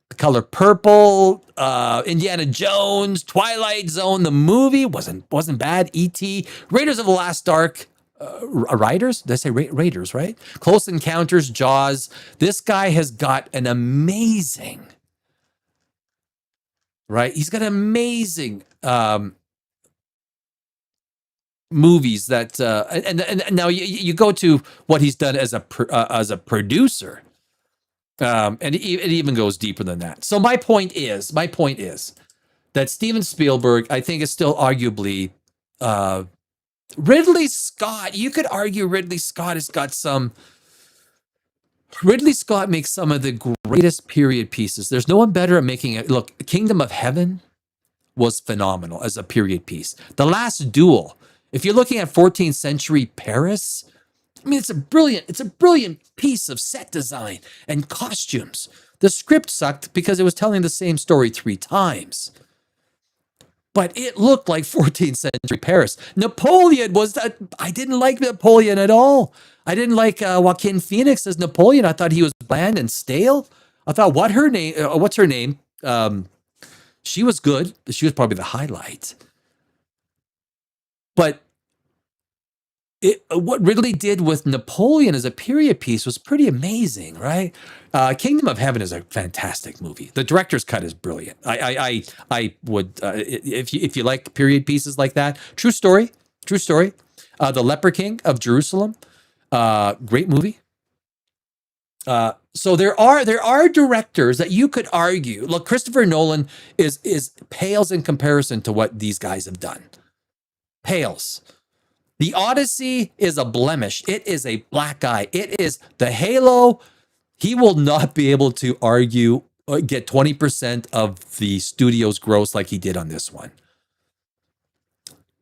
The Color Purple, Indiana Jones, Twilight Zone, the movie wasn't bad. E.T., Raiders of the Lost Ark, Raiders? Did I say Raiders, right? Close Encounters, Jaws. This guy has got an amazing, right? He's got amazing movies that and now you go to what he's done as a producer, and it even goes deeper than that. So my point is that Steven Spielberg, I think, is still arguably Ridley Scott. You could argue Ridley Scott has got some. Ridley Scott makes some of the greatest period pieces. There's no one better at making it. Look, Kingdom of Heaven was phenomenal as a period piece. The Last Duel. If you're looking at 14th century Paris, I mean, it's a brilliant piece of set design and costumes. The script sucked because it was telling the same story 3 times. But it looked like 14th century Paris. Napoleon I didn't like Napoleon at all. I didn't like Joaquin Phoenix as Napoleon. I thought he was bland and stale. I thought, what's her name? She was good. She was probably the highlight. But what Ridley did with Napoleon as a period piece was pretty amazing, right? Kingdom of Heaven is a fantastic movie. The director's cut is brilliant. I would if you like period pieces like that. True story. The Leper King of Jerusalem, great movie. So there are directors that you could argue. Look, Christopher Nolan is pales in comparison to what these guys have done. Pales. The Odyssey is a blemish. It is a black eye. It is the halo. He will not be able to get 20% of the studio's gross like he did on this one.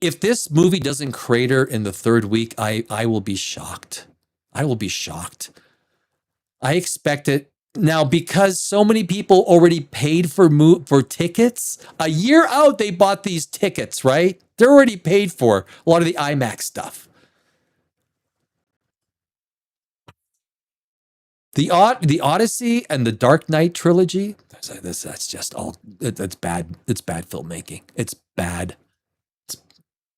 If this movie doesn't crater in the 3rd week, I will be shocked. I expect it. Now, because so many people already paid for tickets, a year out, they bought these tickets, right? They're already paid for a lot of the IMAX stuff. The Odyssey and the Dark Knight trilogy, that's just all, it's bad. It's bad filmmaking. It's bad.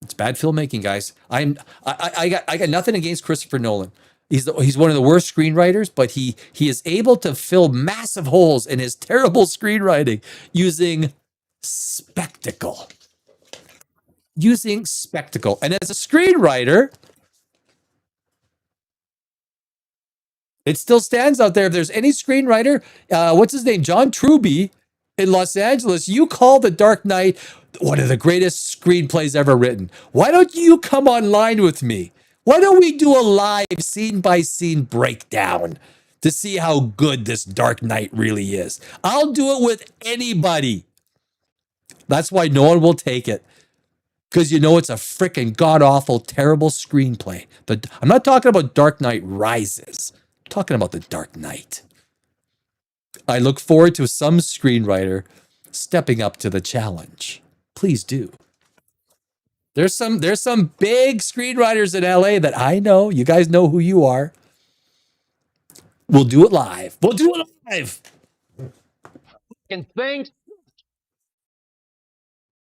It's bad filmmaking, guys. I got nothing against Christopher Nolan. He's one of the worst screenwriters, but he is able to fill massive holes in his terrible screenwriting using spectacle. And as a screenwriter, it still stands out there. If there's any screenwriter, what's his name? John Truby in Los Angeles, you call The Dark Knight one of the greatest screenplays ever written. Why don't you come online with me? Why don't we do a live scene-by-scene breakdown to see how good this Dark Knight really is? I'll do it with anybody. That's why no one will take it. Because you know it's a freaking god-awful, terrible screenplay. I'm not talking about Dark Knight Rises. I'm talking about The Dark Knight. I look forward to some screenwriter stepping up to the challenge. Please do. There's some big screenwriters in LA that I know. You guys know who you are. We'll do it live. And things.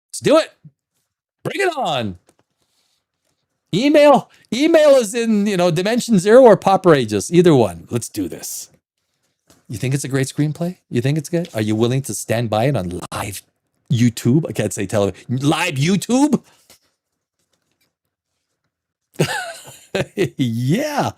Let's do it. Bring it on. Email is in, Dimension Zero or Pop Rages. Either one. Let's do this. You think it's a great screenplay? You think it's good? Are you willing to stand by it on live YouTube? I can't say television. Live YouTube? Yeah.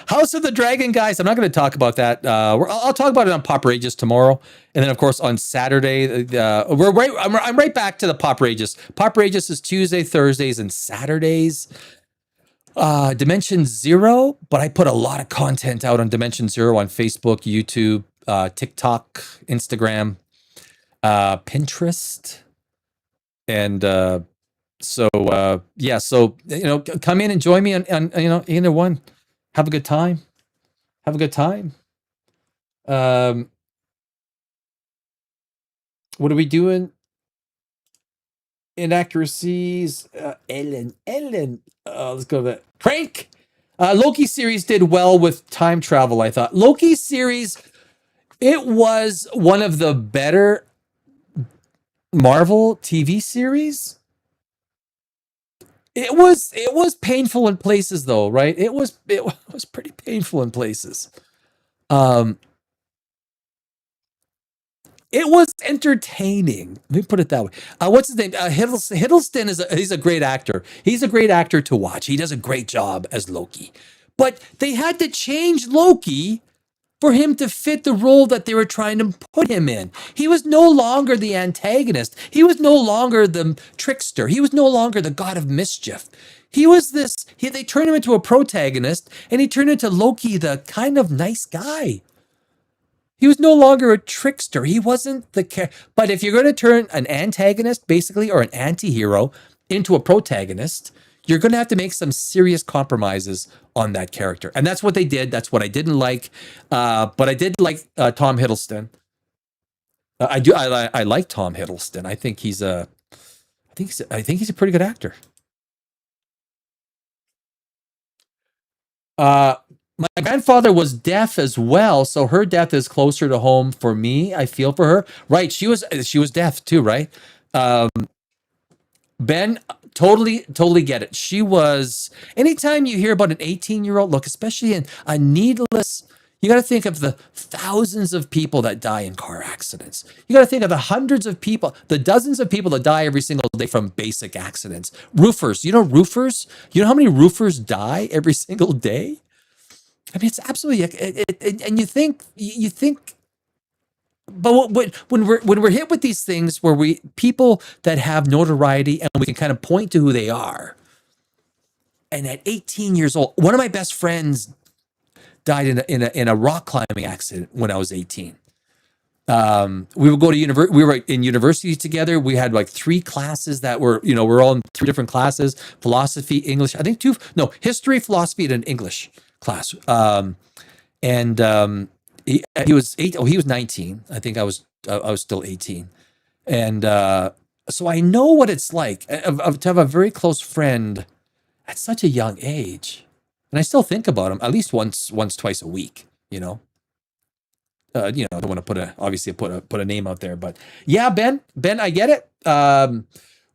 House of the Dragon, guys. I'm not going to talk about that. I'll talk about it on Pop Rageous tomorrow. And then, of course, on Saturday, I'm right back to the Pop Rageous. Pop Rageous is Tuesday, Thursdays, and Saturdays. Dimension Zero, but I put a lot of content out on Dimension Zero on Facebook, YouTube, TikTok, Instagram, Pinterest. And so come in and join me on either one. Have a good time. Have a good time. What are we doing? Inaccuracies. Ellen. Let's go to that. Crank. Loki series did well with time travel, I thought. Loki series, it was one of the better Marvel TV series. It was painful in places though, right? It was pretty painful in places. It was entertaining. Let me put it that way. What's his name? Hiddleston he's a great actor. He's a great actor to watch. He does a great job as Loki. But they had to change Loki for him to fit the role that they were trying to put him in. He was no longer the antagonist. He was no longer the trickster. He was no longer the god of mischief. He was they turned him into a protagonist, and he turned into Loki, the kind of nice guy. He was no longer a trickster. He wasn't but if you're going to turn an antagonist, basically, or an anti-hero into a protagonist, you're going to have to make some serious compromises on that character. And that's what they did. That's what I didn't like. But I did like Tom Hiddleston. I like Tom Hiddleston. I think he's a pretty good actor. My grandfather was deaf as well, so her death is closer to home for me. I feel for her. Right, she was deaf too, right? Ben, totally get it. She was. Anytime you hear about an 18-year-old, look, especially in a needless, you got to think of the thousands of people that die in car accidents. You got to think of the hundreds of people, the dozens of people that die every single day from basic accidents. Roofers, roofers? You know how many roofers die every single day? I mean, it's absolutely, and you think, but when we're hit with these things where people that have notoriety and we can kind of point to who they are, and at 18 years old, one of my best friends died in a rock climbing accident when I was 18. We would go to we were in university together. We had like 3 classes that were, we're all in 3 different classes: philosophy, English. I think history, philosophy, and an English class. He was 8. Oh, he was 19. I think I was still 18. And so I know what it's like to have a very close friend at such a young age. And I still think about him at least once, twice a week, I don't want to put a name out there, but yeah, Ben, I get it.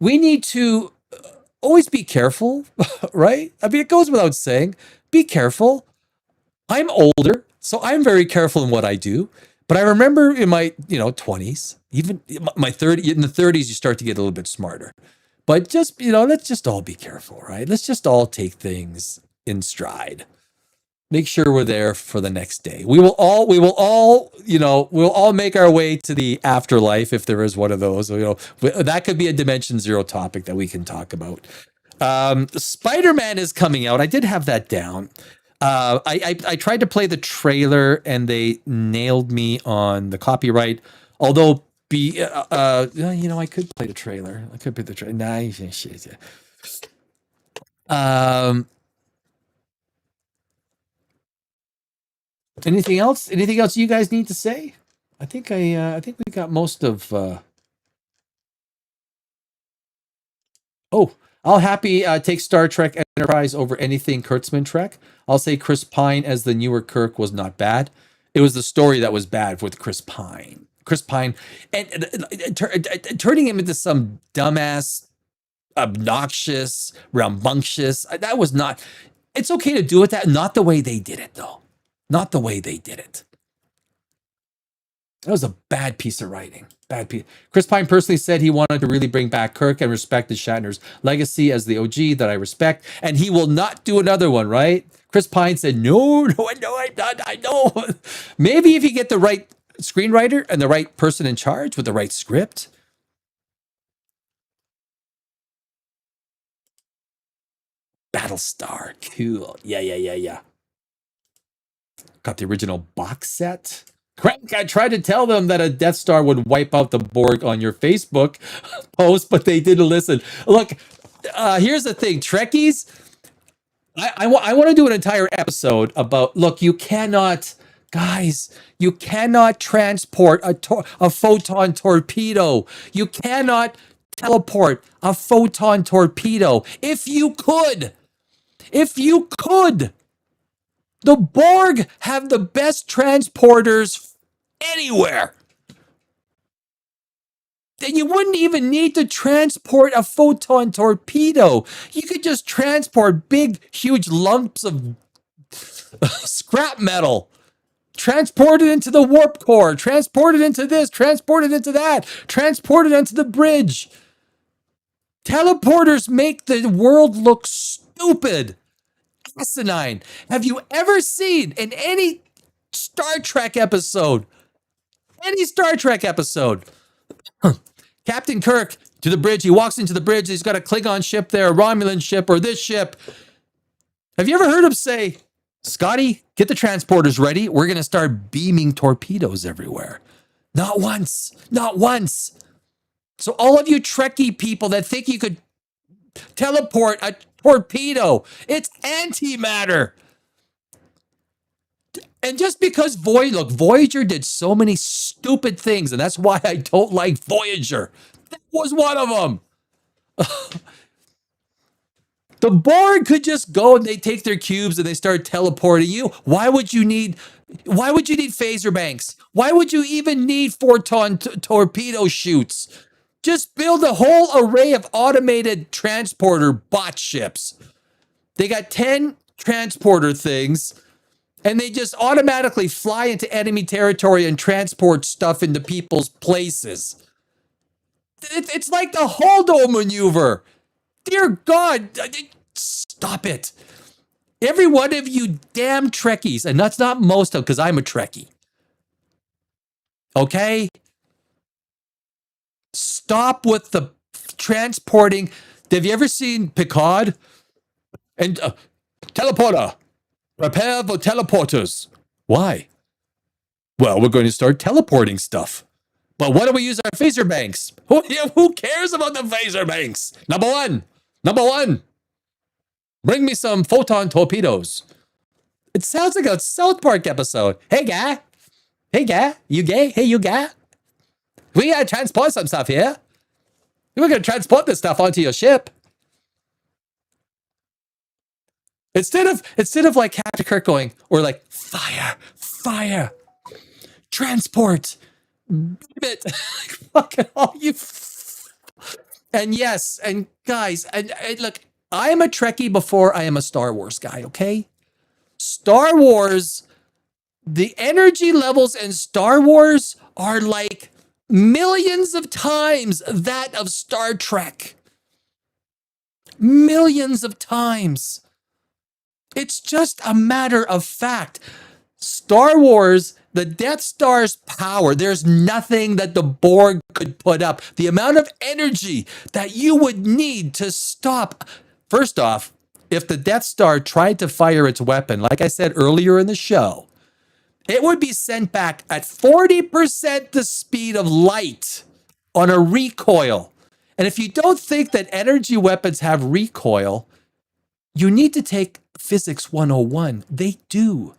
We need to always be careful, right? I mean, it goes without saying, be careful. I'm older, so I'm very careful in what I do. But I remember in my, 20s, even my 30s, in the 30s, you start to get a little bit smarter. But just, let's just all be careful, right? Let's just all take things in stride. Make sure we're there for the next day. We'll all make our way to the afterlife if there is one of those. That could be a Dimension Zero topic that we can talk about. Spider-Man is coming out. I did have that down. I tried to play the trailer and they nailed me on the copyright. Although, I could play the trailer. Nah, shit. Anything else? Anything else you guys need to say? I think we got most of. I'll happy take Star Trek Enterprise over anything Kurtzman Trek. I'll say Chris Pine as the newer Kirk was not bad. It was the story that was bad with Chris Pine. And turning him into some dumbass, obnoxious, rambunctious. That was not. It's okay to do it that. Not the way they did it, though. Not the way they did it. That was a bad piece of writing. Bad piece. Chris Pine personally said he wanted to really bring back Kirk and respected Shatner's legacy as the OG that I respect, and he will not do another one, right? Chris Pine said, no, I'm not. I know. Maybe if you get the right screenwriter and the right person in charge with the right script. Battlestar, cool. Yeah. Got the original box set. Crank, I tried to tell them that a Death Star would wipe out the Borg on your Facebook post, but they didn't listen. Look, here's the thing, Trekkies. I want to do an entire episode about. Look, you cannot, guys. You cannot transport a photon torpedo. You cannot teleport a photon torpedo. If you could, the Borg have the best transporters anywhere. Then you wouldn't even need to transport a photon torpedo. You could just transport big, huge lumps of scrap metal. Transport it into the warp core. Transport it into this. Transport it into that. Transport it onto the bridge. Teleporters make the world look stupid. Asinine. Have you ever seen in any Star Trek episode, Captain Kirk to the bridge, he walks into the bridge, he's got a Klingon ship there, a Romulan ship, or this ship. Have you ever heard him say, Scotty, get the transporters ready, we're going to start beaming torpedoes everywhere? Not once. So all of you Trekkie people that think you could teleport a torpedo, it's antimatter. And just because Voyager did so many stupid things, and that's why I don't like Voyager. That was one of them. The Borg could just go and they take their cubes and they start teleporting you. Why would you need phaser banks? Why would you even need photon torpedo chutes? Just build a whole array of automated transporter bot ships. They got 10 transporter things, and they just automatically fly into enemy territory and transport stuff into people's places. It's like the Holdo maneuver. Dear God, stop it. Every one of you damn Trekkies, and that's not most of them because I'm a Trekkie. Okay? Stop with the transporting. Have you ever seen Picard? And teleporter. Prepare for teleporters. Why? Well, we're going to start teleporting stuff. But why don't we use our phaser banks? Who cares about the phaser banks? Number one. Bring me some photon torpedoes. It sounds like a South Park episode. Hey, guy. You gay? Hey, you guy. We gotta transport some stuff here. We're gonna transport this stuff onto your ship. Instead of like Captain Kirk going, or like fire, transport, bit, fucking all you. And yes, and guys, and look, I am a Trekkie before I am a Star Wars guy. Okay, Star Wars, the energy levels in Star Wars are like millions of times that of Star Trek. Millions of times. It's just a matter of fact. Star Wars, the Death Star's power, there's nothing that the Borg could put up. The amount of energy that you would need to stop. First off, if the Death Star tried to fire its weapon, like I said earlier in the show, it would be sent back at 40% the speed of light on a recoil. And if you don't think that energy weapons have recoil, you need to take Physics 101. They do.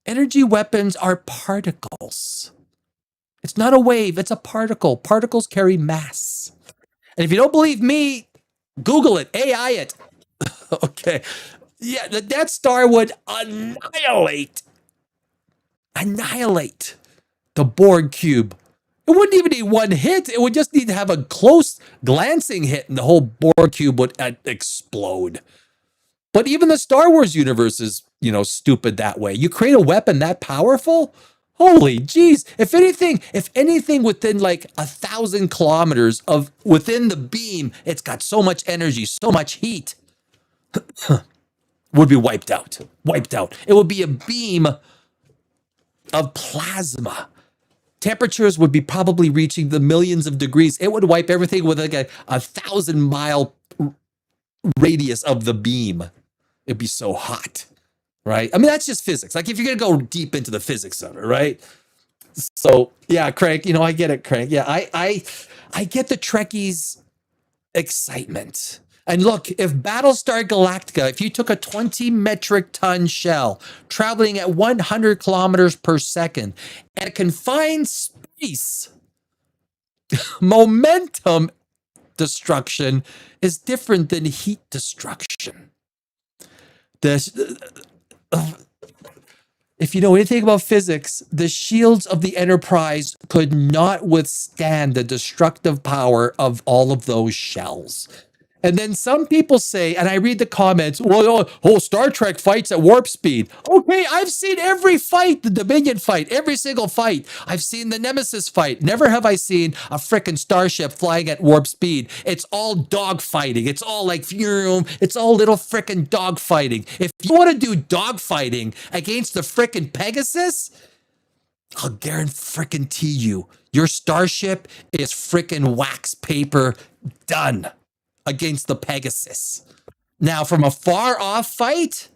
Energy weapons are particles. It's not a wave, it's a particle. Particles carry mass. And if you don't believe me, Google it, AI it. Okay. Yeah, the Death Star would annihilate the Borg cube. It wouldn't even need one hit. It would just need to have a close glancing hit and the whole Borg cube would explode. But even the Star Wars universe is, stupid that way. You create a weapon that powerful? Holy jeez. If anything within like 1,000 kilometers of within the beam, it's got so much energy, so much heat, would be wiped out. Wiped out. It would be a beam of plasma. Temperatures would be probably reaching the millions of degrees. It would wipe everything with like a 1,000-mile radius of the beam. It'd be so hot, right? I mean, that's just physics. Like if you're gonna go deep into the physics of it, right? So yeah, Craig, you know, I get it, Craig. Yeah, I get the Trekkies' excitement. And look, if Battlestar Galactica, if you took a 20 metric ton shell traveling at 100 kilometers per second at a confined space, momentum destruction is different than heat destruction. If you know anything about physics, the shields of the Enterprise could not withstand the destructive power of all of those shells. And then some people say, and I read the comments, well, Star Trek fights at warp speed. Okay, I've seen every fight, the Dominion fight, every single fight. I've seen the Nemesis fight. Never have I seen a frickin' starship flying at warp speed. It's all dog fighting. It's all like, it's all little frickin' dog fighting. If you want to do dog fighting against the frickin' Pegasus, I'll guarantee you, your starship is frickin' wax paper done against the Pegasus. Now, from a far off fight,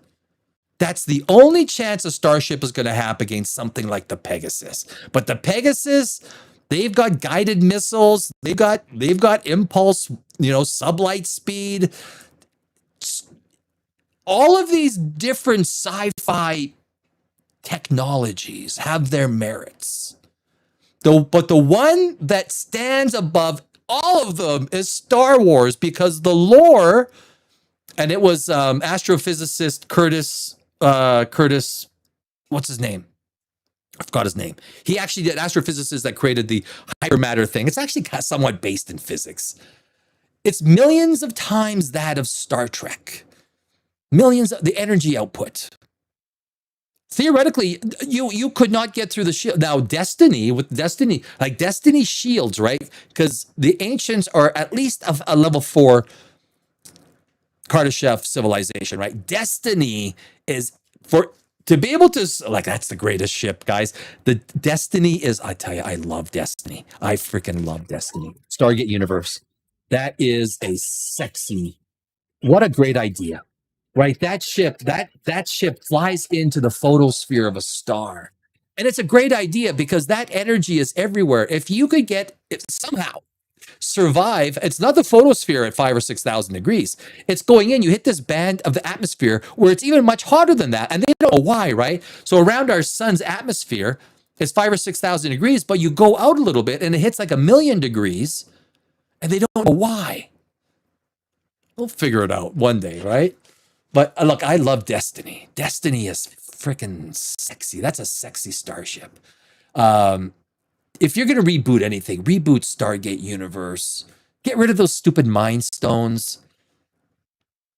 that's the only chance a starship is going to have against something like the Pegasus. But the Pegasus, they've got guided missiles, they've got impulse, sublight speed. All of these different sci-fi technologies have their merits. But the one that stands above all of them is Star Wars, because the lore, and it was astrophysicist Curtis, what's his name? I forgot his name. He actually did astrophysicist that created the hypermatter thing. It's actually somewhat based in physics. It's millions of times that of Star Trek. Millions of the energy output. Theoretically, you could not get through the shield. Now, Destiny shields, right? Because the ancients are at least a level 4 Kardashev civilization, right? Destiny is to be able to, like, that's the greatest ship, guys. The Destiny is, I tell you, I love Destiny. I freaking love Destiny. Stargate Universe. That is a sexy, what a great idea. Right, that ship flies into the photosphere of a star, and it's a great idea because that energy is everywhere. If you could somehow survive, it's not the photosphere at 5,000 or 6,000 degrees. It's going in. You hit this band of the atmosphere where it's even much hotter than that, and they don't know why. Right, so around our sun's atmosphere is 5,000 or 6,000 degrees, but you go out a little bit and it hits like 1,000,000 degrees, and they don't know why. We'll figure it out one day, right? But look, I love Destiny. Destiny is freaking sexy. That's a sexy starship. If you're going to reboot anything, reboot Stargate Universe. Get rid of those stupid Mind Stones.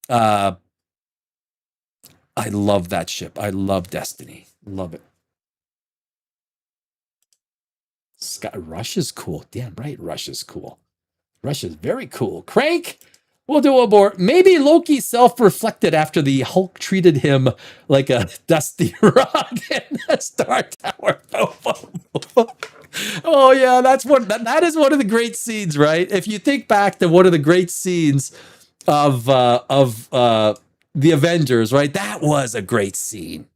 I love that ship. I love Destiny. Love it. Rush is cool. Damn right, Rush is cool. Rush is very cool. Crank! We'll do a more. Maybe Loki self-reflected after the Hulk treated him like a dusty rug in the Star Tower. Oh yeah, that is one of the great scenes, right? If you think back to one of the great scenes of the Avengers, right? That was a great scene.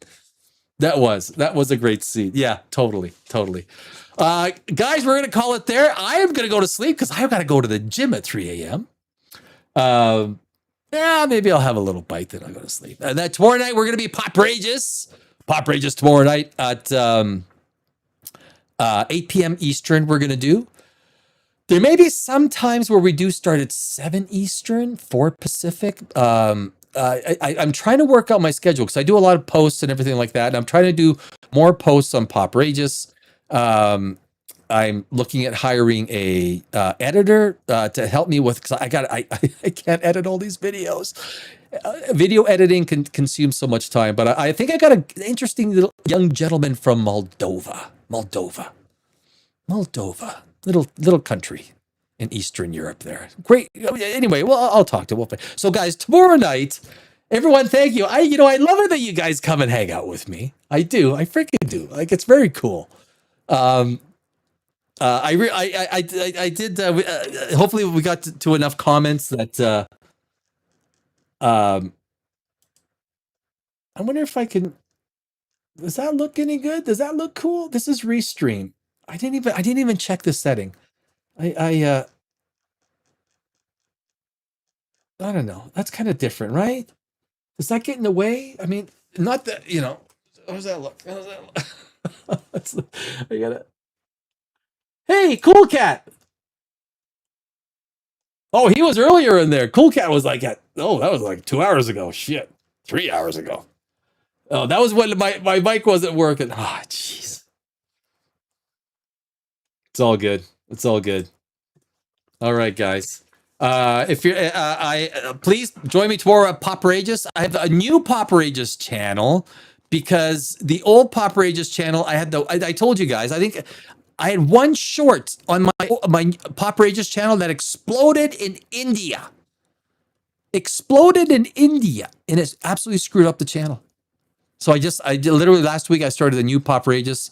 That was a great scene. Yeah, totally. Guys, we're gonna call it there. I am gonna go to sleep because I've got to go to the gym at 3 a.m. Yeah, maybe I'll have a little bite, then I'll go to sleep. And then tomorrow night, we're going to be Pop Rages tomorrow night at 8 p.m. Eastern, we're going to do. There may be some times where we do start at 7 Eastern, 4 Pacific. I'm trying to work out my schedule because I do a lot of posts and everything like that. And I'm trying to do more posts on Pop Rages. I'm looking at hiring a editor to help me with, because I can't edit all these videos. Video editing can consume so much time, but I think I got an interesting little young gentleman from Moldova Moldova. Little country in Eastern Europe there. Great. Anyway, well, I'll talk to Wolf. So guys, tomorrow night, everyone, thank you. I love it that you guys come and hang out with me. I do. I freaking do. Like, it's very cool. I did. Hopefully, we got to enough comments that. I wonder if I can. Does that look any good? Does that look cool? This is Restream. I didn't even check the setting. I don't know. That's kind of different, right? Does that get in the way? I mean, not that, how does that look? I gotta. Hey, Cool Cat. Oh, he was earlier in there. Cool Cat was like that was like 2 hours ago. Shit. 3 hours ago. Oh, that was when my mic wasn't working. Ah, jeez. It's all good. It's all good. All right, guys. If you're, please join me tomorrow at Poprageous. I have a new Poprageous channel because the old Poprageous channel, I told you guys, I think I had one short on my Poprageous channel that exploded in India. And it's absolutely screwed up the channel. So I did literally last week I started a new Poprageous.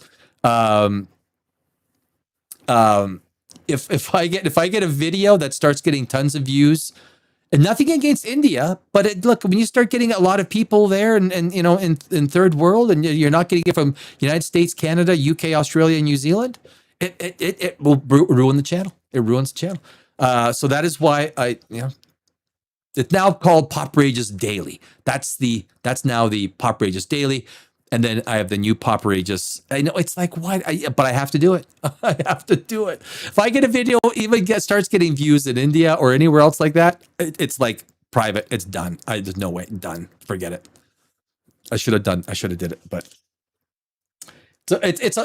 If I get a video that starts getting tons of views, and nothing against India, but look, when you start getting a lot of people there and in third world, and you're not getting it from United States, Canada, UK, Australia, and New Zealand, it will ruin the channel. It ruins the channel. So that is why it's now called Poprageous Daily. That's now the Poprageous Daily. And then I have the new Poprageous. I know it's like, why? But I have to do it. I have to do it. If I get a video starts getting views in India or anywhere else like that, it's like private. It's done. There's no way. Done. Forget it. I should have did it. But it's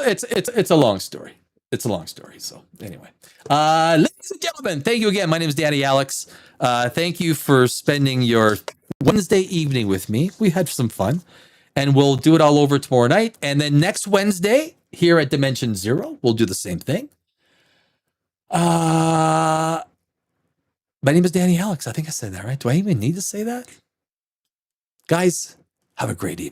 a long story. It's a long story. So anyway, ladies and gentlemen, thank you again. My name is Danny Alex. Thank you for spending your Wednesday evening with me. We had some fun. And we'll do it all over tomorrow night. And then next Wednesday, here at Dimension Zero, we'll do the same thing. My name is Danny Alex. I think I said that, right? Do I even need to say that? Guys, have a great evening.